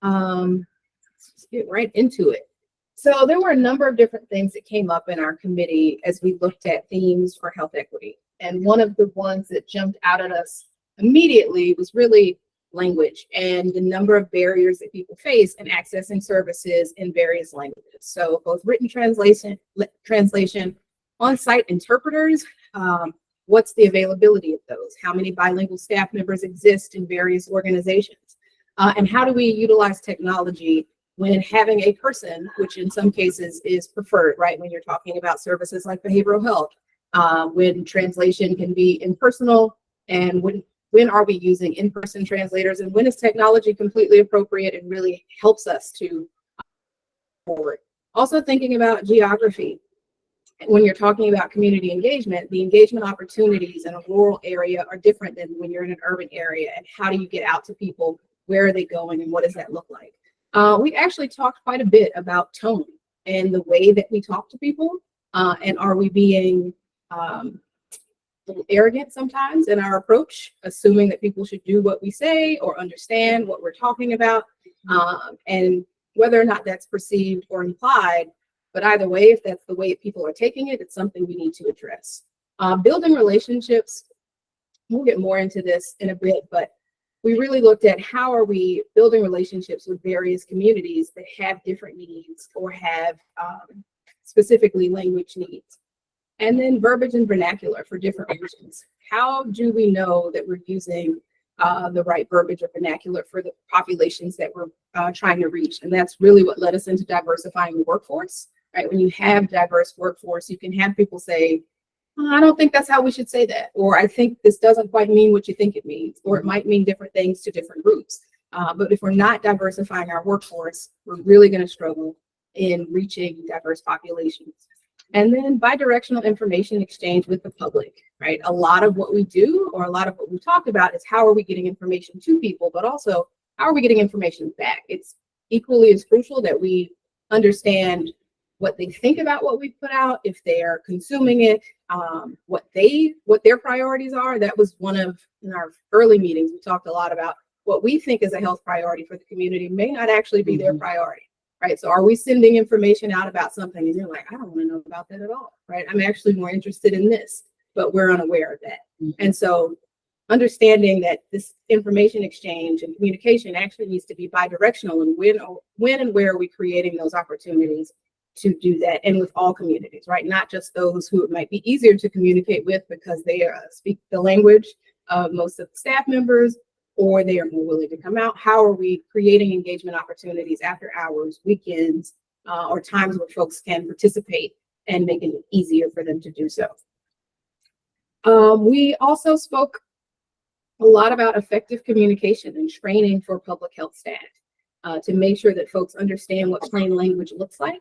Let's get right into it. So there were a number of different things that came up in our committee as we looked at themes for health equity. And one of the ones that jumped out at us immediately was really language and the number of barriers that people face in accessing services in various languages. So both written translation, on-site interpreters, what's the availability of those? How many bilingual staff members exist in various organizations? And how do we utilize technology when having a person, which in some cases is preferred, right? When you're talking about services like behavioral health, when translation can be impersonal, and when are we using in-person translators, and when is technology completely appropriate and really helps us to forward. Also thinking about geography. When you're talking about community engagement, the engagement opportunities in a rural area are different than when you're in an urban area, and how do you get out to people? Where are they going, and what does that look like? We actually talked quite a bit about tone and the way that we talk to people, and are we being arrogant sometimes in our approach, assuming that people should do what we say or understand what we're talking about, and whether or not that's perceived or implied. But either way, if that's the way people are taking it, it's something we need to address. Building relationships, we'll get more into this in a bit, but we really looked at how are we building relationships with various communities that have different needs or have specifically language needs. And then verbiage and vernacular for different regions. How do we know that we're using the right verbiage or vernacular for the populations that we're trying to reach? And that's really what led us into diversifying the workforce, right? When you have diverse workforce, you can have people say, I don't think that's how we should say that. Or I think this doesn't quite mean what you think it means, or it might mean different things to different groups. But if we're not diversifying our workforce, we're really going to struggle in reaching diverse populations. And then bidirectional information exchange with the public, right? A lot of what we do, or a lot of what we talk about, is how are we getting information to people, but also how are we getting information back? It's equally as crucial that we understand what they think about what we put out, if they're consuming it, what their priorities are. That was one of, in our early meetings, we talked a lot about what we think is a health priority for the community may not actually be their priority. Right. So are we sending information out about something and you're like, I don't want to know about that at all. Right. I'm actually more interested in this, but we're unaware of that. And so understanding that this information exchange and communication actually needs to be bidirectional, and when and where are we creating those opportunities to do that, and with all communities, right? Not just those who it might be easier to communicate with because they speak the language of most of the staff members, or they are more willing to come out. How are we creating engagement opportunities after hours, weekends, or times where folks can participate, and making it easier for them to do so? We also spoke a lot about effective communication and training for public health staff to make sure that folks understand what plain language looks like.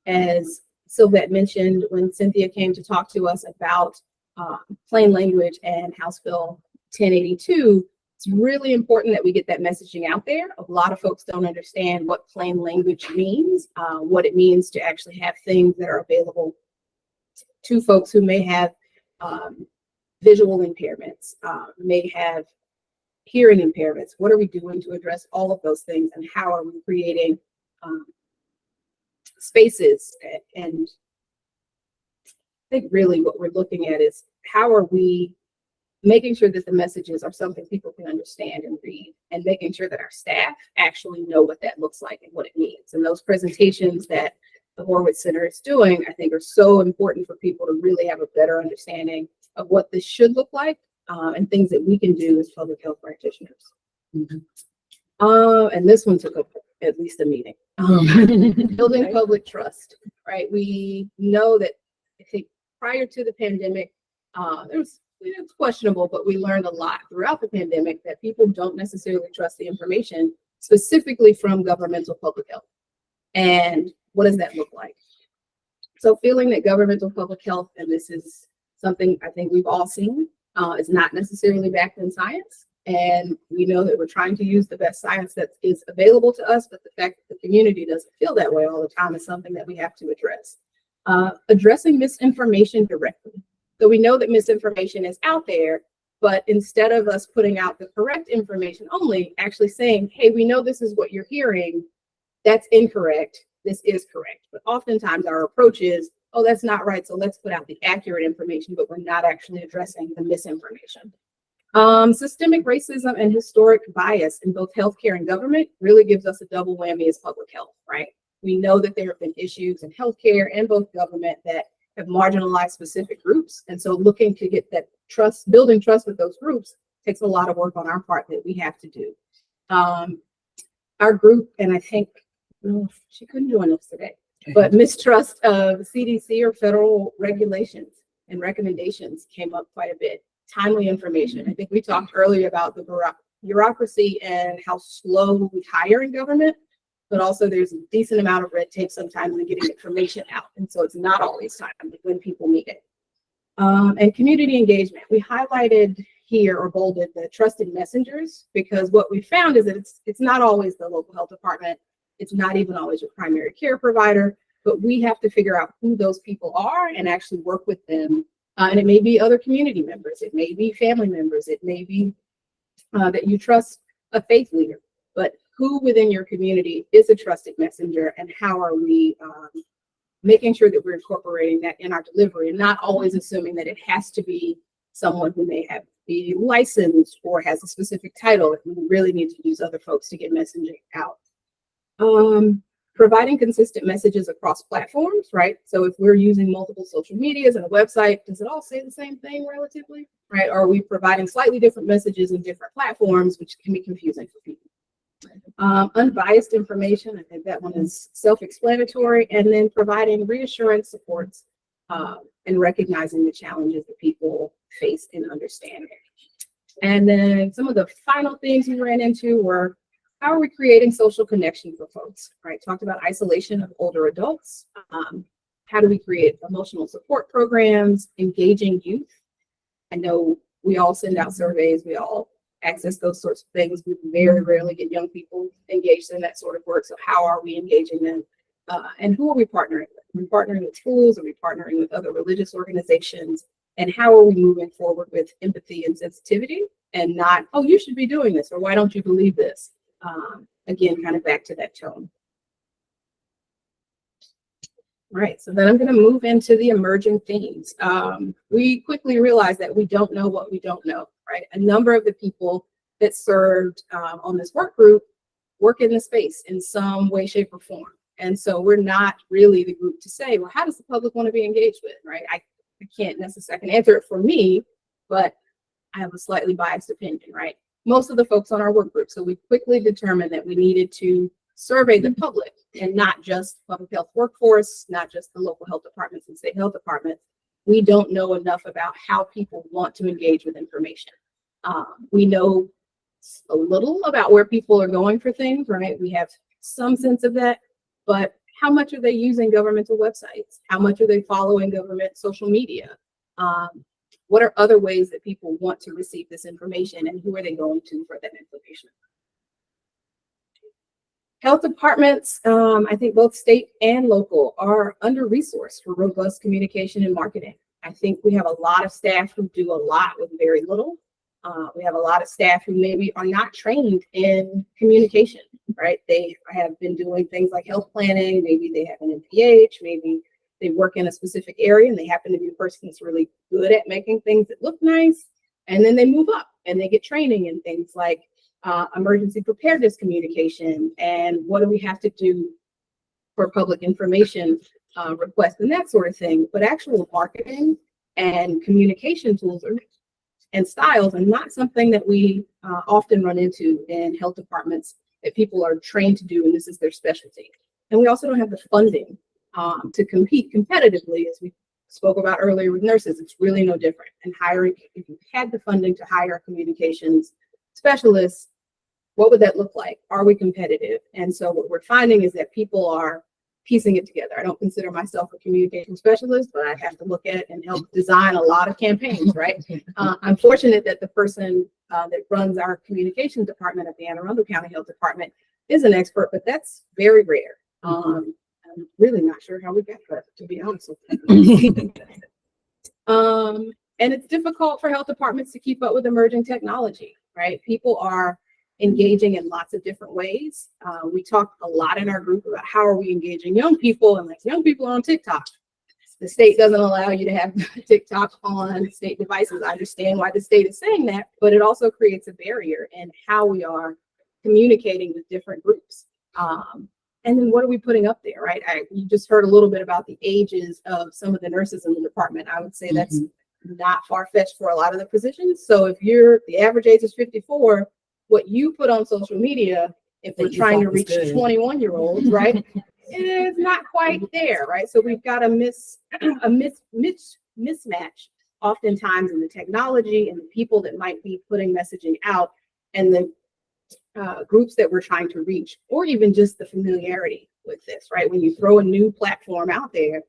As Sylvette mentioned, when Cynthia came to talk to us about plain language and House Bill 1082, it's really important that we get that messaging out there. A lot of folks don't understand what plain language means, what it means to actually have things that are available to folks who may have visual impairments, may have hearing impairments. What are we doing to address all of those things, and how are we creating spaces? And I think really what we're looking at is how are we making sure that the messages are something people can understand and read, and making sure that our staff actually know what that looks like and what it means. And those presentations that the Horowitz Center is doing, I think, are so important for people to really have a better understanding of what this should look like, and things that we can do as public health practitioners. And this one took up at least a meeting. Building public trust, right? We know that, I think, prior to the pandemic, it's questionable, but we learned a lot throughout the pandemic that people don't necessarily trust the information, specifically from governmental public health. And what does that look like? So feeling that governmental public health, and this is something I think we've all seen, is not necessarily backed in science. And we know that we're trying to use the best science that is available to us, but the fact that the community doesn't feel that way all the time is something that we have to address. Addressing misinformation directly. So we know that misinformation is out there, but instead of us putting out the correct information only, actually saying, hey, we know this is what you're hearing, that's incorrect, this is correct. But oftentimes our approach is, oh, that's not right, so let's put out the accurate information, but we're not actually addressing the misinformation. Systemic racism and historic bias in both healthcare and government really gives us a double whammy as public health, right? We know that there have been issues in healthcare and both government that have marginalized specific groups. And so looking to get that trust, building trust with those groups, takes a lot of work on our part that we have to do. Our group, and I think she couldn't join us today, but mistrust of CDC or federal regulations and recommendations came up quite a bit. Timely information. I think we talked earlier about the bureaucracy and how slow we hire in government, but also there's a decent amount of red tape sometimes in getting information out. And so it's not always timely when people need it. And community engagement. We highlighted here or bolded the trusted messengers, because what we found is that it's not always the local health department. It's not even always your primary care provider, but we have to figure out who those people are and actually work with them. And it may be other community members. It may be family members. It may be that you trust a faith leader, but who within your community is a trusted messenger, and how are we making sure that we're incorporating that in our delivery, and not always assuming that it has to be someone who may have be licensed or has a specific title. We really need to use other folks to get messaging out. providing consistent messages across platforms, right? So if we're using multiple social medias and a website, does it all say the same thing relatively, right? Or are we providing slightly different messages in different platforms, which can be confusing for people? Unbiased information, I think that one is self-explanatory, and then providing reassurance supports and recognizing the challenges that people face in understanding. And then some of the final things we ran into were, how are we creating social connection for folks, right? Talked about isolation of older adults. How do we create emotional support programs, engaging youth? I know we all send out surveys, we all access those sorts of things. We very rarely get young people engaged in that sort of work. So how are we engaging them? And who are we partnering with? Are we partnering with schools? Are we partnering with other religious organizations? And how are we moving forward with empathy and sensitivity and not, oh, you should be doing this, or why don't you believe this? Again, kind of back to that tone. Right, so then I'm going to move into the emerging themes. We quickly realized that we don't know what we don't know, right? A number of the people that served on this work group work in the space in some way, shape, or form. And so we're not really the group to say, well, how does the public want to be engaged with, right? I can't necessarily, I can answer it for me, but I have a slightly biased opinion, right? Most of the folks on our work group. So we quickly determined that we needed to survey the public and not just public health workforce, not just the local health departments and state health departments. We don't know enough about how people want to engage with information. We know a little about where people are going for things, right? We have some sense of that, but how much are they using governmental websites? How much are they following government social media? What are other ways that people want to receive this information, and who are they going to for that information? Health departments, I think both state and local, are under-resourced for robust communication and marketing. I think we have a lot of staff who do a lot with very little. We have a lot of staff who maybe are not trained in communication, right? They have been doing things like health planning, maybe they have an NPH, maybe they work in a specific area and they happen to be the person that's really good at making things that look nice. And then they move up and they get training in things like emergency preparedness communication and what do we have to do for public information requests and that sort of thing. But actual marketing and communication tools and styles are not something that we often run into in health departments that people are trained to do, and this is their specialty. And we also don't have the funding to compete competitively, as we spoke about earlier with nurses. It's really no different. And hiring, if you had the funding to hire communications specialists, what would that look like? Are we competitive? And so what we're finding is that people are piecing it together. I don't consider myself a communication specialist, but I have to look at and help design a lot of campaigns, right? I'm fortunate that the person that runs our communications department at the Anne Arundel County Health Department is an expert, but that's very rare. I'm really not sure how we got that, to be honest with you. And it's difficult for health departments to keep up with emerging technology, right? People are engaging in lots of different ways. We talk a lot in our group about how are we engaging young people, and like young people are on TikTok. The state doesn't allow you to have TikTok on state devices. I understand why the state is saying that, but it also creates a barrier in how we are communicating with different groups. And then what are we putting up there, right? You just heard a little bit about the ages of some of the nurses in the department. I would say that's not far-fetched for a lot of the positions. So if the average age is 54, what you put on social media, if we're trying to reach 21-year-olds, right, is not quite there, right? So we've got a mismatch oftentimes in the technology and the people that might be putting messaging out and the groups that we're trying to reach, or even just the familiarity with this, right? When you throw a new platform out there,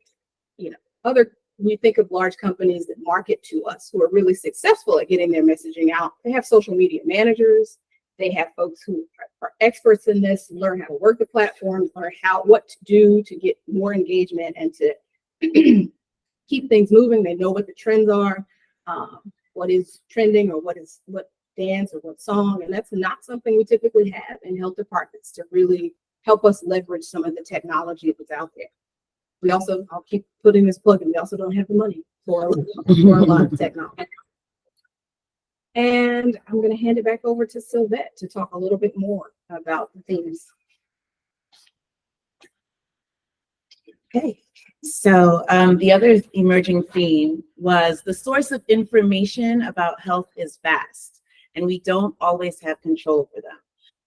we think of large companies that market to us who are really successful at getting their messaging out. They have social media managers. They have folks who are experts in this, learn how to work the platforms, learn what to do to get more engagement and to keep things moving. They know what the trends are, what is trending, or what dance or what song. And that's not something we typically have in health departments to really help us leverage some of the technology that's out there. We also, I'll keep putting this plug in, we also don't have the money for a lot of technology. And I'm going to hand it back over to Sylvette to talk a little bit more about the themes. Okay, so the other emerging theme was the source of information about health is vast, and we don't always have control over them.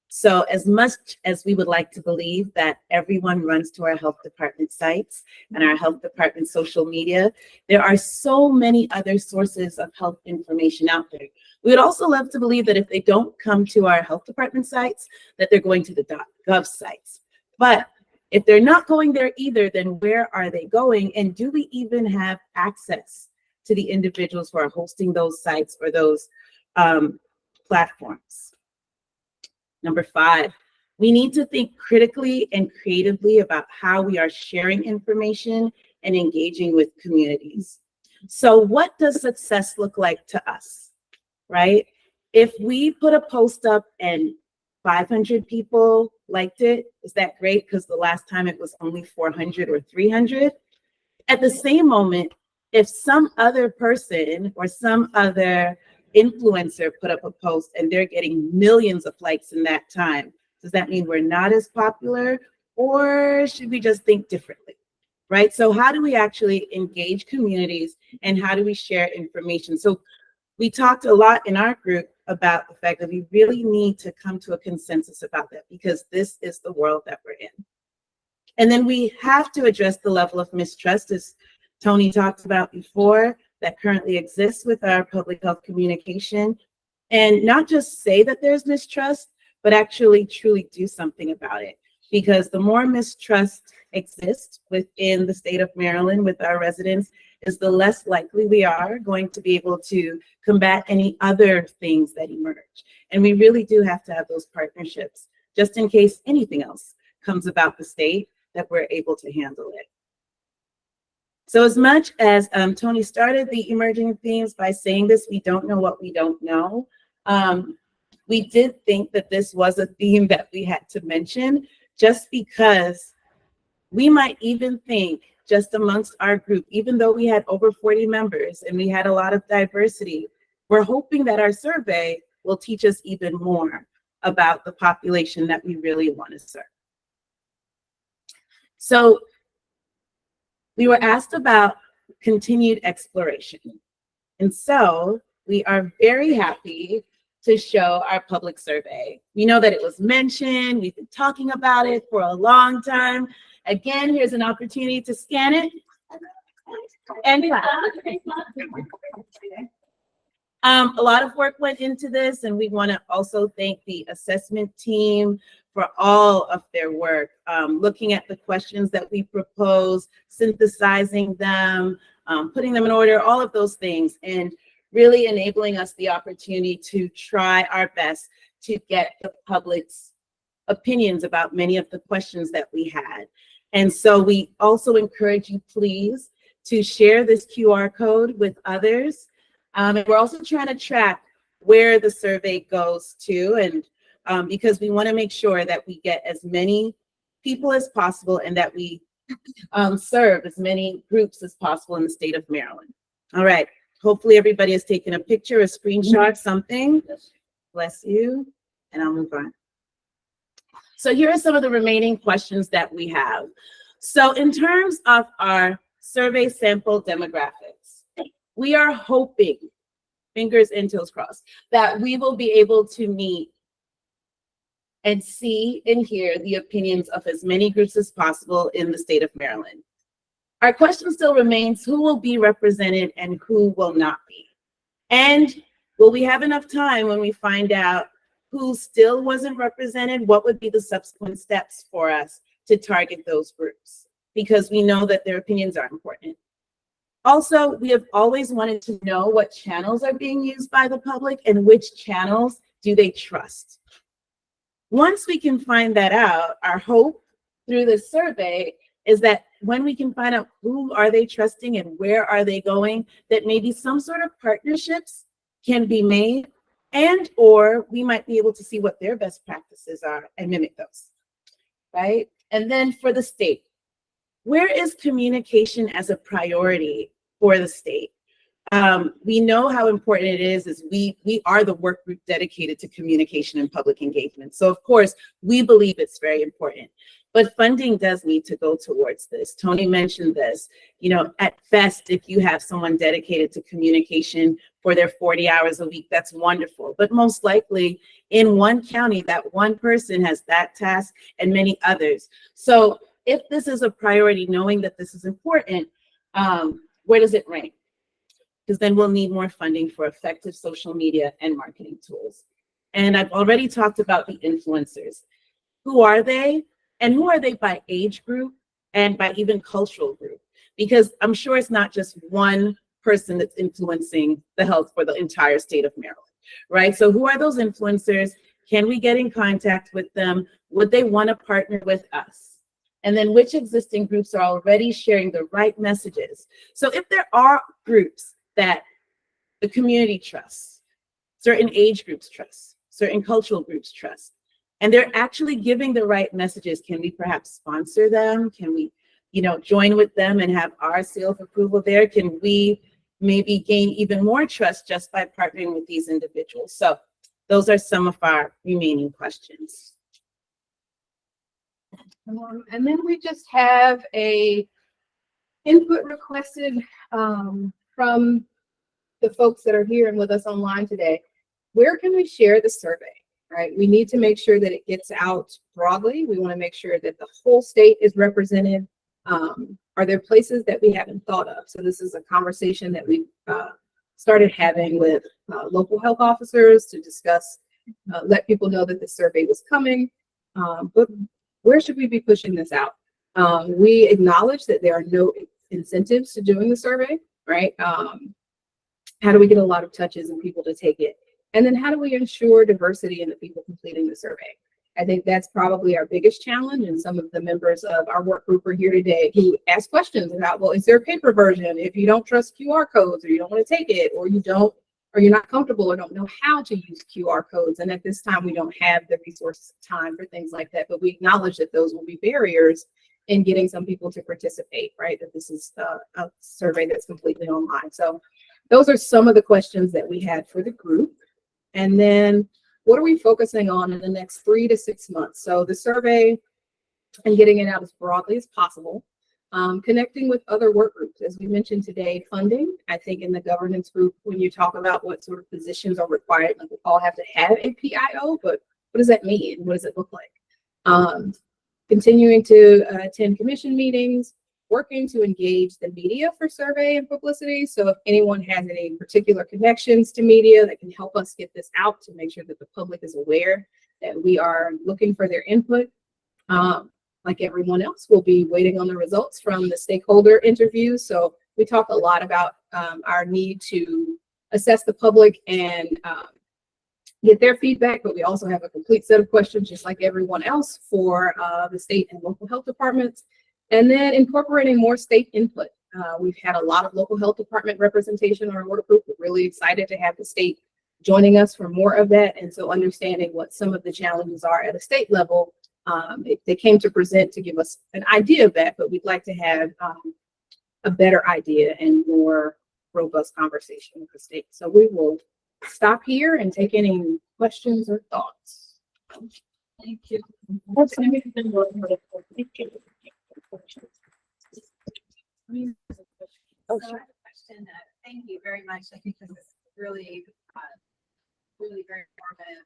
So as much as we would like to believe that everyone runs to our health department sites and our health department social media, there are so many other sources of health information out there. We would also love to believe that if they don't come to our health department sites, that they're going to the .gov sites. But if they're not going there either, then where are they going? And do we even have access to the individuals who are hosting those sites or those platforms? Number 5, we need to think critically and creatively about how we are sharing information and engaging with communities. So what does success look like to us, right? If we put a post up and 500 people liked it, is that great? Because the last time it was only 400 or 300. At the same moment, if some other person or some other influencer put up a post and they're getting millions of likes in that time, does that mean we're not as popular, or should we just think differently, right? So how do we actually engage communities and how do we share information? So we talked a lot in our group about the fact that we really need to come to a consensus about that, because this is the world that we're in. And then we have to address the level of mistrust, as Tony talked about before, that currently exists with our public health communication, and not just say that there's mistrust, but actually truly do something about it. Because the more mistrust exists within the state of Maryland with our residents, is the less likely we are going to be able to combat any other things that emerge. And we really do have to have those partnerships, just in case anything else comes about the state, that we're able to handle it. So as much as Tony started the emerging themes by saying this, we don't know what we don't know. We did think that this was a theme that we had to mention, just because we might even think just amongst our group, even though we had over 40 members and we had a lot of diversity, we're hoping that our survey will teach us even more about the population that we really want to serve. So we were asked about continued exploration. And so we are very happy to show our public survey. We know that it was mentioned, we've been talking about it for a long time. Again, here's an opportunity to scan it. And a lot of work went into this, and we want to also thank the assessment team for all of their work, looking at the questions that we propose, synthesizing them, putting them in order, all of those things, and really enabling us the opportunity to try our best to get the public's opinions about many of the questions that we had. And so we also encourage you, please, to share this QR code with others. And we're also trying to track where the survey goes to, and because we want to make sure that we get as many people as possible and that we serve as many groups as possible in the state of Maryland. All right. Hopefully everybody has taken a picture, a screenshot, something. Bless you. And I'll move on. So here are some of the remaining questions that we have. So in terms of our survey sample demographics, we are hoping, fingers and toes crossed, that we will be able to meet and see and hear the opinions of as many groups as possible in the state of Maryland. Our question still remains, who will be represented and who will not be? And will we have enough time when we find out who still wasn't represented? What would be the subsequent steps for us to target those groups? Because we know that their opinions are important. Also, we have always wanted to know what channels are being used by the public and which channels do they trust. Once we can find that out, our hope through this survey is that when we can find out who are they trusting and where are they going, that maybe some sort of partnerships can be made, and or we might be able to see what their best practices are and mimic those, right? And then for the state, where is communication as a priority for the state? We know how important it is we are the work group dedicated to communication and public engagement. So of course, we believe it's very important. But funding does need to go towards this. Tony mentioned this. You know, at best, if you have someone dedicated to communication for their 40 hours a week, that's wonderful. But most likely in one county, that one person has that task and many others. So if this is a priority, knowing that this is important, where does it rank? Because then we'll need more funding for effective social media and marketing tools. And I've already talked about the influencers. Who are they? And who are they by age group and by even cultural group? Because I'm sure it's not just one person that's influencing the health for the entire state of Maryland, right? So who are those influencers? Can we get in contact with them? Would they want to partner with us? And then which existing groups are already sharing the right messages? So if there are groups that the community trusts, certain age groups trust, certain cultural groups trust, and they're actually giving the right messages, can we perhaps sponsor them? Can we, you know, join with them and have our seal of approval there? Can we maybe gain even more trust just by partnering with these individuals? So those are some of our remaining questions. And then we just have a input requested from the folks that are here and with us online today. Where can we share the survey, right? We need to make sure that it gets out broadly. We want to make sure that the whole state is represented. Are there places that we haven't thought of? So this is a conversation that we started having with local health officers to discuss, let people know that the survey was coming. But where should we be pushing this out? We acknowledge that there are no incentives to doing the survey, right? How do we get a lot of touches and people to take it? And then how do we ensure diversity in the people completing the survey? I think that's probably our biggest challenge. And some of the members of our work group are here today who ask questions about, well, is there a paper version? If you don't trust QR codes or you don't want to take it, or you're not comfortable or don't know how to use QR codes. And at this time, we don't have the resources time for things like that, but we acknowledge that those will be barriers in getting some people to participate, right? That this is a survey that's completely online. So those are some of the questions that we had for the group. And then what are we focusing on in the next 3 to 6 months? So the survey and getting it out as broadly as possible. Connecting with other work groups, as we mentioned today, funding. I think in the governance group, when you talk about what sort of positions are required, like we all have to have a PIO, but what does that mean? What does it look like? Continuing to attend commission meetings, working to engage the media for survey and publicity. So if anyone has any particular connections to media that can help us get this out to make sure that the public is aware that we are looking for their input. Like everyone else, we'll be waiting on the results from the stakeholder interviews. So we talk a lot about our need to assess the public and get their feedback, but we also have a complete set of questions, just like everyone else, for the state and local health departments. And then incorporating more state input. We've had a lot of local health department representation on our work group. We're really excited to have the state joining us for more of that. And so understanding what some of the challenges are at a state level. They came to present to give us an idea of that, but we'd like to have a better idea and more robust conversation with the state. So we will stop here and take any questions or thoughts. Thank you. Oh, sure. Thank you very much. I think this is really, really very informative.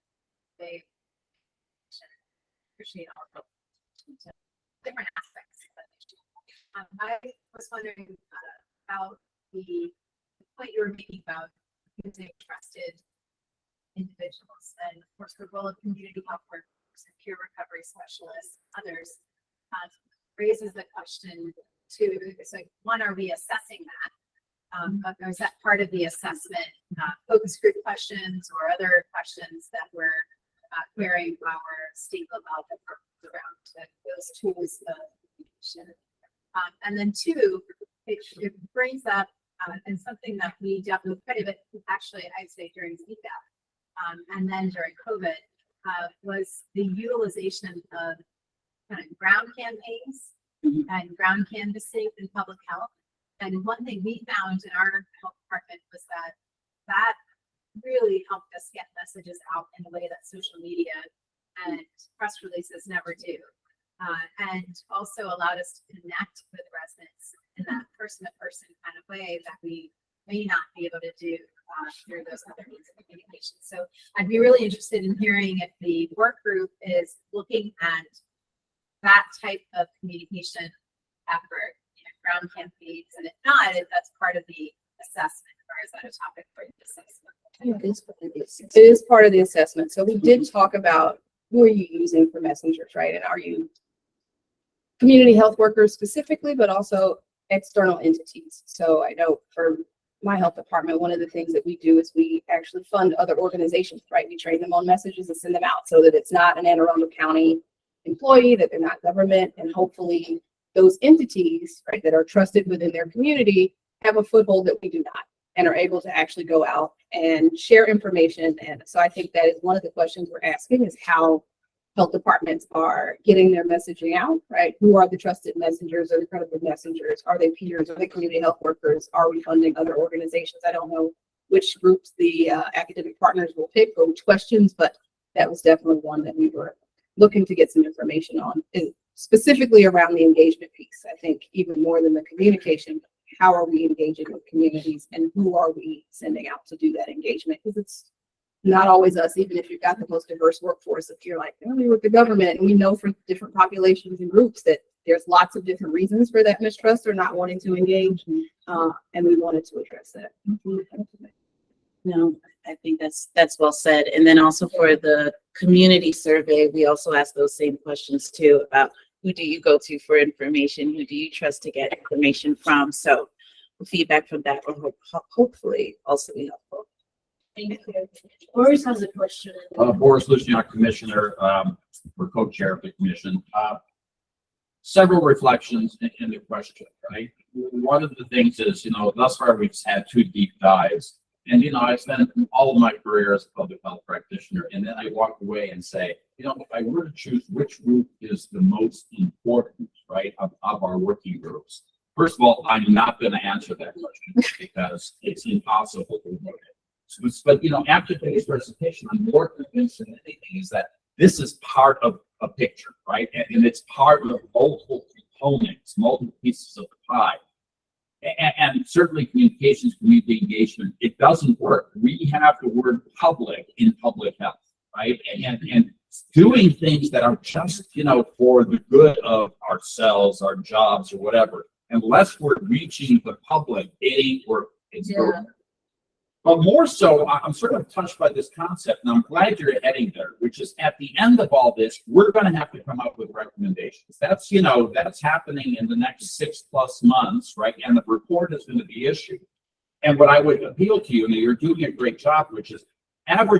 They appreciate all the different aspects of it. I was wondering about the point you were making about using trusted individuals, and of course the role of community health workers and peer recovery specialists, others, raises the question to, it's like, one, are we assessing that? Or is that part of the assessment, focus group questions or other questions that we're querying our state level around those tools of communication? And then two, it brings up, and something that we dealt with quite a bit, actually, I'd say during CPAP, and then during COVID, was the utilization of kind of ground campaigns and ground canvassing in public health. And one thing we found in our health department was that really helped us get messages out in a way that social media and press releases never do. and also allowed us to connect with residents in that person-to-person kind of way that we may not be able to do through those other means of communication. So I'd be really interested in hearing if the work group is looking at that type of communication effort, ground campaigns, and if not, if that's part of the assessment, or is that a topic for the assessment? It is part of the assessment. So we did talk about who are you using for messengers, right? And are you community health workers specifically, but also external entities? So I know for my health department, one of the things that we do is we actually fund other organizations, right? We train them on messages and send them out so that it's not an Anne Arundel County employee, that they're not government, and hopefully those entities, right, that are trusted within their community have a foothold that we do not, and are able to actually go out and share information. And so I think that is one of the questions we're asking, is how health departments are getting their messaging out, right? Who are the trusted messengers or the credible messengers? Are they peers? Are they community health workers? Are we funding other organizations? I don't know which groups the academic partners will pick or which questions, but that was definitely one that we were looking to get some information on, specifically around the engagement piece. I think even more than the communication, how are we engaging with communities and who are we sending out to do that engagement? Because it's not always us, even if you've got the most diverse workforce. If you're like, oh, we're with the government, and we know from different populations and groups that there's lots of different reasons for that mistrust or not wanting to engage, and we wanted to address that. No, I think that's well said. And then also for the community survey, we also ask those same questions too, about who do you go to for information? Who do you trust to get information from? So feedback from that will hopefully also be helpful. Thank you. Boris has a question. Boris Luciano, Commissioner, for co-chair of the commission. Several reflections in the question, right? One of the things is, thus far we've had 2 deep dives. And, I spent all of my career as a public health practitioner, and then I walk away and say, if I were to choose which group is the most important, right, of our working groups, first of all, I'm not going to answer that question because it's impossible to do it. But, after today's presentation, I'm more convinced than anything is that this is part of a picture, right? And it's part of multiple components, multiple pieces of the pie. And certainly communications, community engagement, it doesn't work. We have the word public in public health, right? And doing things that are just, for the good of ourselves, our jobs, or whatever, unless we're reaching the public, it ain't work. It's broken. But more so, I'm sort of touched by this concept, and I'm glad you're heading there, which is at the end of all this, we're going to have to come up with recommendations. That's, that's happening in the next 6+ months, right? And the report is going to be issued. And what I would appeal to you, and you're doing a great job, which is, as we're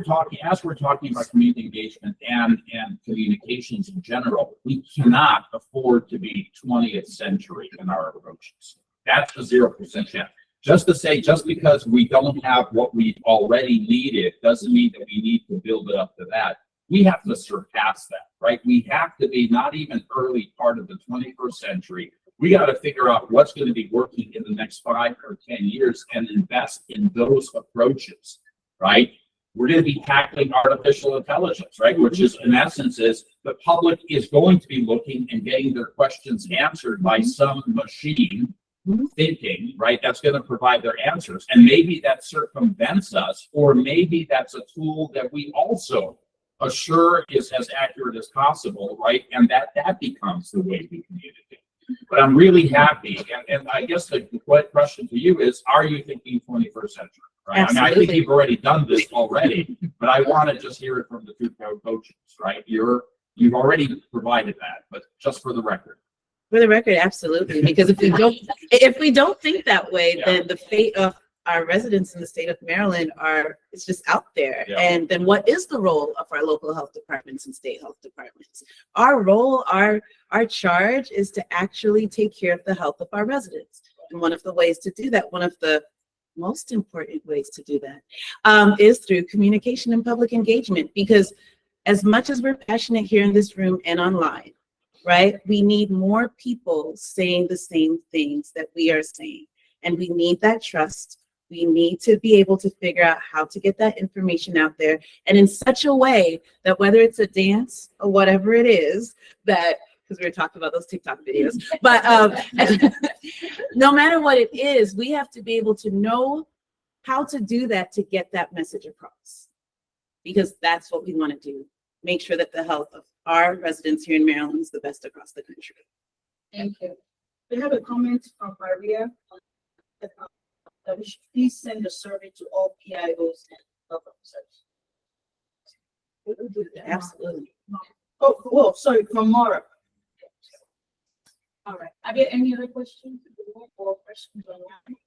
talking about community engagement and communications in general, we cannot afford to be 20th century in our approaches. That's the 0% chance. Just to say, just because we don't have what we already needed doesn't mean that we need to build it up to that. We have to surpass that, right? We have to be not even early part of the 21st century. We got to figure out what's going to be working in the next 5 or 10 years and invest in those approaches, right? We're going to be tackling artificial intelligence, right? Which is, in essence, is the public is going to be looking and getting their questions answered by some machine thinking, right? That's going to provide their answers. And maybe that circumvents us, or maybe that's a tool that we also assure is as accurate as possible, right? And that becomes the way we communicate. But I'm really happy. And I guess the question to you is, are you thinking 21st century? Right? I mean, I think you've already done this already, but I want to just hear it from the 2 coaches, right? You've already provided that, but just for the record. For the record, absolutely. Because if we don't think that way, then the fate of our residents in the state of Maryland it's just out there. Yeah. And then what is the role of our local health departments and state health departments? Our role, our charge is to actually take care of the health of our residents. And one of the ways to do that, one of the most important ways to do that, is through communication and public engagement. Because as much as we're passionate here in this room and online, right? We need more people saying the same things that we are saying. And we need that trust. We need to be able to figure out how to get that information out there, and in such a way that whether it's a dance or whatever it is, that because we were talking about those TikTok videos. But no matter what it is, we have to be able to know how to do that to get that message across. Because that's what we want to do. Make sure that the health of our residents here in Maryland is the best across the country. Thank you. We have a comment from Maria. That we should please send a survey to all PIOs and health officers. We will do that. Absolutely. Oh, whoa, sorry, from Mara. All right. Are there any other questions? Or questions online?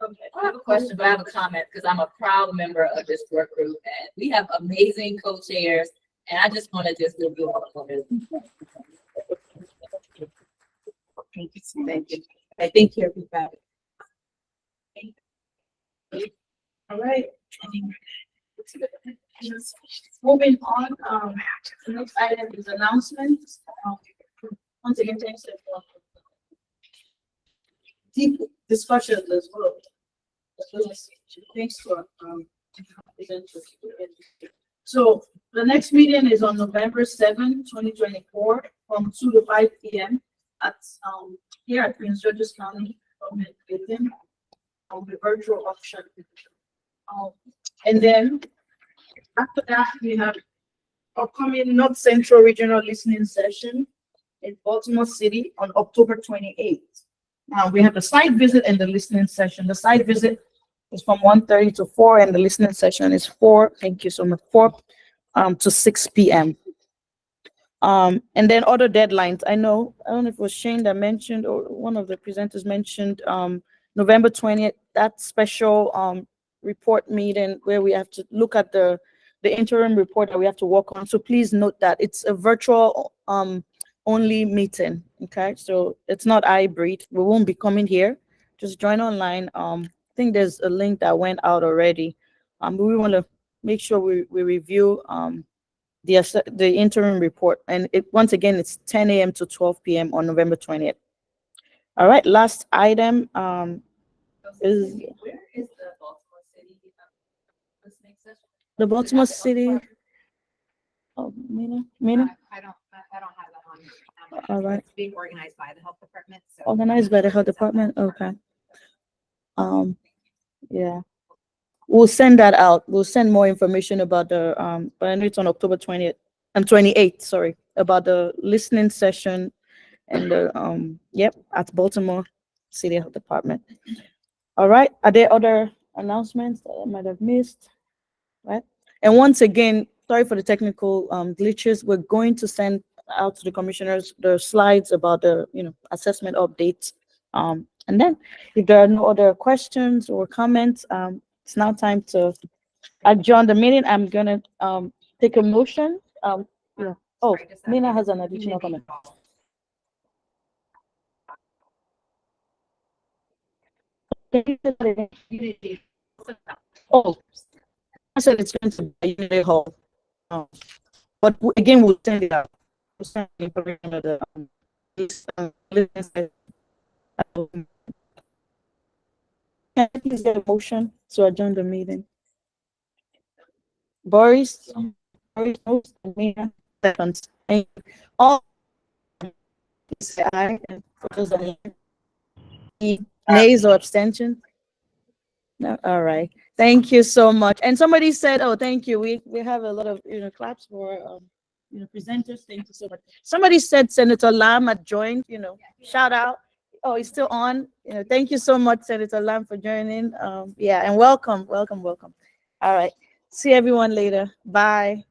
Okay. I have a question, but I have a comment because I'm a proud member of this work group and we have amazing co-chairs. And I just want to just give you all a little Thank you. Thank you. I thank you, everybody. All right. Moving on, the next item is announcements. Once again, thanks for deep discussions as well. Thanks for presenting. So the next meeting is on November 7, 2024, from 2 to 5 p.m. at here at Prince George's County Government Building on the virtual option. And then after that, we have upcoming North Central Regional Listening Session in Baltimore City on October 28th. We have the site visit and the listening session. The site visit is from 1:30 to 4, and the listening session is 4. Thank you so much. 4 to 6 p.m. And then other deadlines. I don't know if it was Shane that mentioned or one of the presenters mentioned November 20th, that special report meeting where we have to look at the interim report that we have to work on. So please note that it's a virtual only meeting. Okay, so it's not hybrid. We won't be coming here. Just join online. I think there's a link that went out already. But we want to make sure we review the interim report. And once again, it's 10 a.m. to 12 p.m. on November 20th. All right, last item is Where is the Baltimore City listening session? the Baltimore City. Oh, Mina? I don't have that on. All right. It's being organized by the health department. So Organized by the health department. Okay. Yeah. We'll send that out. We'll send more information about the but I know it's on October 20th and 28th, sorry, about the listening session and the at Baltimore City Health Department. All right. Are there other announcements that I might have missed? Right. And once again, sorry for the technical glitches. We're going to send out to the commissioners the slides about the assessment updates. And then if there are no other questions or comments, it's now time to adjourn the meeting. I'm gonna take a motion. Oh, Mina has an additional comment. Oh, I said it's going to be Unity Hall. But again, we'll send it out. We'll send the information of the can I please get a motion to adjourn the meeting? Boris, Mina, seconds. All say aye, and those are nays or abstention. No, all right. Thank you so much. And somebody said, "Oh, thank you. We have a lot of claps for presenters. Thank you so much." Somebody said Senator Lam had joined. Shout out. Oh, he's still on. Thank you so much, Senator Lam, for joining. And welcome. All right. See everyone later. Bye.